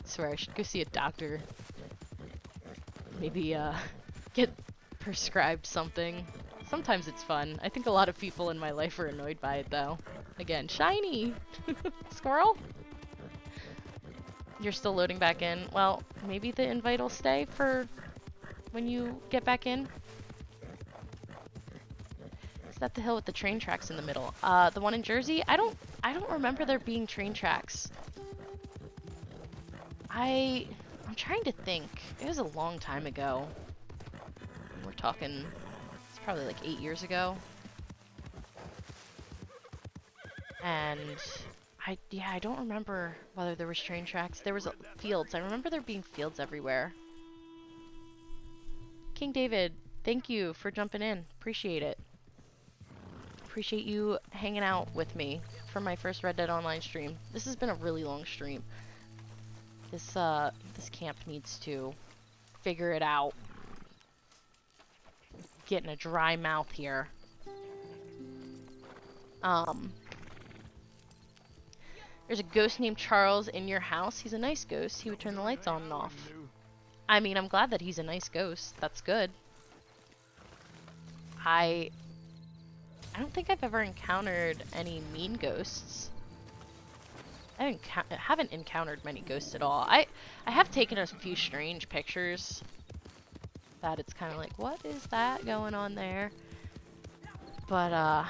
I swear I should go see a doctor. Maybe get prescribed something. Sometimes it's fun. I think a lot of people in my life are annoyed by it though. Again, shiny! Squirrel? You're still loading back in. Well, maybe the invite will stay for when you get back in. Is that the hill with the train tracks in the middle? The one in Jersey? I don't remember there being train tracks. I'm trying to think. It was a long time ago. We're talking, it's probably like 8 years ago. And I don't remember whether there was train tracks. There was fields. I remember there being fields everywhere. King David, thank you for jumping in. Appreciate it. Appreciate you hanging out with me for my first Red Dead Online stream. This has been a really long stream. This camp needs to figure it out. Getting a dry mouth here. There's a ghost named Charles in your house. He's a nice ghost. He would turn the lights on and off. I mean, I'm glad that he's a nice ghost. That's good. I don't think I've ever encountered any mean ghosts. I haven't encountered many ghosts at all. I have taken a few strange pictures that it's kind of like, what is that going on there? But I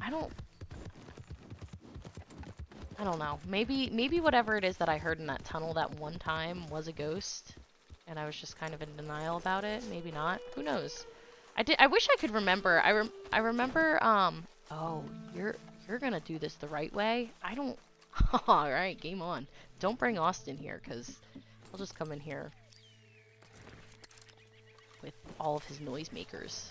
don't know. Maybe whatever it is that I heard in that tunnel that one time was a ghost, and I was just kind of in denial about it. Maybe not. Who knows? I wish I could remember. I remember. Oh, you're gonna do this the right way. I don't. All right, game on. Don't bring Austin here, cause I'll just come in here with all of his noisemakers.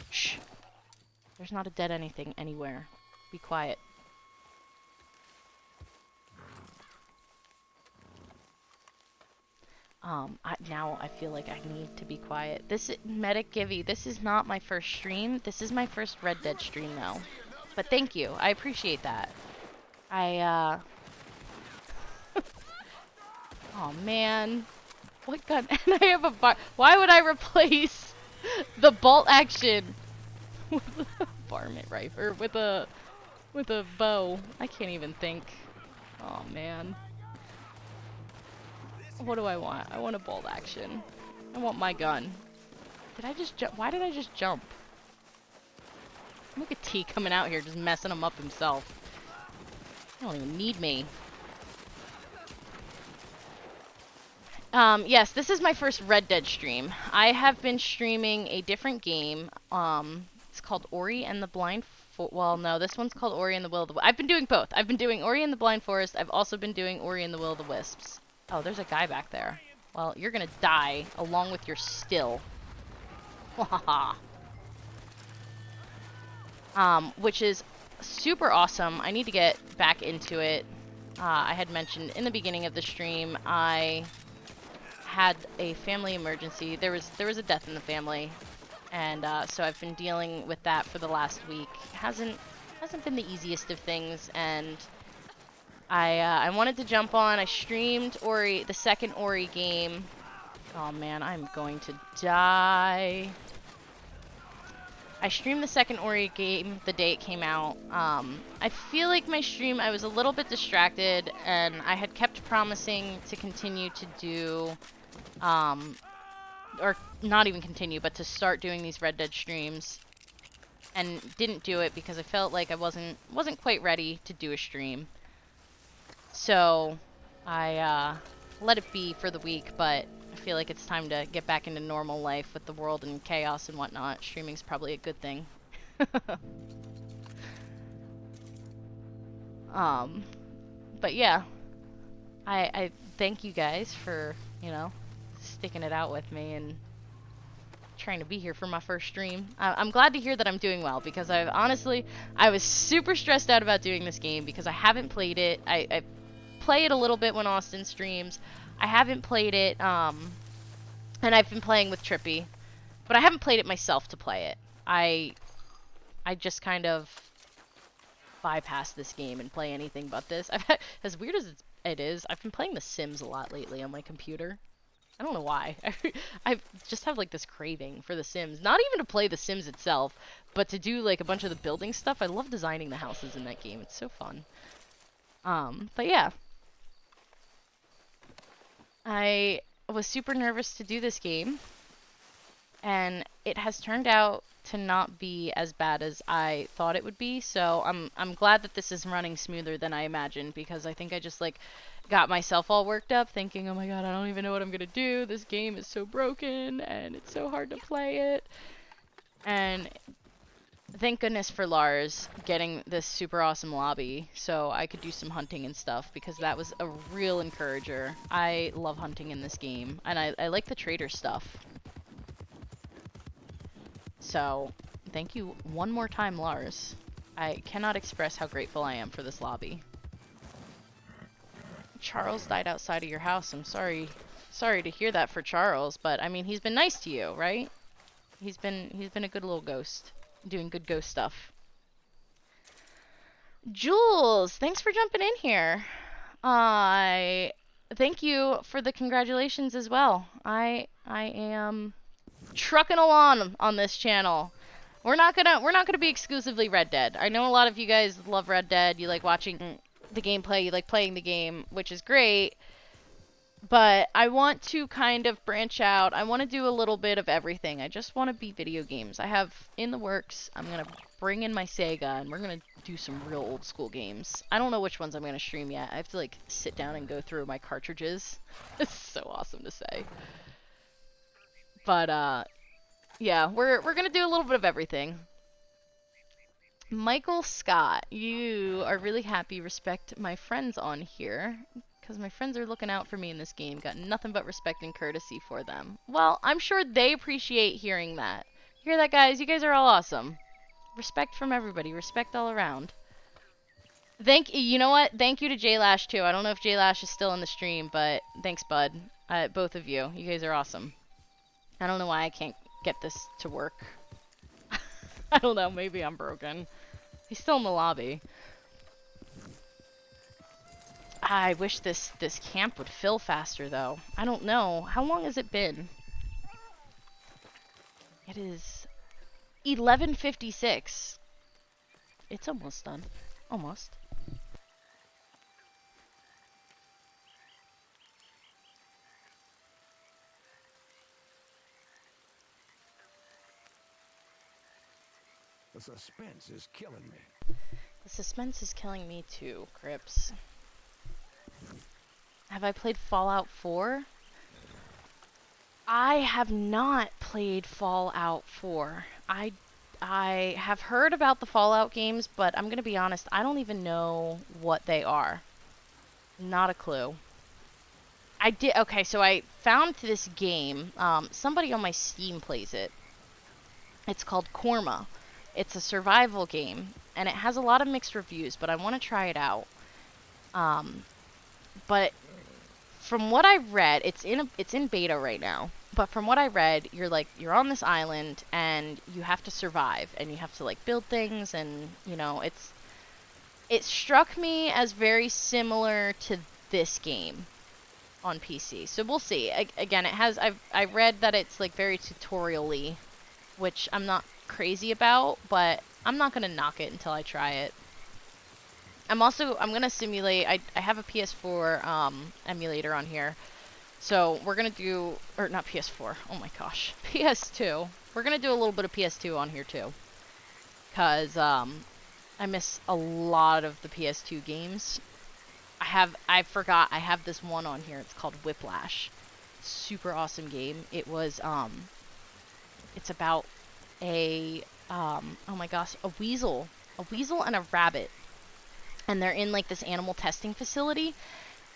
Shh. There's not a dead anything anywhere. Be quiet. Now I feel like I need to be quiet. Medic Givy, this is not my first stream. This is my first Red Dead stream though. But thank you. I appreciate that. Oh man. What gun? And I have a bar. Why would I replace the bolt action with a varmint rifle, or with a bow? I can't even think. Oh man. What do I want? I want a bolt action. I want my gun. Did I just jump? Why did I just jump? Look at T coming out here just messing him up himself. I don't even need me. Yes, this is my first Red Dead stream. I have been streaming a different game. It's called Ori and the Blind well, no, this one's called Ori and the Will of the I've been doing both. I've been doing Ori and the Blind Forest. I've also been doing Ori and the Will of the Wisps. Oh, there's a guy back there. Well, you're gonna die along with your still. Which is super awesome. I need to get back into it. I had mentioned in the beginning of the stream, I had a family emergency. There was a death in the family, and so I've been dealing with that for the last week. Hasn't been the easiest of things, and I wanted to jump on. I streamed Ori, the second Ori game. Oh man, I'm going to die. I streamed the second Ori game the day it came out. I feel like my stream, I was a little bit distracted, and I had kept promising to continue to do, or not even continue, but to start doing these Red Dead streams, and didn't do it because I felt like I wasn't quite ready to do a stream. So I let it be for the week, but I feel like it's time to get back into normal life with the world and chaos and whatnot. Streaming's probably a good thing. But yeah, I thank you guys for, you know, sticking it out with me and trying to be here for my first stream. I'm glad to hear that I'm doing well, because I was super stressed out about doing this game because I haven't played it. I play it a little bit when Austin streams. I haven't played it, and I've been playing with Trippy, but I haven't played it myself to play it. I just kind of bypass this game and play anything but this. As weird as it is, I've been playing The Sims a lot lately on my computer. I don't know why. I just have like this craving for The Sims. Not even to play The Sims itself, but to do like a bunch of the building stuff. I love designing the houses in that game. It's so fun. But yeah. I was super nervous to do this game, and it has turned out to not be as bad as I thought it would be, so I'm glad that this is running smoother than I imagined, because I think I just like got myself all worked up thinking, oh my god, I don't even know what I'm gonna do, this game is so broken and it's so hard to play it. And thank goodness for Lars getting this super awesome lobby so I could do some hunting and stuff, because that was a real encourager. I love hunting in this game, and I like the trader stuff. So, thank you one more time, Lars. I cannot express how grateful I am for this lobby. Charles died outside of your house. I'm sorry to hear that for Charles, but I mean, he's been nice to you, right? He's been a good little ghost, doing good ghost stuff. Jules, thanks for jumping in here. Thank you for the congratulations as well. I am trucking along on this channel. We're not gonna be exclusively Red Dead. I know a lot of you guys love Red Dead. You like watching the gameplay, you like playing the game, which is great. But I want to kind of branch out. I want to do a little bit of everything. I just want to be video games. I have in the works, I'm gonna bring in my Sega, and we're gonna do some real old school games. I don't know which ones I'm gonna stream yet. I have to like sit down and go through my cartridges. It's so awesome to say. But yeah, we're gonna do a little bit of everything. Michael Scott, you are really happy. Respect my friends on here, because my friends are looking out for me in this game. Got nothing but respect and courtesy for them. Well, I'm sure they appreciate hearing that. Hear that, guys? You guys are all awesome. Respect from everybody. Respect all around. You know what? Thank you to Jlash too. I don't know if Jlash is still in the stream, but thanks, bud. Both of you. You guys are awesome. I don't know why I can't get this to work. I don't know, maybe I'm broken. He's still in the lobby. I wish this camp would fill faster, though. I don't know. How long has it been? It is 11:56. It's almost done. Almost. The suspense is killing me. The suspense is killing me too, Crips. Have I played Fallout 4? I have not played Fallout 4. I have heard about the Fallout games, but I'm gonna be honest, I don't even know what they are. Not a clue. Okay, so I found this game. Somebody on my Steam plays it. It's called Korma. It's a survival game, and it has a lot of mixed reviews, but I want to try it out. But from what I read, it's in beta right now. But from what I read, you're on this island and you have to survive and you have to like build things, and you know, it struck me as very similar to this game on PC. So we'll see. Again, I read that it's like very tutorial-y, which I'm not crazy about, but I'm not gonna knock it until I try it. I'm gonna simulate. I have a PS4 emulator on here, so we're gonna do, or not PS4. Oh my gosh, PS2. We're gonna do a little bit of PS2 on here too, cause I miss a lot of the PS2 games. I forgot I have this one on here. It's called Whiplash. Super awesome game. It was it's about oh my gosh, a weasel and a rabbit, and they're in like this animal testing facility,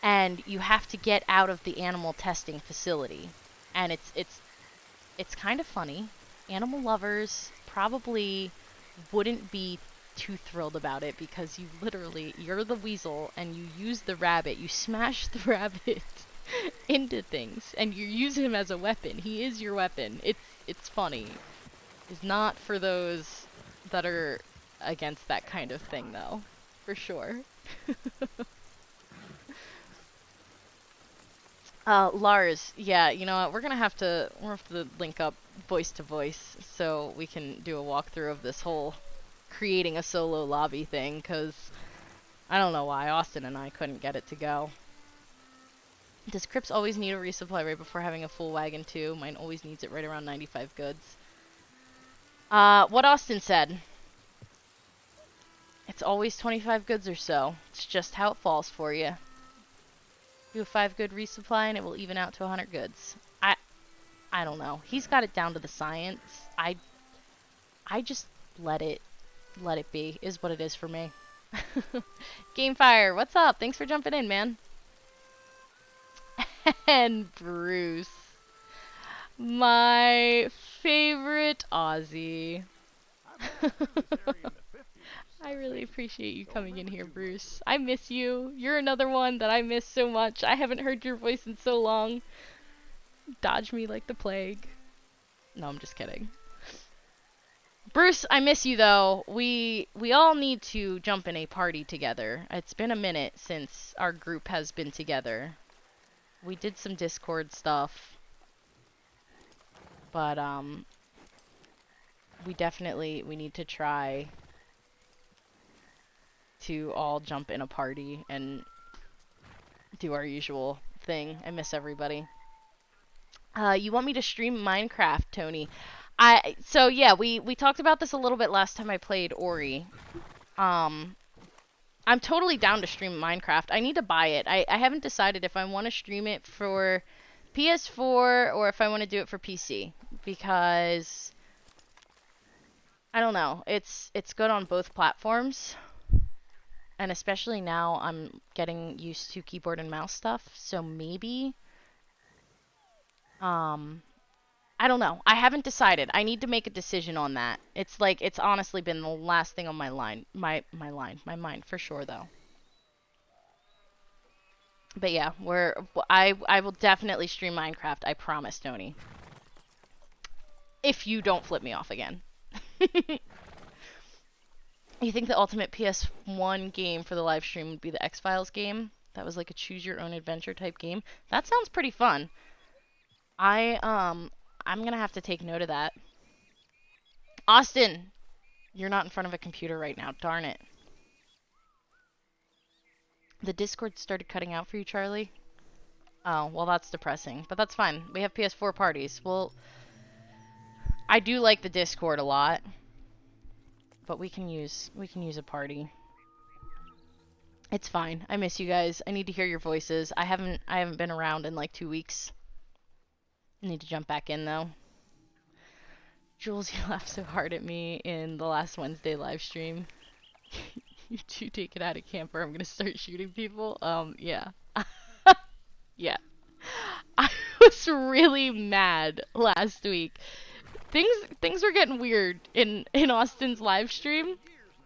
and you have to get out of the animal testing facility, and it's kind of funny. Animal lovers probably wouldn't be too thrilled about it, because you're the weasel and you use the rabbit, you smash the rabbit into things, and you use him as a weapon. He is your weapon. It's funny. It's not for those that are against that kind of thing, though, for sure. Lars, yeah, you know what, we're gonna have to link up voice to voice so we can do a walkthrough of this whole creating a solo lobby thing, because I don't know why Austin and I couldn't get it to go. Does Crips always need a resupply right before having a full wagon too? Mine always needs it right around 95 goods. What Austin said. It's always 25 goods or so. It's just how it falls for you. Do a 5 good resupply and it will even out to 100 goods. I don't know. He's got it down to the science. I just let it be, is what it is for me. Gamefire, what's up? Thanks for jumping in, man. And Bruce, my favorite Aussie. I really appreciate you coming in here, Bruce. I miss you. You're another one that I miss so much. I haven't heard your voice in so long. Dodge me like the plague. No, I'm just kidding. Bruce, I miss you though. We all need to jump in a party together. It's been a minute since our group has been together. We did some Discord stuff, but we need to try to all jump in a party and do our usual thing. I miss everybody. You want me to stream Minecraft, Tony? So yeah, we talked about this a little bit last time I played Ori. I'm totally down to stream Minecraft. I need to buy it. I haven't decided if I want to stream it for PS4 or if I want to do it for PC, because I don't know. It's good on both platforms. And especially now I'm getting used to keyboard and mouse stuff, so maybe I don't know. I haven't decided. I need to make a decision on that. It's honestly been the last thing on my mind for sure though. But yeah, I will definitely stream Minecraft, I promise, Tony. If you don't flip me off again. You think the ultimate PS1 game for the live stream would be the X-Files game? That was like a choose your own adventure type game. That sounds pretty fun. I'm gonna have to take note of that. Austin, you're not in front of a computer right now. Darn it. The Discord started cutting out for you, Charlie? Oh, well that's depressing. But that's fine. We have PS4 parties. Well, I do like the Discord a lot. But we can use a party. It's fine. I miss you guys. I need to hear your voices. I haven't been around in like 2 weeks. I need to jump back in though. Jules, you laughed so hard at me in the last Wednesday live stream. You two take it out of camper. I'm gonna start shooting people. Yeah. Yeah. I was really mad last week. Things were getting weird in Austin's live stream.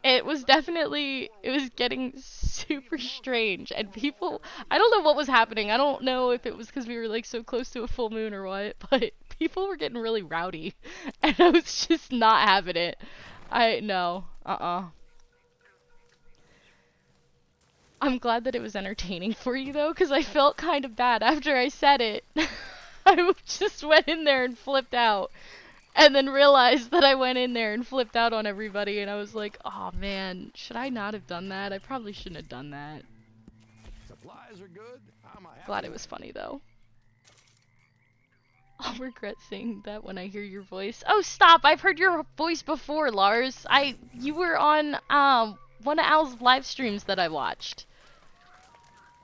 It was definitely, it was getting super strange, and people, I don't know what was happening. I don't know if it was because we were like so close to a full moon or what, but people were getting really rowdy, and I was just not having it. No, I'm glad that it was entertaining for you though, because I felt kind of bad after I said it. I just went in there and flipped out. And then realized that I went in there and flipped out on everybody, and I was like, oh man, should I not have done that? I probably shouldn't have done that. Supplies are good. I'm a happy Glad it was man. funny though. I'll regret saying that when I hear your voice. Oh, stop! I've heard your voice before, Lars. You were on one of Al's live streams that I watched.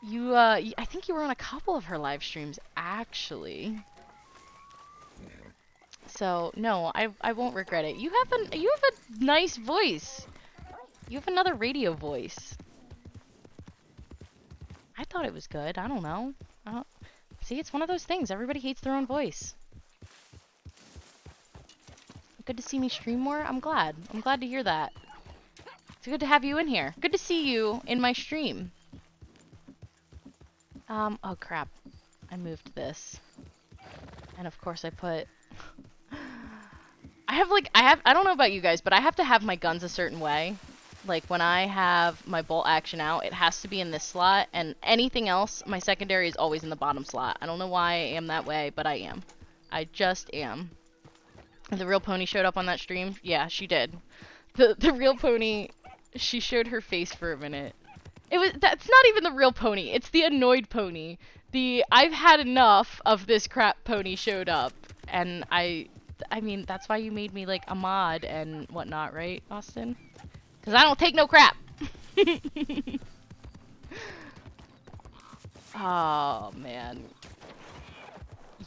I think you were on a couple of her live streams actually. So no, I won't regret it. You have a nice voice. You have another radio voice. I thought it was good. I don't know. See, it's one of those things. Everybody hates their own voice. Good to see me stream more. I'm glad. I'm glad to hear that. It's good to have you in here. Good to see you in my stream. Oh crap. I moved this. And of course I put I don't know about you guys, but I have to have my guns a certain way. Like when I have my bolt action out, it has to be in this slot, and anything else, my secondary is always in the bottom slot. I don't know why I am that way, but I am. I just am. The real pony showed up on that stream? Yeah, she did. The real pony, she showed her face for a minute. That's not even the real pony, it's the annoyed pony. The I've had enough of this crap pony showed up, and I mean, that's why you made me like a mod and whatnot, right, Austin? Because I don't take no crap. Oh, man.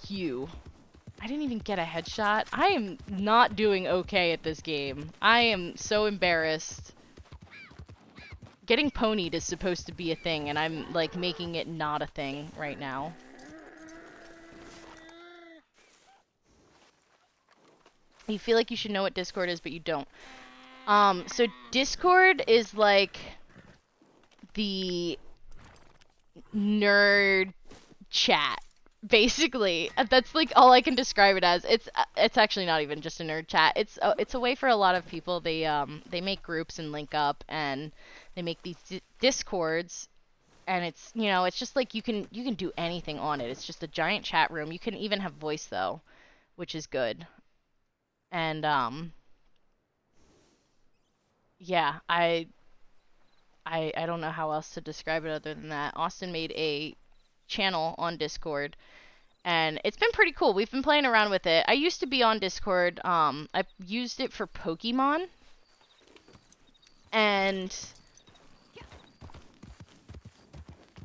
I didn't even get a headshot. I am not doing okay at this game. I am so embarrassed. Getting ponied is supposed to be a thing, and I'm, like, making it not a thing right now. You feel like you should know what Discord is, but you don't. So Discord is, like, the nerd chat, basically. That's like all I can describe it as. It's actually not even just a nerd chat. It's a way for a lot of people. They make groups and link up, and they make these discords, and it's, you know, it's just like you can do anything on it. It's just a giant chat room. You can even have voice though, which is good. And yeah, I don't know how else to describe it other than that. Austin made a channel on Discord, and it's been pretty cool. We've been playing around with it. I used to be on Discord. I used it for Pokemon, and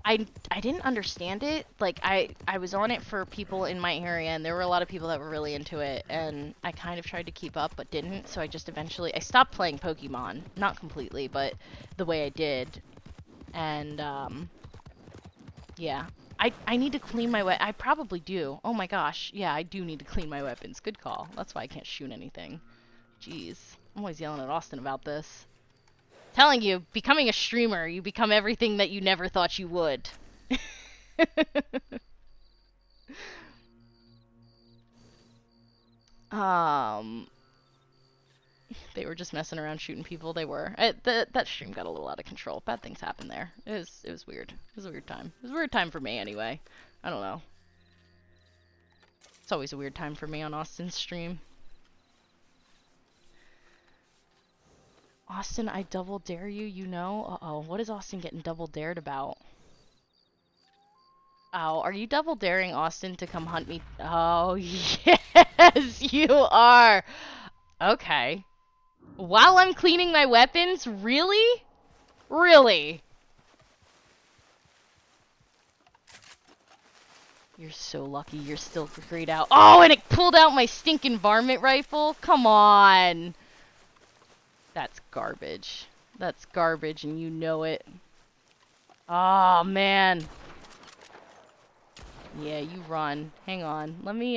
I didn't understand it. Like, I was on it for people in my area, and there were a lot of people that were really into it, and I kind of tried to keep up, but didn't, so I just eventually, I stopped playing Pokemon. Not completely, but the way I did. And, yeah. I need to clean my I probably do. Oh my gosh. Yeah, I do need to clean my weapons. Good call. That's why I can't shoot anything. Jeez. I'm always yelling at Austin about this. Telling you, becoming a streamer, you become everything that you never thought you would. They were just messing around shooting people. They were. That stream got a little out of control. Bad things happened there. It was weird. It was a weird time. It was a weird time for me anyway. I don't know. It's always a weird time for me on Austin's stream. Austin, I double dare you, you know? Uh-oh, what is Austin getting double dared about? Oh, are you double daring Austin to come hunt me? Oh, yes, you are! Okay. While I'm cleaning my weapons? Really? Really? You're so lucky you're still grayed out. Oh, and it pulled out my stinking varmint rifle? Come on! That's garbage. That's garbage, and you know it. Oh, man. Yeah, you run. Hang on. Let me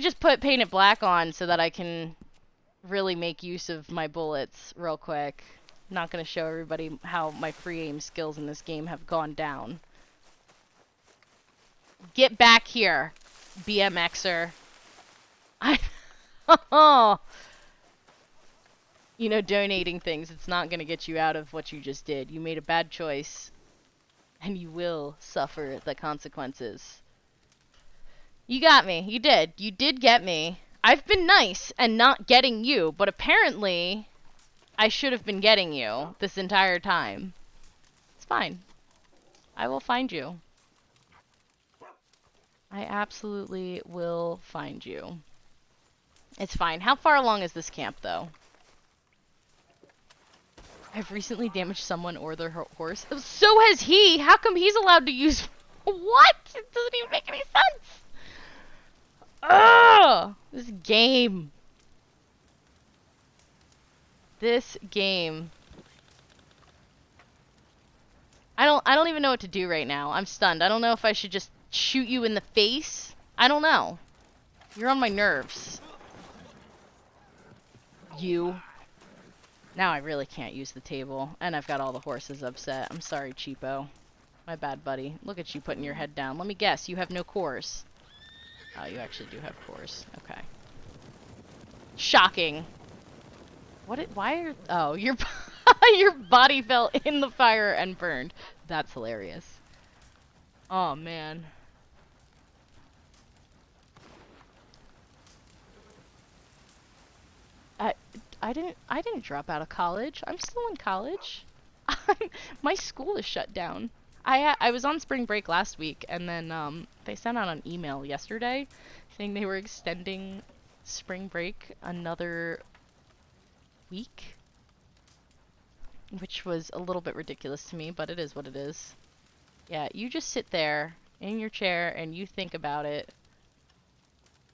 just paint it black on so that I can really make use of my bullets real quick. Not gonna show everybody how my pre-aim skills in this game have gone down. Get back here, BMXer. Oh. You know, donating things, it's not gonna get you out of what you just did. You made a bad choice, and you will suffer the consequences. You got me. You did. You did get me. I've been nice and not getting you, but apparently I should have been getting you this entire time. It's fine. I will find you. I absolutely will find you. It's fine. How far along is this camp, though? I've recently damaged someone or their horse. So has he! How come he's allowed to use... What? It doesn't even make any sense! Ugh! This game. This game. I don't even know what to do right now. I'm stunned. I don't know if I should just shoot you in the face. I don't know. You're on my nerves. You. Now I really can't use the table, and I've got all the horses upset. I'm sorry, cheapo. My bad, buddy. Look at you putting your head down. Let me guess, you have no cores. Oh, you actually do have cores. Okay. Shocking. Why are... Oh, your body fell in the fire and burned. That's hilarious. Oh, man. I didn't drop out of college. I'm still in college. My school is shut down. I was on spring break last week, and then they sent out an email yesterday saying they were extending spring break another week, which was a little bit ridiculous to me, but it is what it is. Yeah, you just sit there in your chair and you think about it.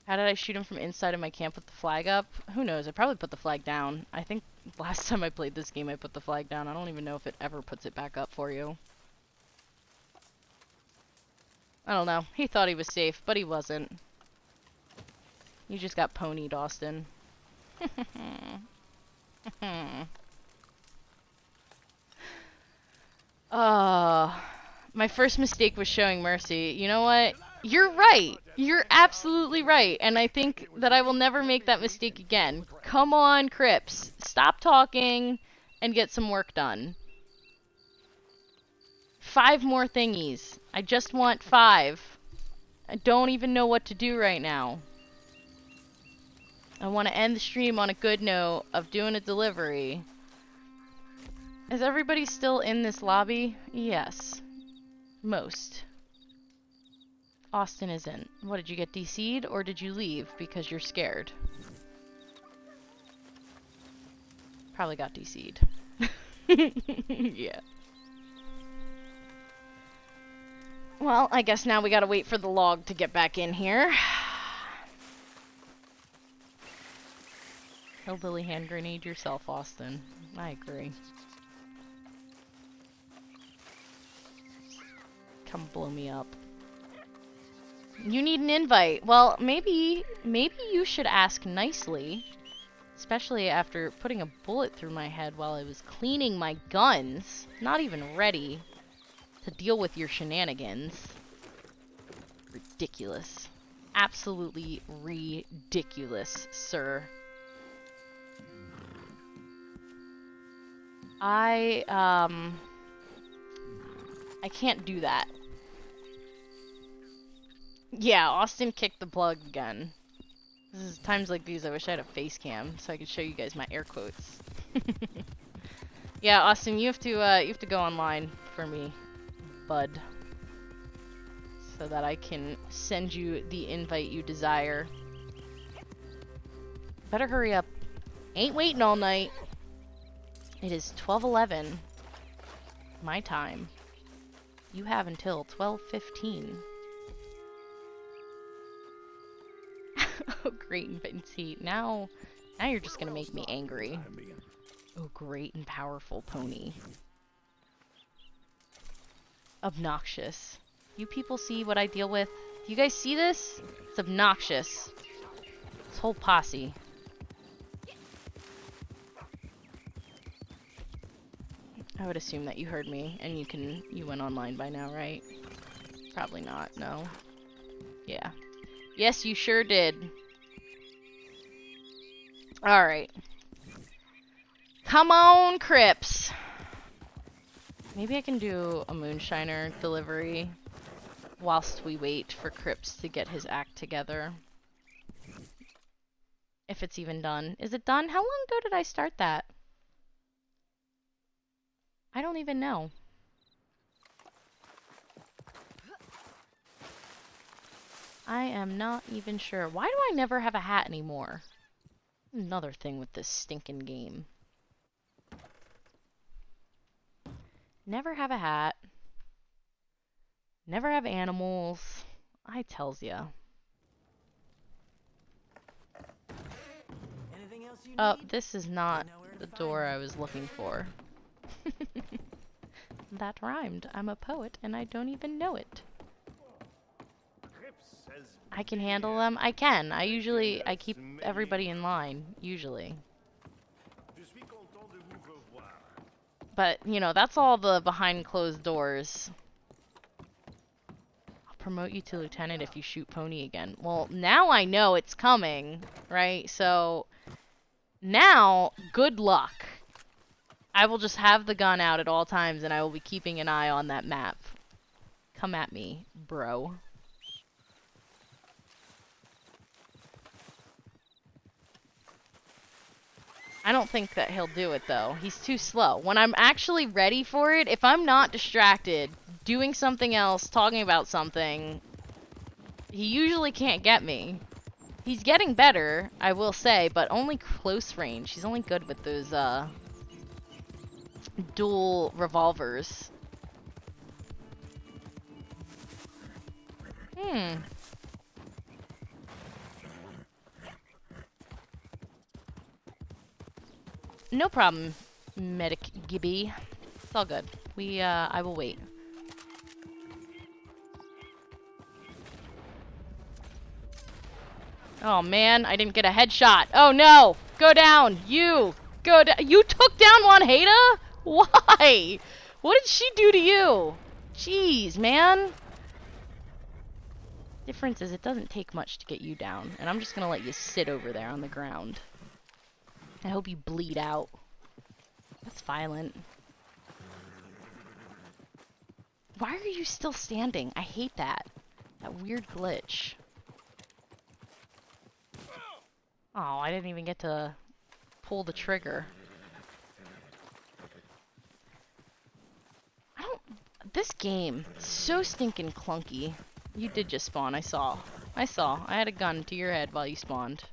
How did I shoot him from inside of my camp with the flag up? Who knows? I probably put the flag down. I think last time I played this game I put the flag down. I don't even know if it ever puts it back up for you. I don't know. He thought he was safe, but he wasn't. You just got ponied, Austin. My first mistake was showing mercy. You know what? You're right. You're absolutely right. And I think that I will never make that mistake again. Come on, Crips. Stop talking and get some work done. 5 more thingies. I just want 5. I don't even know what to do right now. I want to end the stream on a good note of doing a delivery. Is everybody still in this lobby? Yes. Most. Austin isn't. What, did you get DC'd or did you leave because you're scared? Probably got DC'd. Yeah. Well, I guess now we gotta wait for the log to get back in here. Hillbilly hand grenade yourself, Austin. I agree. Come blow me up. You need an invite. Well, maybe you should ask nicely. Especially after putting a bullet through my head while I was cleaning my guns. Not even ready to deal with your shenanigans. Ridiculous. Absolutely ridiculous, sir. I can't do that. Yeah, Austin kicked the plug again. This is times like these I wish I had a face cam so I could show you guys my air quotes. Yeah, Austin, you have to go online for me, bud. So that I can send you the invite you desire. Better hurry up. Ain't waiting all night. It is 12:11 my time. You have until 12:15. Oh, great and fancy. Now you're just gonna make me angry. Oh, great and powerful pony. Obnoxious. You people see what I deal with? Do you guys see this? It's obnoxious. This whole posse. I would assume that you heard me and you went online by now, right? Probably not, no. Yeah. Yes, you sure did. Alright. Come on, Crips! Maybe I can do a Moonshiner delivery whilst we wait for Crips to get his act together. If it's even done. Is it done? How long ago did I start that? I don't even know. I am not even sure. Why do I never have a hat anymore? Another thing with this stinking game. Never have a hat. Never have animals. I tells ya. Oh, this is not the door I was looking for. That rhymed. I'm a poet and I don't even know it. I can handle them? I can. I keep everybody in line, usually. But, you know, that's all the behind closed doors. I'll promote you to lieutenant if you shoot pony again. Well, now I know it's coming, right? So, now, good luck. I will just have the gun out at all times and I will be keeping an eye on that map. Come at me, bro. I don't think that he'll do it, though. He's too slow. When I'm actually ready for it, if I'm not distracted, doing something else, talking about something, he usually can't get me. He's getting better, I will say, but only close range. He's only good with those, dual revolvers. No problem, Medic Gibby. It's all good. I will wait. Oh man, I didn't get a headshot. Oh no! Go down! You! Go down! You took down Juanita? Why? What did she do to you? Jeez, man. Difference is it doesn't take much to get you down, and I'm just gonna let you sit over there on the ground. I hope you bleed out. That's violent. Why are you still standing? I hate that. That weird glitch. Oh, I didn't even get to pull the trigger. This game, so stinking clunky. You did just spawn, I saw. I had a gun to your head while you spawned.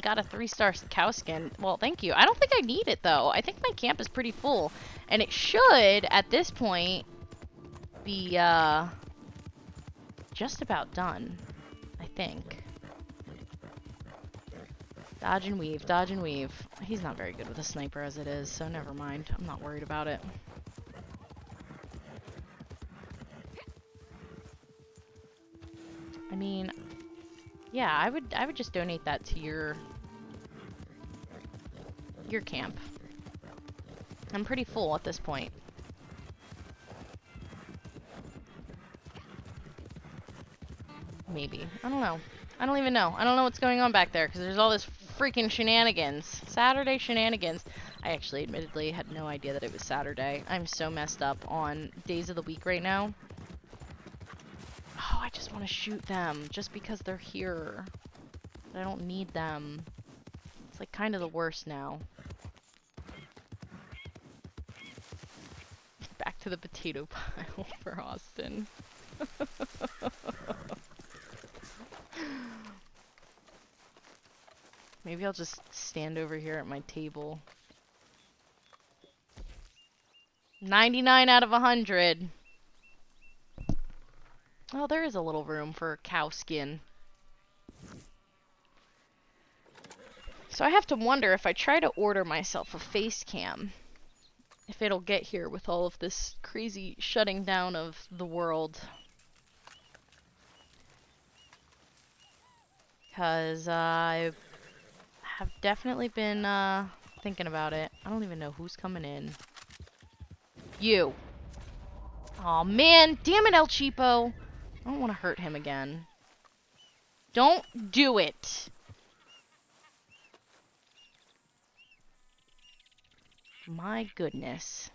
Got a 3-star cow skin. Well, thank you. I don't think I need it, though. I think my camp is pretty full. And it should, at this point, be, just about done. I think. Dodge and weave, dodge and weave. He's not very good with a sniper as it is, so never mind. I'm not worried about it. I mean, yeah, I would just donate that to your camp. I'm pretty full at this point. Maybe. I don't know. I don't even know. I don't know what's going on back there because there's all this freaking shenanigans. Saturday shenanigans. I actually admittedly had no idea that it was Saturday. I'm so messed up on days of the week right now. Oh, I just want to shoot them just because they're here. But I don't need them. It's like kind of the worst now. Back to the potato pile for Austin. Maybe I'll just stand over here at my table. 99 out of 100. Oh, there is a little room for cow skin. So I have to wonder if I try to order myself a face cam, if it'll get here with all of this crazy shutting down of the world. Because I have definitely been thinking about it. I don't even know who's coming in. You. Aw, man. Damn it, El Cheapo. I don't want to hurt him again. Don't do it. My goodness.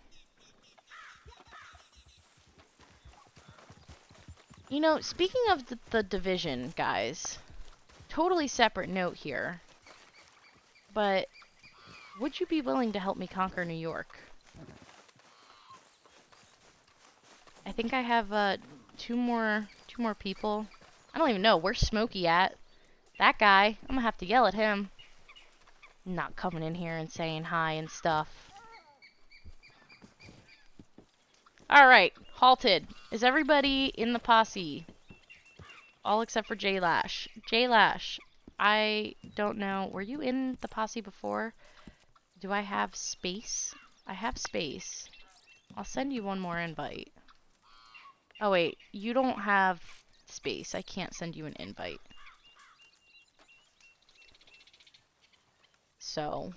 You know, speaking of the division, guys, totally separate note here, but would you be willing to help me conquer New York? I think I have two more people. I don't even know. Where's Smokey at? That guy. I'm gonna have to yell at him. Not coming in here and saying hi and stuff. Alright, halted. Is everybody in the posse? All except for J-Lash. J-Lash, I don't know. Were you in the posse before? Do I have space? I have space. I'll send you one more invite. Oh wait, you don't have space. I can't send you an invite. So,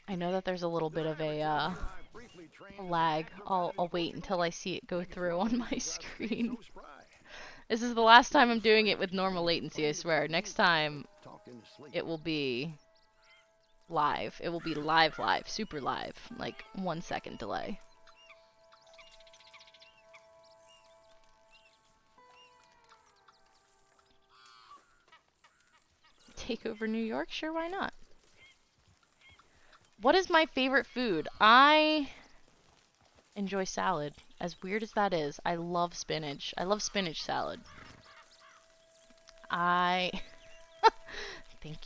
I know that there's a little bit of a lag. I'll wait until I see it go through on my screen. This is the last time I'm doing it with normal latency, I swear. Next time, it will be live. It will be live, super live. Like, 1 second delay. Take over New York? Sure, why not? What is my favorite food? I enjoy salad. As weird as that is, I love spinach. I love spinach salad. Thank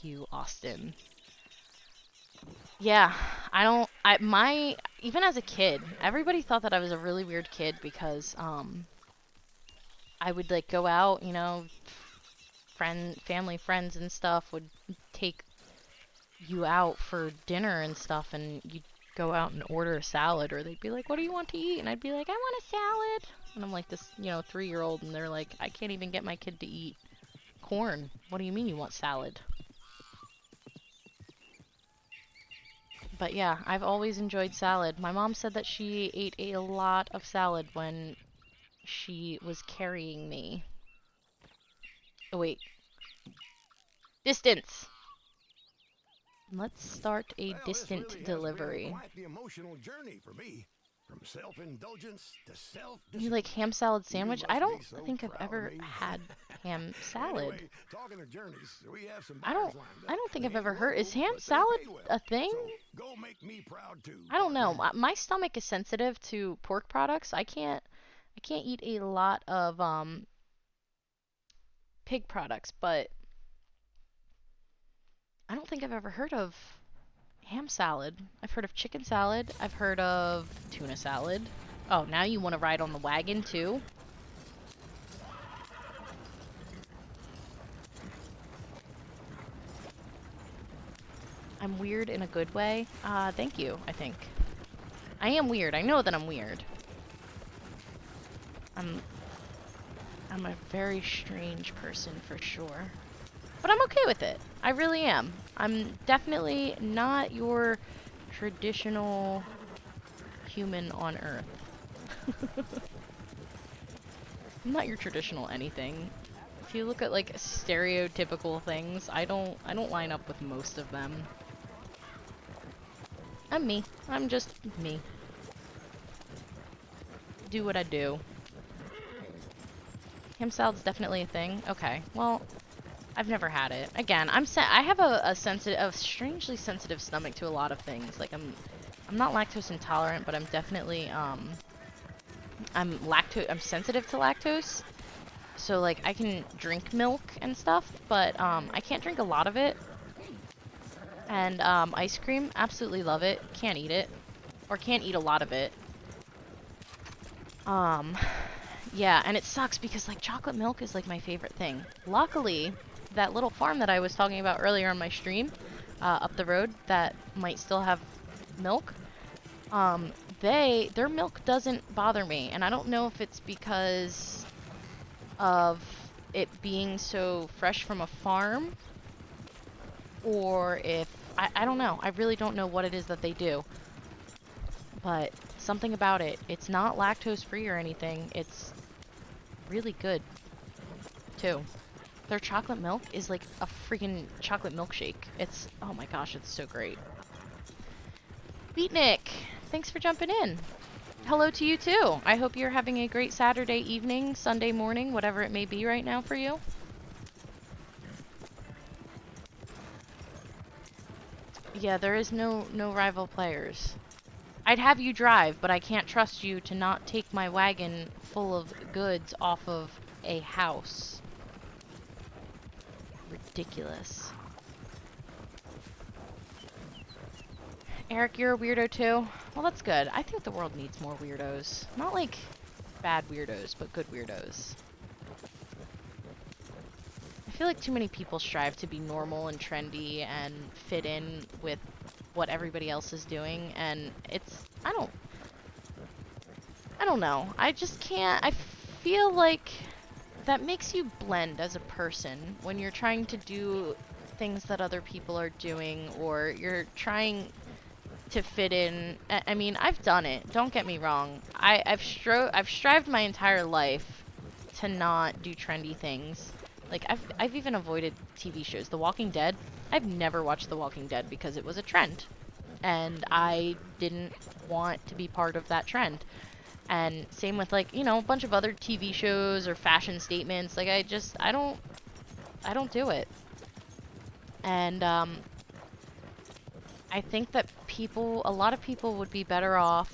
you, Austin. Yeah, even as a kid, everybody thought that I was a really weird kid because, I would, like, go out, you know, family, friends and stuff would take you out for dinner and stuff, and you'd go out and order a salad, or they'd be like, what do you want to eat? And I'd be like, I want a salad. And I'm like this, you know, 3-year-old, and they're like, I can't even get my kid to eat corn. What do you mean you want salad? But yeah, I've always enjoyed salad. My mom said that she ate a lot of salad when she was carrying me. Oh wait. Distance! Let's start a distant delivery. Quite the emotional journey for me. From self-indulgence to self-discipline. You like ham salad sandwich? I don't so think I've ever had ham salad. Anyway, talking of journeys, we have some I don't think I've ever heard. Is ham but they salad pay well. a thing? So go make me proud too. I don't know. My stomach is sensitive to pork products. I can't eat a lot of pig products, but I don't think I've ever heard of ham salad. I've heard of chicken salad. I've heard of tuna salad. Oh, now you want to ride on the wagon too? I'm weird in a good way. Thank you, I think. I am weird. I know that I'm weird. I'm a very strange person for sure. But I'm okay with it. I really am. I'm definitely not your traditional human on Earth. I'm not your traditional anything. If you look at like stereotypical things, I don't line up with most of them. I'm me. I'm just me. Do what I do. Ham salad's definitely a thing. Okay. Well, I've never had it. Again, I have a strangely sensitive stomach to a lot of things. Like I'm not lactose intolerant, but I'm definitely I'm sensitive to lactose. So like I can drink milk and stuff, but I can't drink a lot of it. And ice cream, absolutely love it. Can't eat it, or can't eat a lot of it. Yeah, and it sucks because like chocolate milk is like my favorite thing. Luckily, that little farm that I was talking about earlier on my stream, up the road, that might still have milk, their milk doesn't bother me, and I don't know if it's because of it being so fresh from a farm, or if I don't know. I really don't know what it is that they do. But something about it. It's not lactose free or anything. It's really good, too. Their chocolate milk is like a freaking chocolate milkshake. It's, oh my gosh, it's so great. Beatnik, thanks for jumping in. Hello to you too. I hope you're having a great Saturday evening, Sunday morning, whatever it may be right now for you. Yeah, there is no rival players. I'd have you drive, but I can't trust you to not take my wagon full of goods off of a house. Ridiculous. Eric, you're a weirdo too? Well, that's good. I think the world needs more weirdos. Not like bad weirdos, but good weirdos. I feel like too many people strive to be normal and trendy and fit in with what everybody else is doing, and it's, I don't know. I just can't, I feel like that makes you blend as a person when you're trying to do things that other people are doing, or you're trying to fit in. I mean, I've done it. Don't get me wrong. I've strived my entire life to not do trendy things. Like, I've even avoided TV shows. The Walking Dead. I've never watched The Walking Dead because it was a trend, and I didn't want to be part of that trend. And same with, like, you know, a bunch of other TV shows or fashion statements. Like, I don't do it. And I think that a lot of people would be better off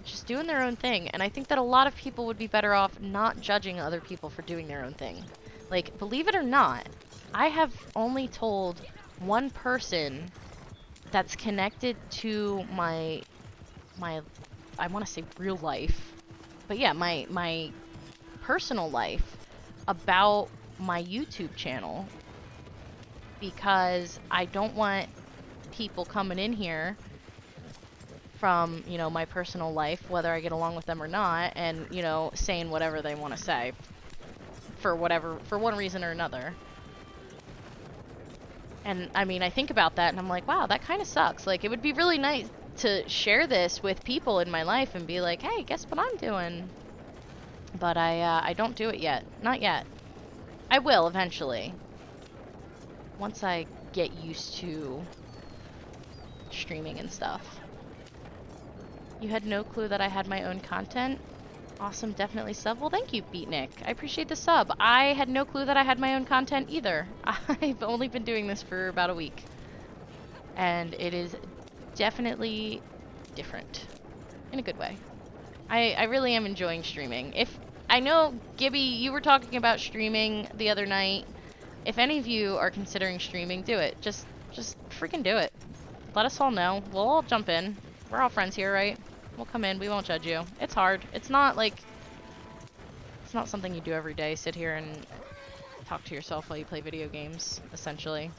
just doing their own thing. And I think that a lot of people would be better off not judging other people for doing their own thing. Like, believe it or not, I have only told one person that's connected to my I want to say real life, but yeah, my personal life about my YouTube channel, because I don't want people coming in here from, you know, my personal life, whether I get along with them or not, and, you know, saying whatever they want to say for one reason or another. And I mean, I think about that and I'm like, wow, that kind of sucks. Like, it would be really nice to share this with people in my life and be like, hey, guess what I'm doing? But I don't do it yet. Not yet. I will eventually. Once I get used to streaming and stuff. You had no clue that I had my own content? Awesome, definitely sub. Well, thank you, Beatnik. I appreciate the sub. I had no clue that I had my own content either. I've only been doing this for about a week. And it is definitely different. In a good way. I really am enjoying streaming. I know, Gibby, you were talking about streaming the other night. If any of you are considering streaming, do it. Just freaking do it. Let us all know. We'll all jump in. We're all friends here, right? We'll come in. We won't judge you. It's hard. It's not something you do every day. Sit here and talk to yourself while you play video games, essentially.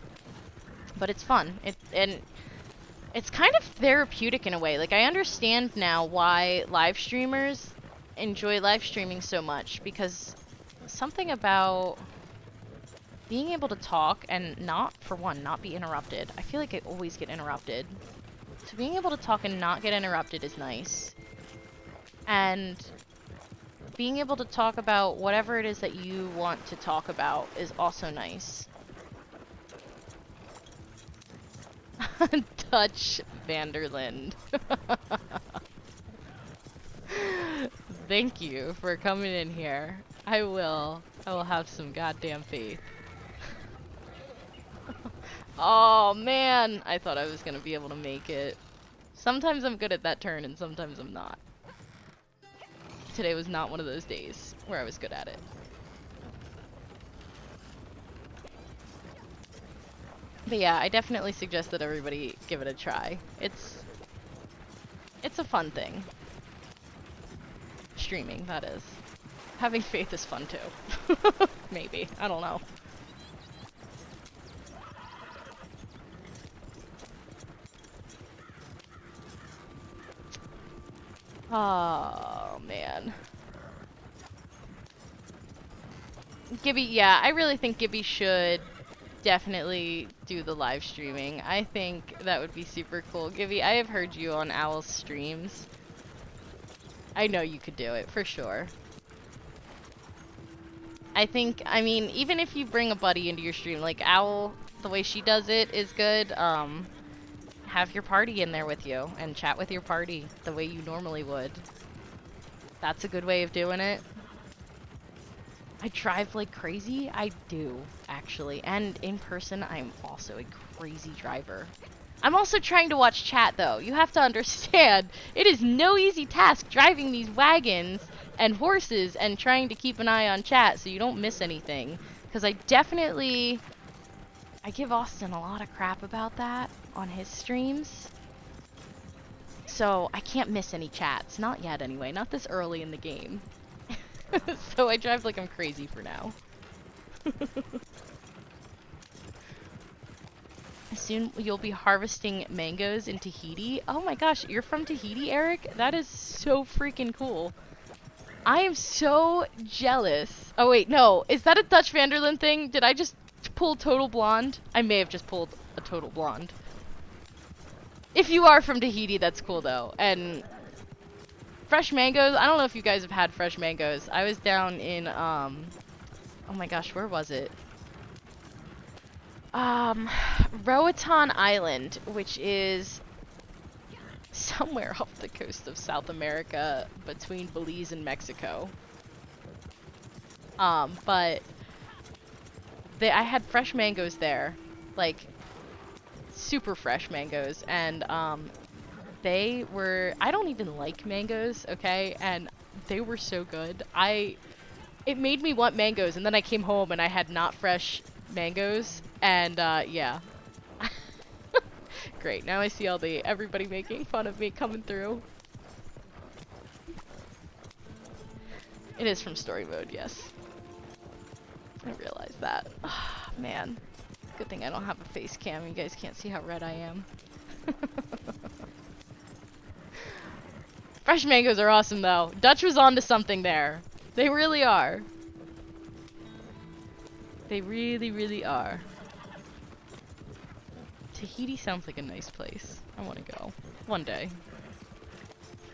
But it's fun. And it's kind of therapeutic in a way. Like, I understand now why live streamers enjoy live streaming so much, because something about being able to talk and not be interrupted. I feel like I always get interrupted. So being able to talk and not get interrupted is nice. And being able to talk about whatever it is that you want to talk about is also nice. Dutch Vanderland. Thank you for coming in here. I will have some goddamn faith. Oh man, I thought I was gonna be able to make it. Sometimes I'm good at that turn and sometimes I'm not. Today was not one of those days where I was good at it. But yeah, I definitely suggest that everybody give it a try. It's a fun thing. Streaming, that is. Having faith is fun too. Maybe. I don't know. Oh, man. Gibby, yeah, I really think Gibby should definitely do the live streaming. I think that would be super cool. Gibby, I have heard you on Owl's streams. I know you could do it, for sure. I think, I mean, even if you bring a buddy into your stream, like Owl, the way she does it is good. Have your party in there with you and chat with your party the way you normally would. That's a good way of doing it. I drive like crazy. I do, actually. And in person, I'm also a crazy driver. I'm also trying to watch chat, though. You have to understand, it is no easy task driving these wagons and horses and trying to keep an eye on chat so you don't miss anything. Because I give Austin a lot of crap about that on his streams. So I can't miss any chats. Not yet, anyway. Not this early in the game. So I drive like I'm crazy for now. Soon you'll be harvesting mangoes in Tahiti. Oh my gosh, you're from Tahiti, Eric? That is so freaking cool. I am so jealous. Oh wait, no. Is that a Dutch Vanderlyn thing? Did I just pull Total Blonde? I may have just pulled a Total Blonde. If you are from Tahiti, that's cool though. And fresh mangoes, I don't know if you guys have had fresh mangoes. I was down in, oh my gosh, where was it? Roatan Island, which is somewhere off the coast of South America between Belize and Mexico. But I had fresh mangoes there, like super fresh mangoes, and they were, I don't even like mangoes, okay, and they were so good. It made me want mangoes, and then I came home and I had not fresh mangoes, and yeah. Great, now I see everybody making fun of me coming through. It is from story mode, yes. I realize that. Man, good thing I don't have a face cam. You guys can't see how red I am. Fresh mangoes are awesome though. Dutch was onto something there. They really are. They really, really are. Tahiti sounds like a nice place. I want to go. One day.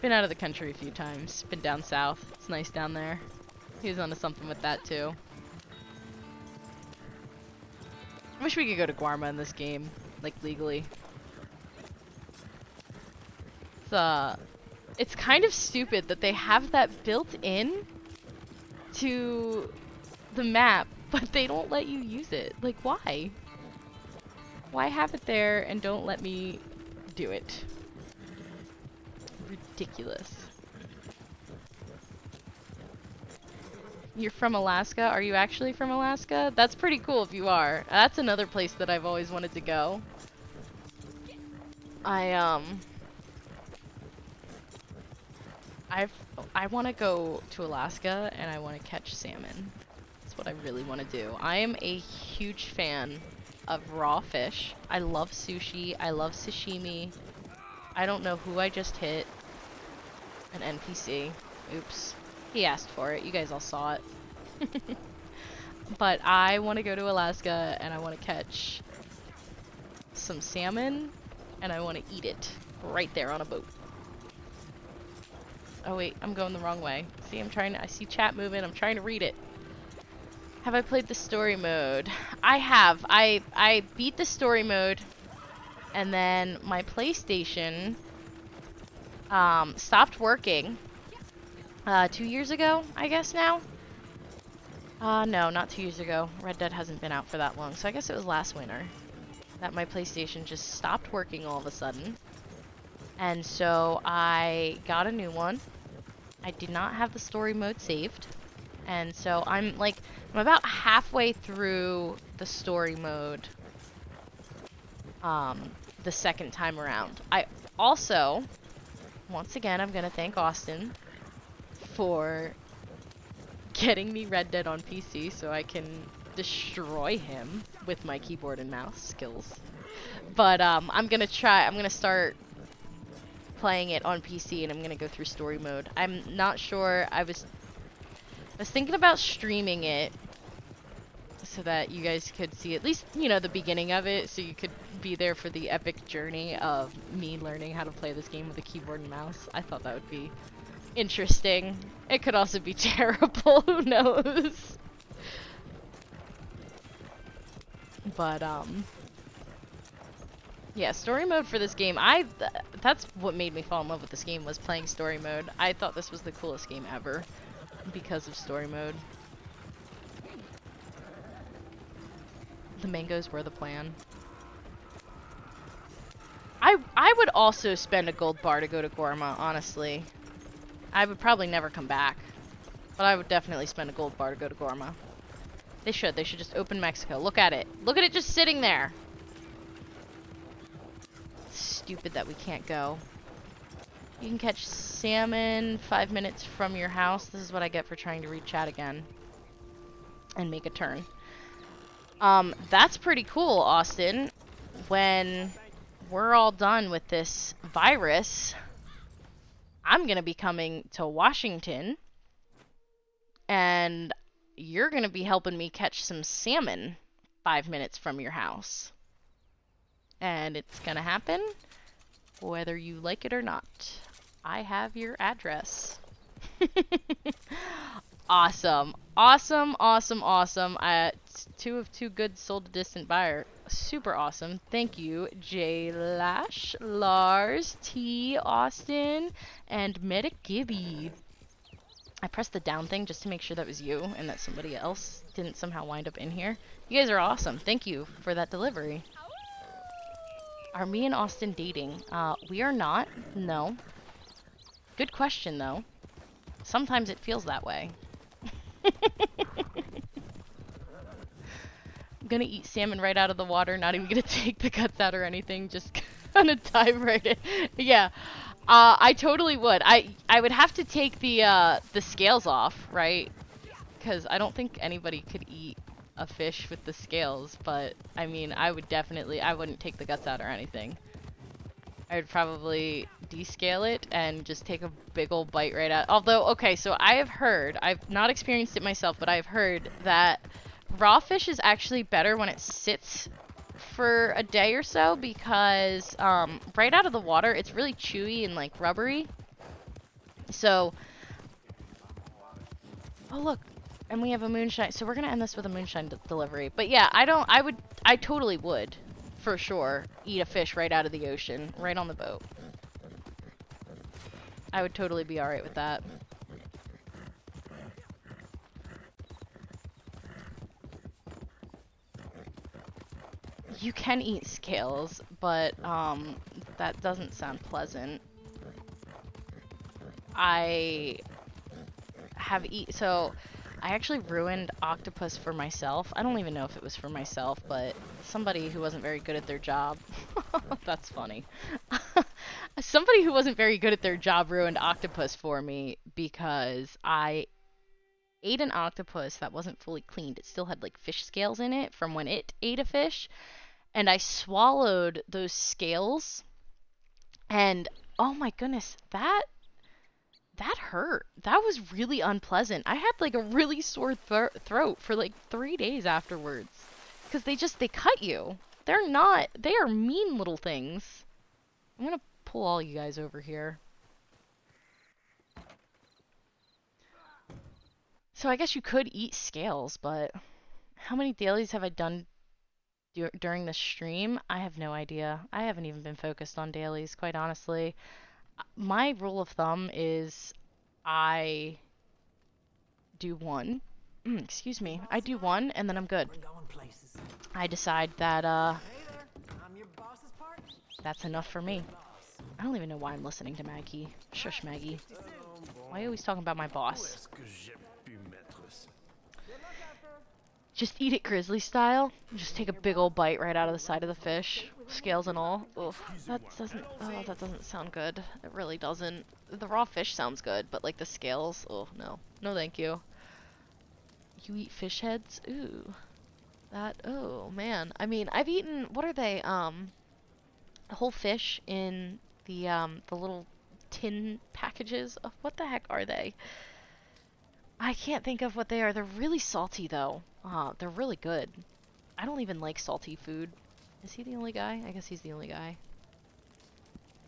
Been out of the country a few times. Been down south. It's nice down there. He was onto something with that too. I wish we could go to Guarma in this game. Like, legally. It's kind of stupid that they have that built in to the map, but they don't let you use it. Like, why? Why have it there and don't let me do it? Ridiculous. You're from Alaska? Are you actually from Alaska? That's pretty cool if you are. That's another place that I've always wanted to go. I want to go to Alaska and I want to catch salmon. That's what I really want to do. I am a huge fan of raw fish. I love sushi. I love sashimi. I don't know who I just hit. An NPC. Oops. He asked for it. You guys all saw it. But I want to go to Alaska and I want to catch some salmon and I want to eat it right there on a boat. Oh wait, I'm going the wrong way. See, I see chat moving. I'm trying to read it. Have I played the story mode? I have. I beat the story mode and then my PlayStation stopped working 2 years ago, I guess now. No, not 2 years ago. Red Dead hasn't been out for that long, so I guess it was last winter that my PlayStation just stopped working all of a sudden. And so I got a new one. I did not have the story mode saved. And so I'm about halfway through the story mode the second time around. I also, once again, I'm gonna thank Austin for getting me Red Dead on PC so I can destroy him with my keyboard and mouse skills. But I'm gonna start playing it on PC and I'm gonna go through story mode. I'm not sure. I was thinking about streaming it so that you guys could see at least, you know, the beginning of it, so you could be there for the epic journey of me learning how to play this game with a keyboard and mouse. I thought that would be interesting. It could also be terrible, who knows? But, yeah, story mode for this game, that's what made me fall in love with this game, was playing story mode. I thought this was the coolest game ever because of story mode. The mangoes were the plan. I would also spend a gold bar to go to Gorma, honestly. I would probably never come back, but I would definitely spend a gold bar to go to Gorma. They should just open Mexico. Look at it. Look at it just sitting there. Stupid that we can't go. You can catch salmon 5 minutes from your house. This is what I get for trying to read chat again and make a turn. That's pretty cool, Austin. When we're all done with this virus, I'm gonna be coming to Washington, and you're gonna be helping me catch some salmon 5 minutes from your house. And it's gonna happen whether you like it or not. I have your address. Awesome. Awesome, awesome, awesome. 2 of 2 good sold to distant buyer. Super awesome. Thank you, J Lash, Lars, T, Austin, and Medic Gibby. I pressed the down thing just to make sure that was you and that somebody else didn't somehow wind up in here. You guys are awesome. Thank you for that delivery. Are me and Austin dating? We are not. No. Good question, though. Sometimes it feels that way. I'm gonna eat salmon right out of the water, not even gonna take the guts out or anything, just gonna dive right in. Yeah. I totally would. I would have to take the scales off, right? Because I don't think anybody could eat a fish with the scales, but I mean, I wouldn't take the guts out or anything. I would probably descale it and just take a big old bite right out. Although, okay, so I have heard, I've not experienced it myself, but I've heard that raw fish is actually better when it sits for a day or so, because right out of the water, it's really chewy and like rubbery. So, oh look, and we have a moonshine. So we're gonna end this with a moonshine delivery. But yeah, I totally would, for sure, eat a fish right out of the ocean, right on the boat. I would totally be alright with that. You can eat scales, but that doesn't sound pleasant. I actually ruined octopus for myself. I don't even know if it was for myself, but somebody who wasn't very good at their job. That's funny. Somebody who wasn't very good at their job ruined octopus for me because I ate an octopus that wasn't fully cleaned. It still had like fish scales in it from when it ate a fish. And I swallowed those scales, and oh my goodness, that hurt. That was really unpleasant. I had like a really sore throat for like 3 days afterwards, because they cut you. They are mean little things. I'm gonna pull all you guys over here. So I guess you could eat scales, but how many dailies have I done during the stream? I have no idea. I haven't even been focused on dailies, quite honestly. My rule of thumb is I do one. Excuse me. I do one and then I'm good. I decide that that's enough for me. I don't even know why I'm listening to Maggie. Shush, Maggie. Why are you always talking about my boss? Just eat it grizzly style. Just take a big old bite right out of the side of the fish, scales and all. Oof, that doesn't sound good. It really doesn't. The raw fish sounds good, but like the scales, oh no, no thank you. You eat fish heads? Ooh, oh man. I mean, I've eaten, what are they? The whole fish in the little tin packages. Oh, what the heck are they? I can't think of what they are. They're really salty though. They're really good. I don't even like salty food. Is he the only guy? I guess he's the only guy.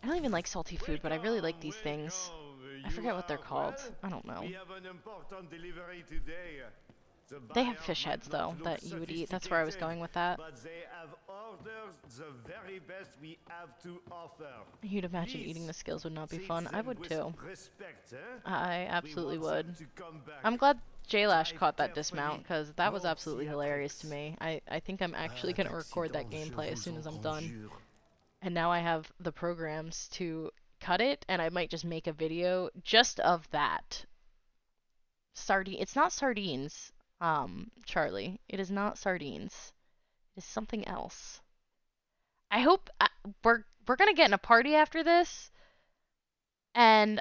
I don't even like salty food, but I really like Welcome, these things. welcome. I You forget what they're are called. well? I don't know. We have an important delivery today. The They have buyer fish might heads not though look that you would eat. That's where I was sophisticated, going with that. but they have ordered the very best we have to offer. You'd imagine Please eating the skills would not be treat fun. I them would with too. respect, eh? I We absolutely want them would. to come back. I'm glad Jaylash Drive caught that carefully. dismount because that was No absolutely hilarious to theatrics. me. I think I'm actually gonna record that D'accident, je gameplay as vous soon en as I'm done. conjure. And now I have the programs to cut it, and I might just make a video just of that. It's not sardines, Charlie. It is not sardines. It is something else. I hope we're gonna get in a party after this, and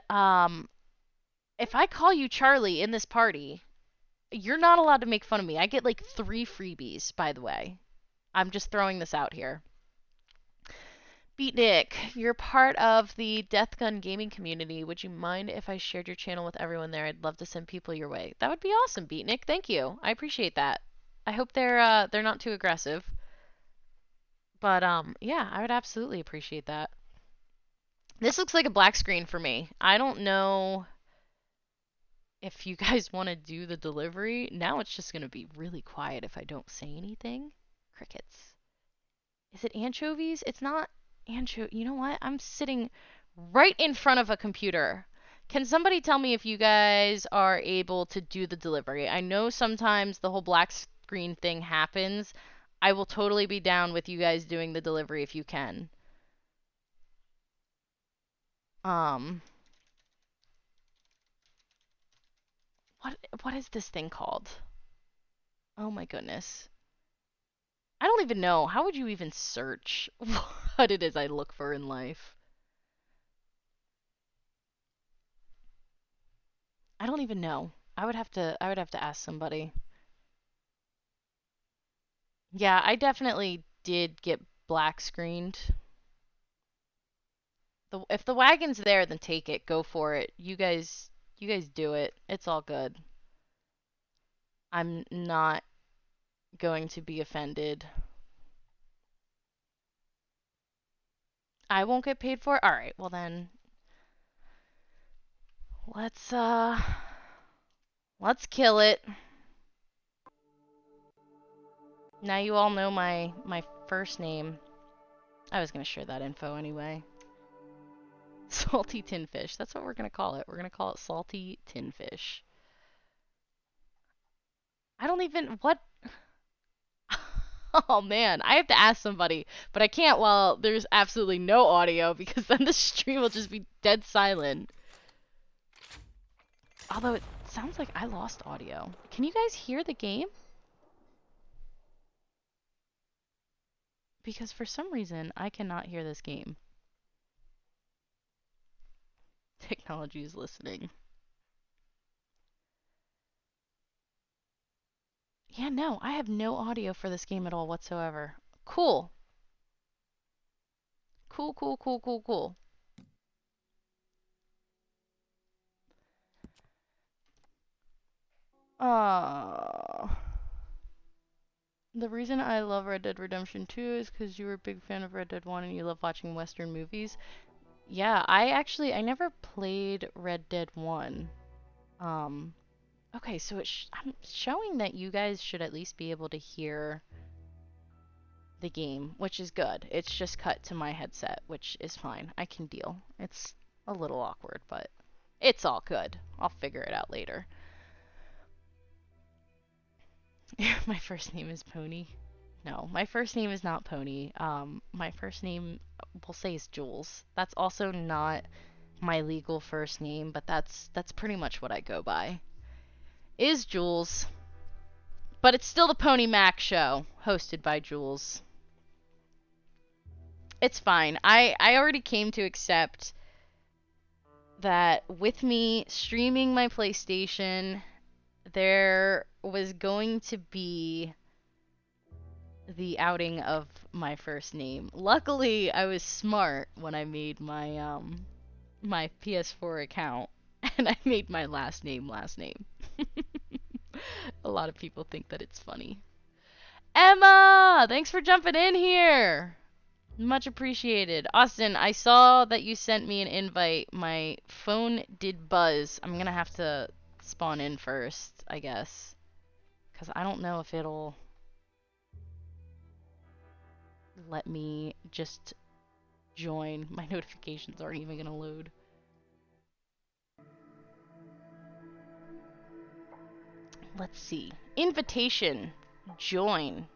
if I call you Charlie in this party, you're not allowed to make fun of me. I get like 3 freebies, by the way. I'm just throwing this out here. Beatnik, you're part of the Death Gun gaming community. Would you mind if I shared your channel with everyone there? I'd love to send people your way. That would be awesome, Beatnik. Thank you. I appreciate that. I hope they're not too aggressive. But yeah, I would absolutely appreciate that. This looks like a black screen for me. I don't know if you guys want to do the delivery. Now it's just going to be really quiet if I don't say anything. Crickets. Is it anchovies? It's not anchovy. You know what? I'm sitting right in front of a computer. Can somebody tell me if you guys are able to do the delivery? I know sometimes the whole black screen thing happens. I will totally be down with you guys doing the delivery if you can. Um, what is this thing called? Oh my goodness. I don't even know. How would you even search what it is I look for in life? I don't even know. I would have to ask somebody. Yeah, I definitely did get black screened. If the wagon's there, then take it. Go for it. You guys do it. It's all good. I'm not going to be offended. I won't get paid for it? Alright, well then let's let's kill it. Now you all know my first name. I was gonna share that info anyway. Salty tin fish. That's what we're gonna call it. We're gonna call it salty tin fish. I don't even what. Oh man, I have to ask somebody, but I can't while there's absolutely no audio because then the stream will just be dead silent. Although it sounds like I lost audio. Can you guys hear the game? Because for some reason I cannot hear this game. Technology is listening. Yeah, no, I have no audio for this game at all whatsoever. Cool. Cool, cool, cool, cool, cool. Uh, the reason I love Red Dead Redemption 2 is because you were a big fan of Red Dead 1 and you love watching Western movies. Yeah, I never played Red Dead 1. Um, okay, so I'm showing that you guys should at least be able to hear the game, which is good. It's just cut to my headset, which is fine. I can deal. It's a little awkward, but it's all good. I'll figure it out later. My first name is Pony. No, my first name is not Pony. My first name, we'll say, is Jules. That's also not my legal first name, but that's pretty much what I go by. Is Jules. But it's still the Pony Mac show, hosted by Jules. It's fine. I already came to accept that with me streaming my PlayStation, there was going to be the outing of my first name. Luckily, I was smart when I made my my PS4 account and I made my last name last name. A lot of people think that it's funny. Emma! Thanks for jumping in here! Much appreciated. Austin, I saw that you sent me an invite. My phone did buzz. I'm gonna have to spawn in first, I guess. Because I don't know if it'll let me just join. My notifications aren't even gonna load. Let's see. Invitation. Join.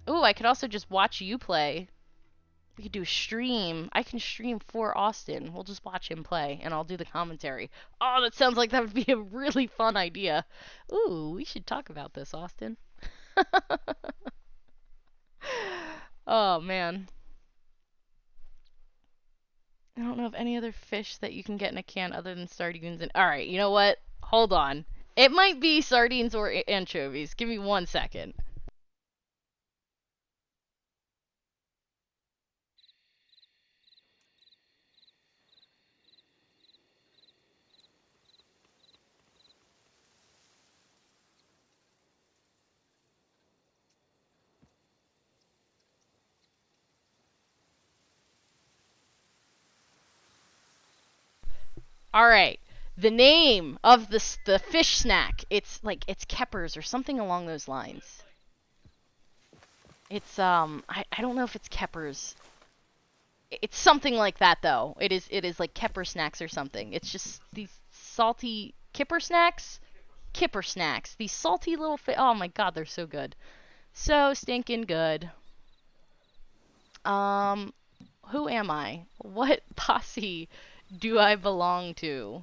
Oh, I could also just watch you play. We could do a stream. I can stream for Austin. We'll just watch him play, and I'll do the commentary. Oh, that sounds like that would be a really fun idea. Ooh, we should talk about this, Austin. Oh, man. I don't know of any other fish that you can get in a can other than sardines. And alright, you know what? Hold on. It might be sardines or anchovies. Give me 1 second. Alright. The name of the fish snack. It's Keppers or something along those lines. It's I don't know if it's Keppers. It's something like that though. It is like Kepper snacks or something. It's just these salty Kipper snacks. Kipper snacks. These salty little oh my god, they're so good. So stinking good. Who am I? What posse do I belong to?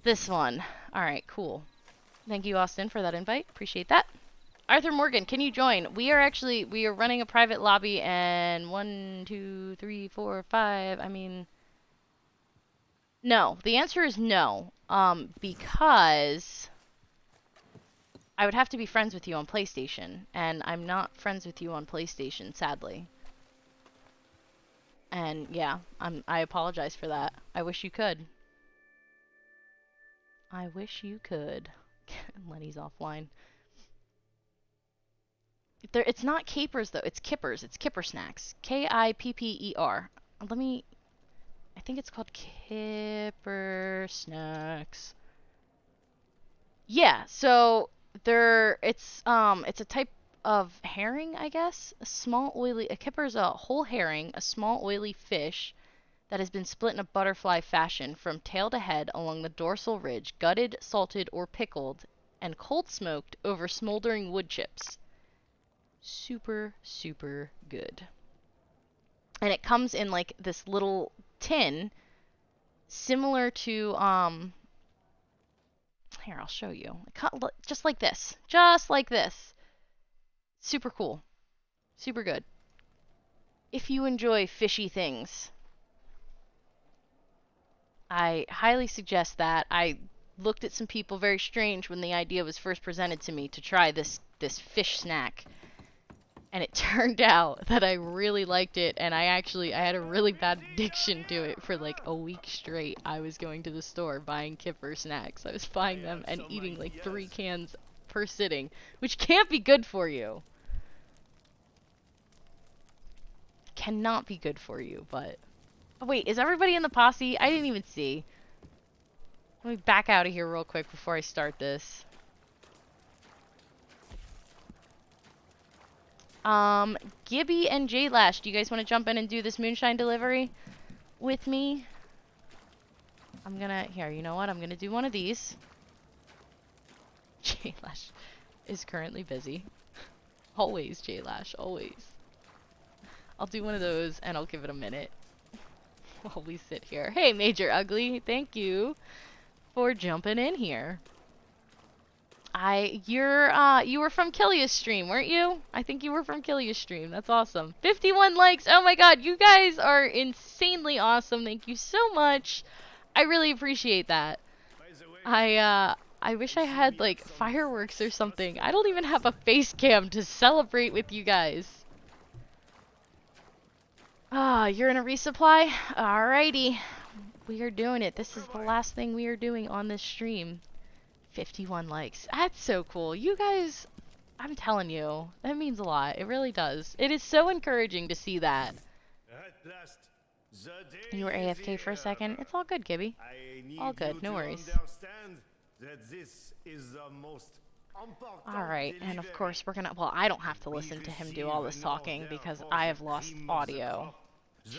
This one. Alright, cool. Thank you, Austin, for that invite. Appreciate that. Arthur Morgan, can you join? We are running a private lobby, and 1, 2, 3, 4, 5, I mean... No. The answer is no. Because... I would have to be friends with you on PlayStation, and I'm not friends with you on PlayStation, sadly. And yeah, I apologize for that. I wish you could. I wish you could. Lenny's offline. It's not capers though. It's kippers. It's kipper snacks. Kipper. I think it's called kipper snacks. Yeah. So it's a type of herring, I guess. A kipper is a whole herring, a small oily fish that has been split in a butterfly fashion from tail to head along the dorsal ridge, gutted, salted, or pickled, and cold smoked over smoldering wood chips. Super, super good. And it comes in like this little tin, similar to, here, I'll show you. Just like this. Just like this. Super cool. Super good. If you enjoy fishy things, I highly suggest that. I looked at some people very strange when the idea was first presented to me to try this fish snack. And it turned out that I really liked it, and I had a really bad addiction to it for like a week straight. I was going to the store buying Kipper snacks. I was buying them and eating like 3 cans per sitting, which can't be good for you. Cannot be good for you, but... Oh, wait, is everybody in the posse? I didn't even see. Let me back out of here real quick before I start this. Gibby and J-Lash, do you guys want to jump in and do this moonshine delivery with me? Here, you know what? I'm gonna do one of these. J-Lash is currently busy. Always, J-Lash, always. I'll do one of those, and I'll give it a minute while we sit here. Hey, Major Ugly, thank you for jumping in here. You were from Killia's stream, weren't you? I think you were from Killia's stream. That's awesome. 51 likes. Oh my god, you guys are insanely awesome. Thank you so much. I really appreciate that. I wish I had like fireworks or something. I don't even have a face cam to celebrate with you guys. You're in a resupply? Alrighty. We are doing it. This is the last thing we are doing on this stream. 51 likes. That's so cool. You guys, I'm telling you, that means a lot. It really does. It is so encouraging to see that. At last, the day You were is AFK for a here. second. It's all good, Gibby. I need All good, you no to worries. understand that this is the most important Alright, and of delivery. course we're gonna, well, I don't have to We listen to him do all this receive talking an order because for I the have lost cream of the audio crop,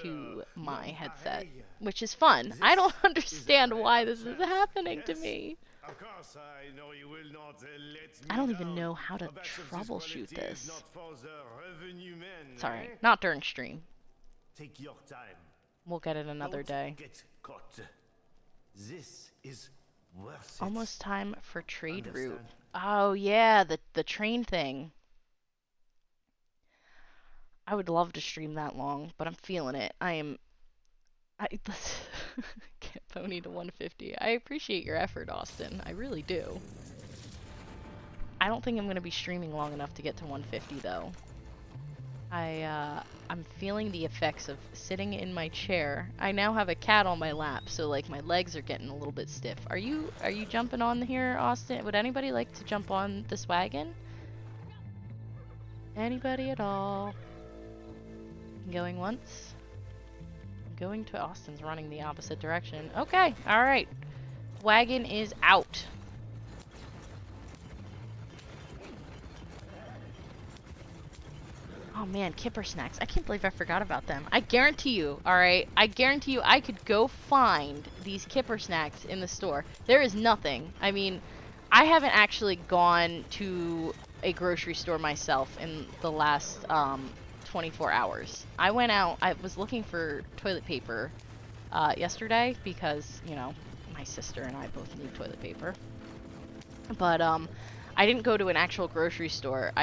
to the my headset, nonpareil. which is fun. I don't This is a understand why rare this is chance. happening to Yes, me. of course, I know you will not let me I don't even down. know how to A batch of troubleshoot quality is this. not for the revenue men, It's alright. eh? Not during stream. Take your time. We'll get it another Don't day. get caught. This is worth it. Almost time for trade route. Understand? Oh yeah, the train thing. I would love to stream that long, but I'm feeling it. Get Pony to 150. I appreciate your effort, Austin. I really do. I don't think I'm gonna be streaming long enough to get to 150 though. I'm feeling the effects of sitting in my chair. I now have a cat on my lap, so like my legs are getting a little bit stiff. Are you jumping on here, Austin? Would anybody like to jump on this wagon? Anybody at all? Going once? Going to Austin's running the opposite direction. Okay, alright. Wagon is out. Oh man, Kipper snacks. I can't believe I forgot about them. I guarantee you, alright? I guarantee you I could go find these Kipper snacks in the store. There is nothing. I mean, I haven't actually gone to a grocery store myself in the last 24 hours. I went out, I was looking for toilet paper yesterday because, you know, my sister and I both need toilet paper. But I didn't go to an actual grocery store.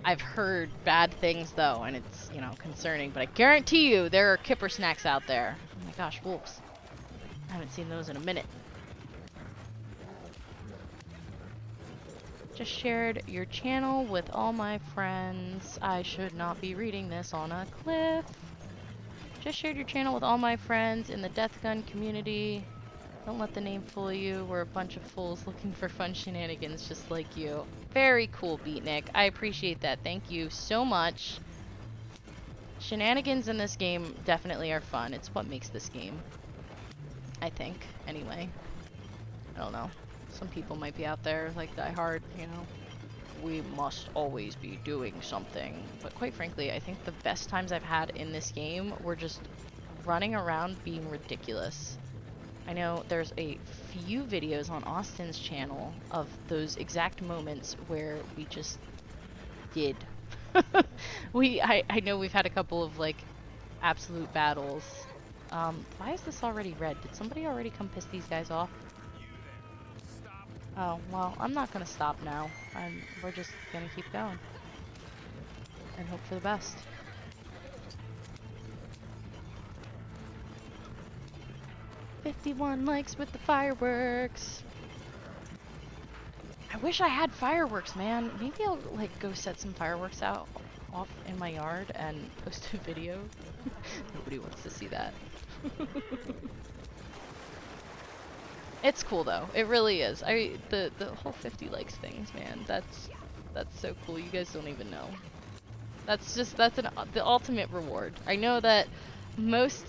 I've heard bad things though, and it's, you know, concerning, but I guarantee you there are Kipper snacks out there. Oh my gosh, wolves. I haven't seen those in a minute. Just shared your channel with all my friends. I should not be reading this on a cliff. Just shared your channel with all my friends in the Death Gun community. Don't let the name fool you. We're a bunch of fools looking for fun shenanigans just like you. Very cool, Beatnik. I appreciate that. Thank you so much. Shenanigans in this game definitely are fun. It's what makes this game. I think, anyway. I don't know. Some people might be out there like Die Hard, you know. We must always be doing something. But quite frankly, I think the best times I've had in this game were just running around being ridiculous. I know there's a few videos on Austin's channel of those exact moments where we just did. I know we've had a couple of like absolute battles. Why is this already red? Did somebody already come piss these guys off? Oh, well, I'm not gonna stop now. We're just gonna keep going. And hope for the best. "51 likes with the fireworks." I wish I had fireworks, man. Maybe I'll like go set some fireworks off in my yard and post a video. Nobody wants to see that. It's cool though. It really is. The whole 50 likes things, man. That's so cool. You guys don't even know. That's the ultimate reward. I know that most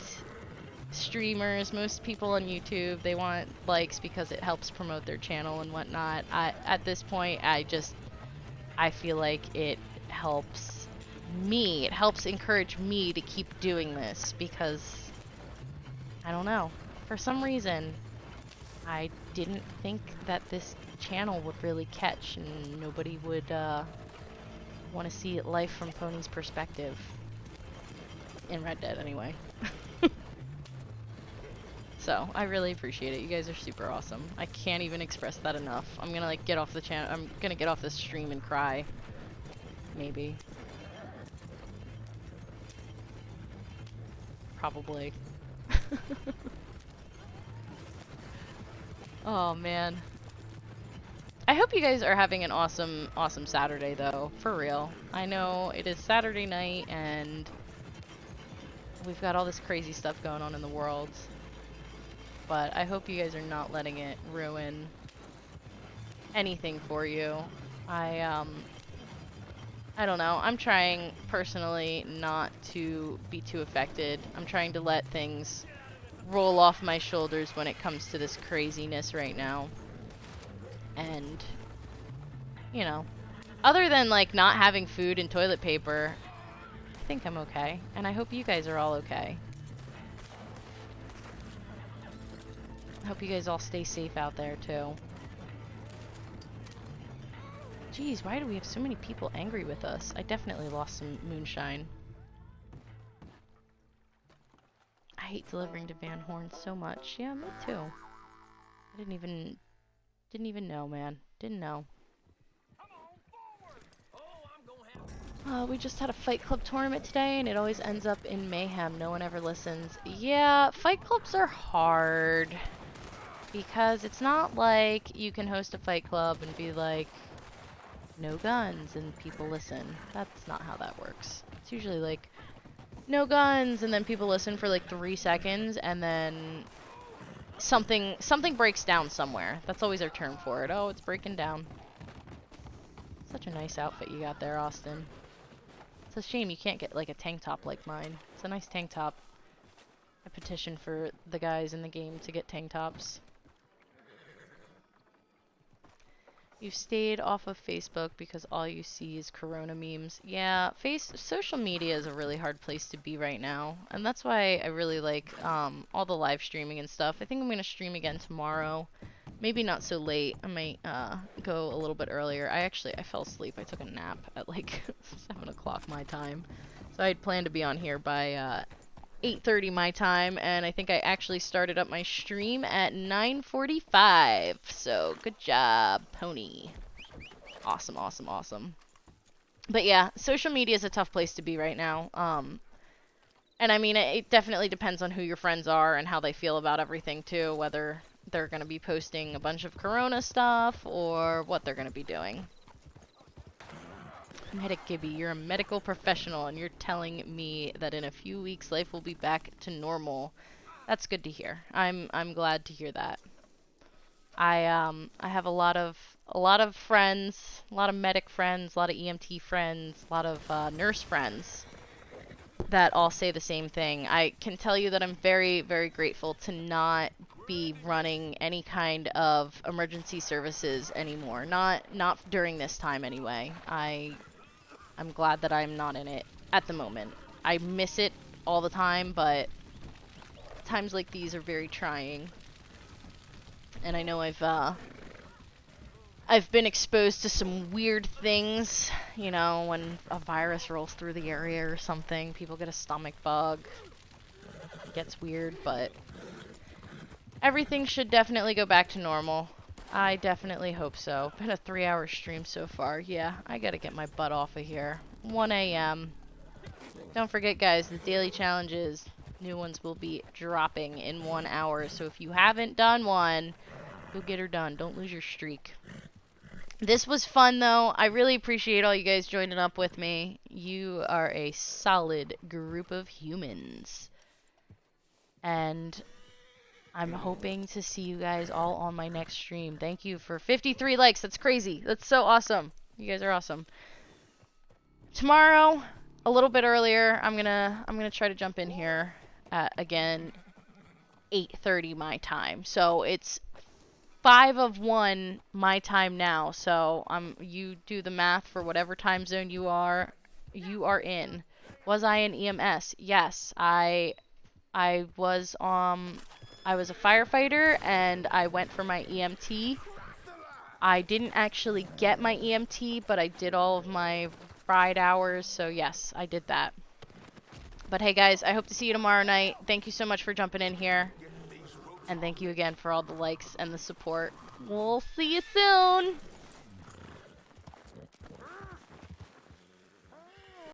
streamers, most people on YouTube, they want likes because it helps promote their channel and whatnot. At this point, I feel like it helps me. It helps encourage me to keep doing this because I don't know. For some reason, I didn't think that this channel would really catch and nobody would want to see life from Pony's perspective. In Red Dead, anyway. So, I really appreciate it. You guys are super awesome. I can't even express that enough. I'm gonna like get off the channel. I'm gonna get off this stream and cry. Maybe. Probably. Oh man. I hope you guys are having an awesome Saturday though, for real. I know it is Saturday night and we've got all this crazy stuff going on in the world. But I hope you guys are not letting it ruin anything for you. I don't know. I'm trying personally not to be too affected. I'm trying to let things roll off my shoulders when it comes to this craziness right now. And, you know, other than like not having food and toilet paper, I think I'm okay. And I hope you guys are all okay. I hope you guys all stay safe out there too. Jeez, why do we have so many people angry with us? I definitely lost some moonshine. I hate delivering to Van Horn so much. Yeah, me too. I didn't even know, man. Didn't know. We just had a Fight Club tournament today, and it always ends up in mayhem. No one ever listens. Yeah, Fight Clubs are hard. Because it's not like you can host a Fight Club and be like, no guns, and people listen. That's not how that works. It's usually like, no guns, and then people listen for like 3 seconds, and then something breaks down somewhere. That's always our term for it. Oh, it's breaking down. Such a nice outfit you got there, Austin. It's a shame you can't get like a tank top like mine. It's a nice tank top. I petition for the guys in the game to get tank tops. You stayed off of Facebook because all you see is Corona memes. Yeah, social media is a really hard place to be right now. And that's why I really like all the live streaming and stuff. I think I'm going to stream again tomorrow. Maybe not so late. I might go a little bit earlier. I fell asleep. I took a nap at like 7 o'clock my time. So I had planned to be on here by 8:30 my time, and I think I actually started up my stream at 9:45. So good job, Pony. Awesome, awesome, awesome. But yeah, social media is a tough place to be right now. And I mean, it definitely depends on who your friends are and how they feel about everything too, whether they're going to be posting a bunch of Corona stuff or what they're going to be doing. Medic Gibby, you're a medical professional and you're telling me that in a few weeks life will be back to normal. That's good to hear. I'm glad to hear that. I have a lot of friends, a lot of medic friends, a lot of EMT friends, a lot of nurse friends that all say the same thing. I can tell you that I'm very, very grateful to not be running any kind of emergency services anymore. Not during this time anyway. I'm glad that I'm not in it at the moment. I miss it all the time, but times like these are very trying. And I know I've been exposed to some weird things, you know, when a virus rolls through the area or something, people get a stomach bug. It gets weird, but everything should definitely go back to normal. I definitely hope so. Been a 3-hour stream so far. Yeah, I gotta get my butt off of here. 1 a.m. Don't forget, guys, the daily challenges. New ones will be dropping in 1 hour. So if you haven't done one, go get her done. Don't lose your streak. This was fun, though. I really appreciate all you guys joining up with me. You are a solid group of humans. And I'm hoping to see you guys all on my next stream. Thank you for 53 likes. That's crazy. That's so awesome. You guys are awesome. Tomorrow, a little bit earlier, I'm gonna try to jump in here at, again, 8:30 my time. So it's 5 of 1 my time now. So you do the math for whatever time zone you are in. Was I in EMS? Yes, I was a firefighter and I went for my EMT. I didn't actually get my EMT, but I did all of my ride hours, so yes, I did that. But hey guys, I hope to see you tomorrow night. Thank you so much for jumping in here. And thank you again for all the likes and the support. We'll see you soon!